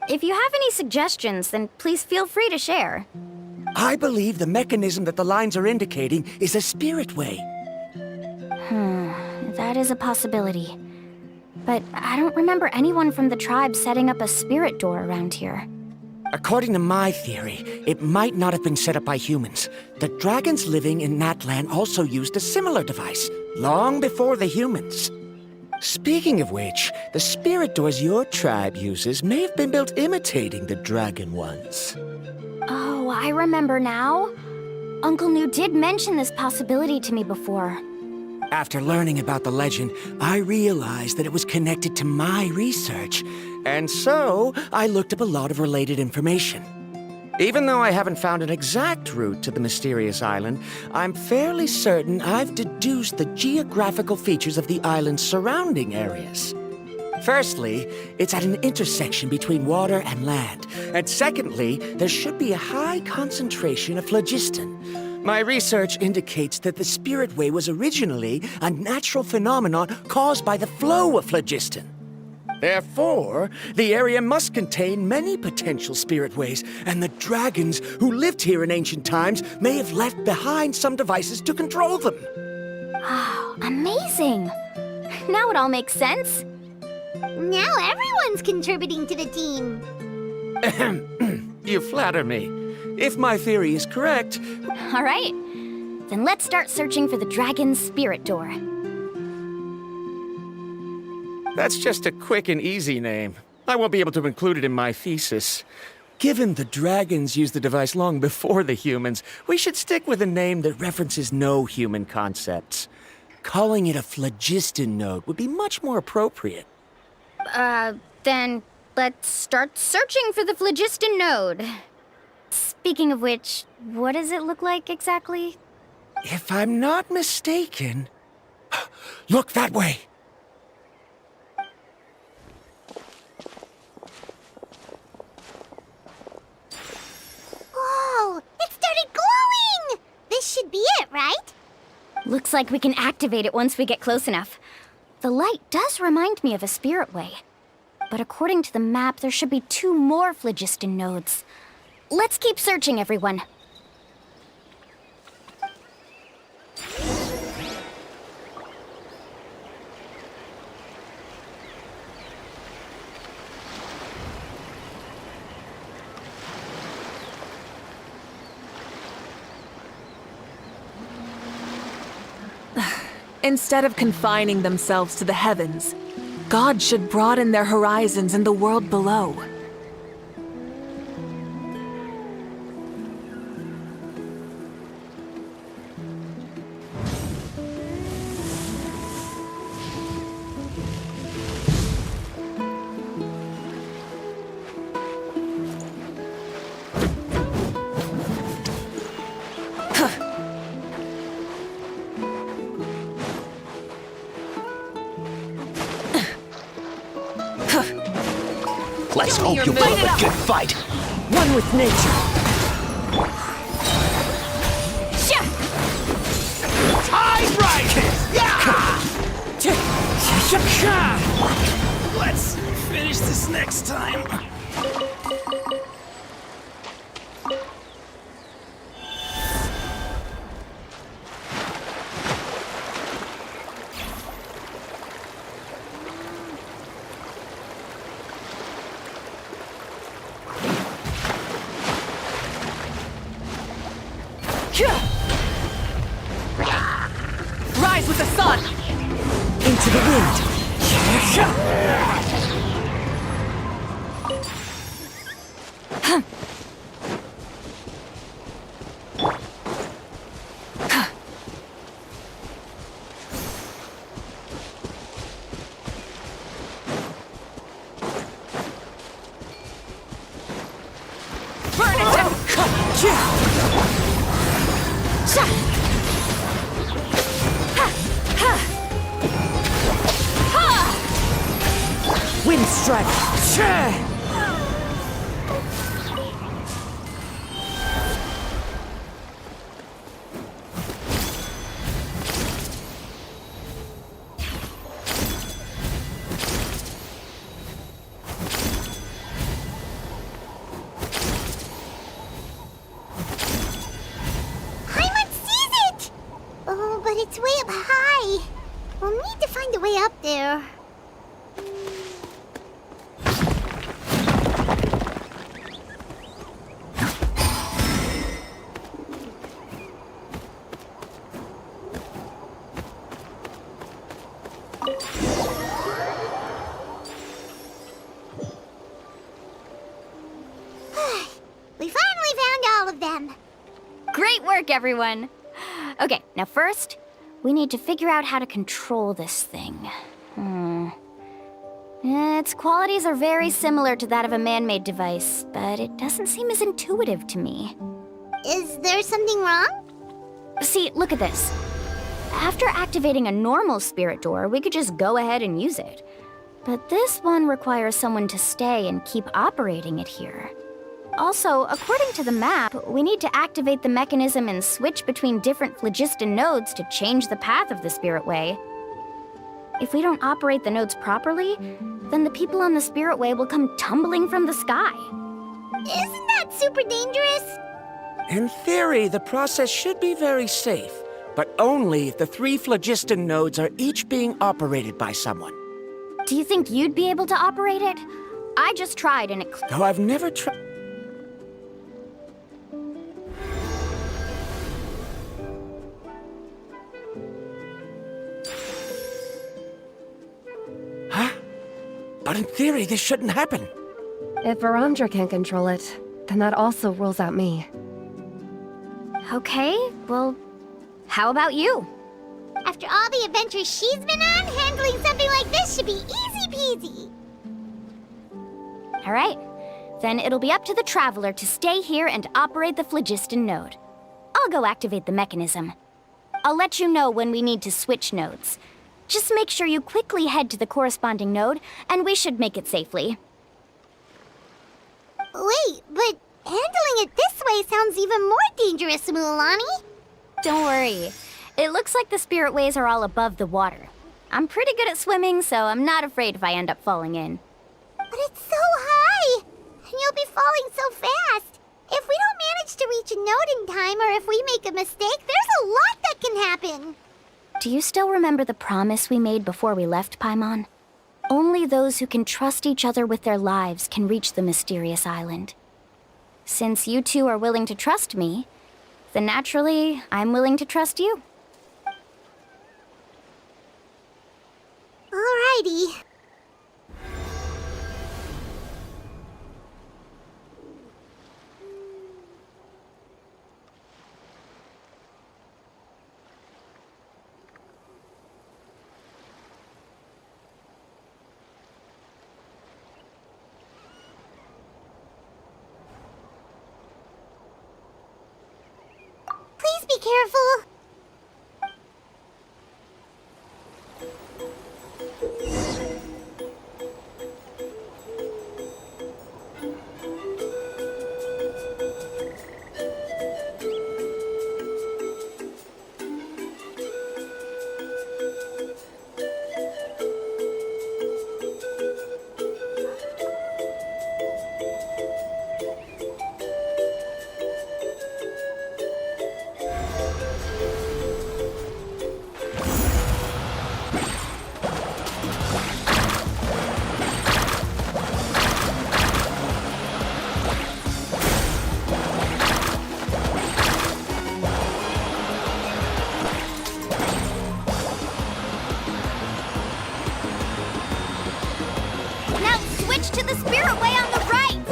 If you have any suggestions, then please feel free to share. I believe the mechanism that the lines are indicating is a spirit way. That is a possibility. But I don't remember anyone from the tribe setting up a spirit door around here. According to my theory, it might not have been set up by humans. The dragons living in Natlan also used a similar device, long before the humans. Speaking of which, the spirit doors your tribe uses may have been built imitating the dragon ones. Oh, I remember now. Uncle New did mention this possibility to me before. After learning about the legend, I realized that it was connected to my research, and so I looked up a lot of related information. Even though I haven't found an exact route to the mysterious island, I'm fairly certain I've deduced the geographical features of the island's surrounding areas. Firstly, it's at an intersection between water and land, and secondly, there should be a high concentration of phlogiston. My research indicates that the Spirit Way was originally a natural phenomenon caused by the flow of phlogiston. Therefore, the area must contain many potential spirit ways, and the dragons who lived here in ancient times may have left behind some devices to control them. Oh, amazing! Now it all makes sense. Now everyone's contributing to the team. You flatter me. If my theory is correct... All right. Then let's start searching for the dragon's spirit door. That's just a quick and easy name. I won't be able to include it in my thesis. Given the dragons used the device long before the humans, we should stick with a name that references no human concepts. Calling it a phlogiston node would be much more appropriate. Then let's start searching for the phlogiston node. Speaking of which, what does it look like exactly? If I'm not mistaken... Look that way! Whoa! It started glowing! Looks like we can activate it once we get close enough. The light does remind me of a spirit way. But according to the map, there should be 2 more phlogiston nodes. Let's keep searching, everyone. Instead of confining themselves to the heavens, God should broaden their horizons in the world below. Let's hope you put up a good fight. One with nature. Tide Riders! Yeah! Let's finish this next time. Rise with the sun! Into the wind! Burn it down! Wind strike. Oh, but it's way up high. We'll need to find a way up there. We finally found all of them. Great work, everyone! Okay, now first, we need to figure out how to control this thing. Its qualities are very similar to that of a man-made device, but it doesn't seem as intuitive to me. Is there something wrong? See, look at this. After activating a normal spirit door, we could just go ahead and use it. But this one requires someone to stay and keep operating it here. Also, according to the map, we need to activate the mechanism and switch between different phlogiston nodes to change the path of the spirit way. If we don't operate the nodes properly, then the people on the spirit way will come tumbling from the sky. Isn't that super dangerous? In theory, the process should be very safe, but only if the 3 phlogiston nodes are each being operated by someone. Do you think you'd be able to operate it? I just tried and it... Though I've never tried... But in theory, this shouldn't happen. If Varamdra can't control it, then that also rules out me. Okay, well, how about you? After all the adventures she's been on, handling something like this should be easy peasy. All right, then it'll be up to the Traveler to stay here and operate the phlogiston node. I'll go activate the mechanism. I'll let you know when we need to switch nodes. Just make sure you quickly head to the corresponding node, and we should make it safely. Wait, but handling it this way sounds even more dangerous, Mulani. Don't worry. It looks like the spirit ways are all above the water. I'm pretty good at swimming, so I'm not afraid if I end up falling in. But it's so high! And you'll be falling so fast! If we don't manage to reach a node in time, or if we make a mistake, there's a lot that can happen! Do you still remember the promise we made before we left, Paimon? Only those who can trust each other with their lives can reach the mysterious island. Since you two are willing to trust me, then naturally, I'm willing to trust you. Alrighty. Please be careful. To the spirit way on the right!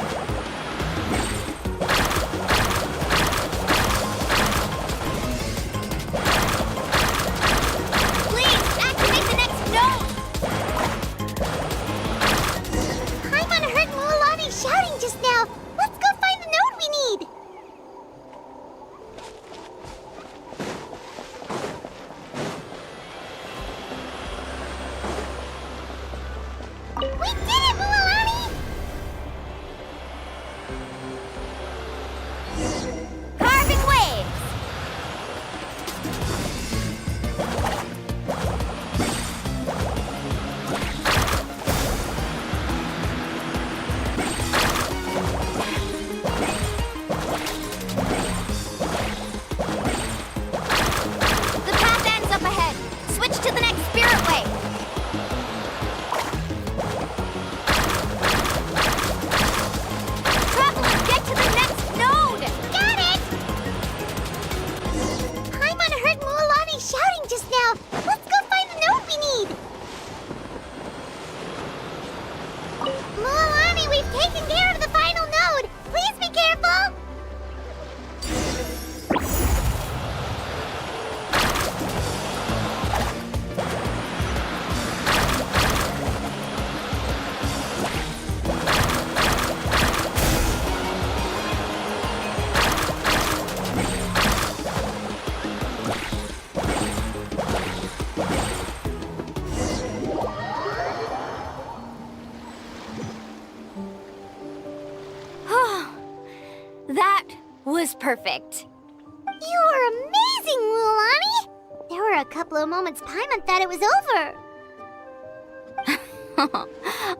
Please, activate the next node! Paimon heard Mualani shouting just now. Let's go find the node we need! We did it, Mualani! Carving waves! The path ends up ahead. Switch to the next spirit way. Traveler, get to the next node! Got it! Paimon heard Mualani shouting just now. Let's go find the node we need! Mualani, we've taken care of the final node! Please be careful! That was perfect. You were amazing, Mualani! There were a couple of moments Paimon thought it was over.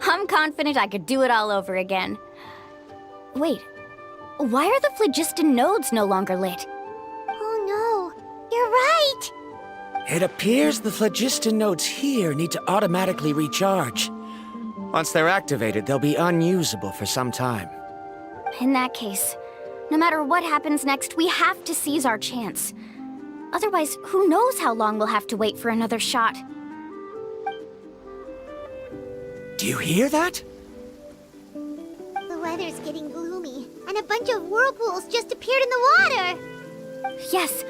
I'm confident I could do it all over again. Wait, why are the phlogiston nodes no longer lit? Oh no, you're right! It appears the phlogiston nodes here need to automatically recharge. Once they're activated, they'll be unusable for some time. In that case, no matter what happens next, we have to seize our chance. Otherwise, who knows how long we'll have to wait for another shot. Do you hear that? The weather's getting gloomy, and a bunch of whirlpools just appeared in the water! Yes,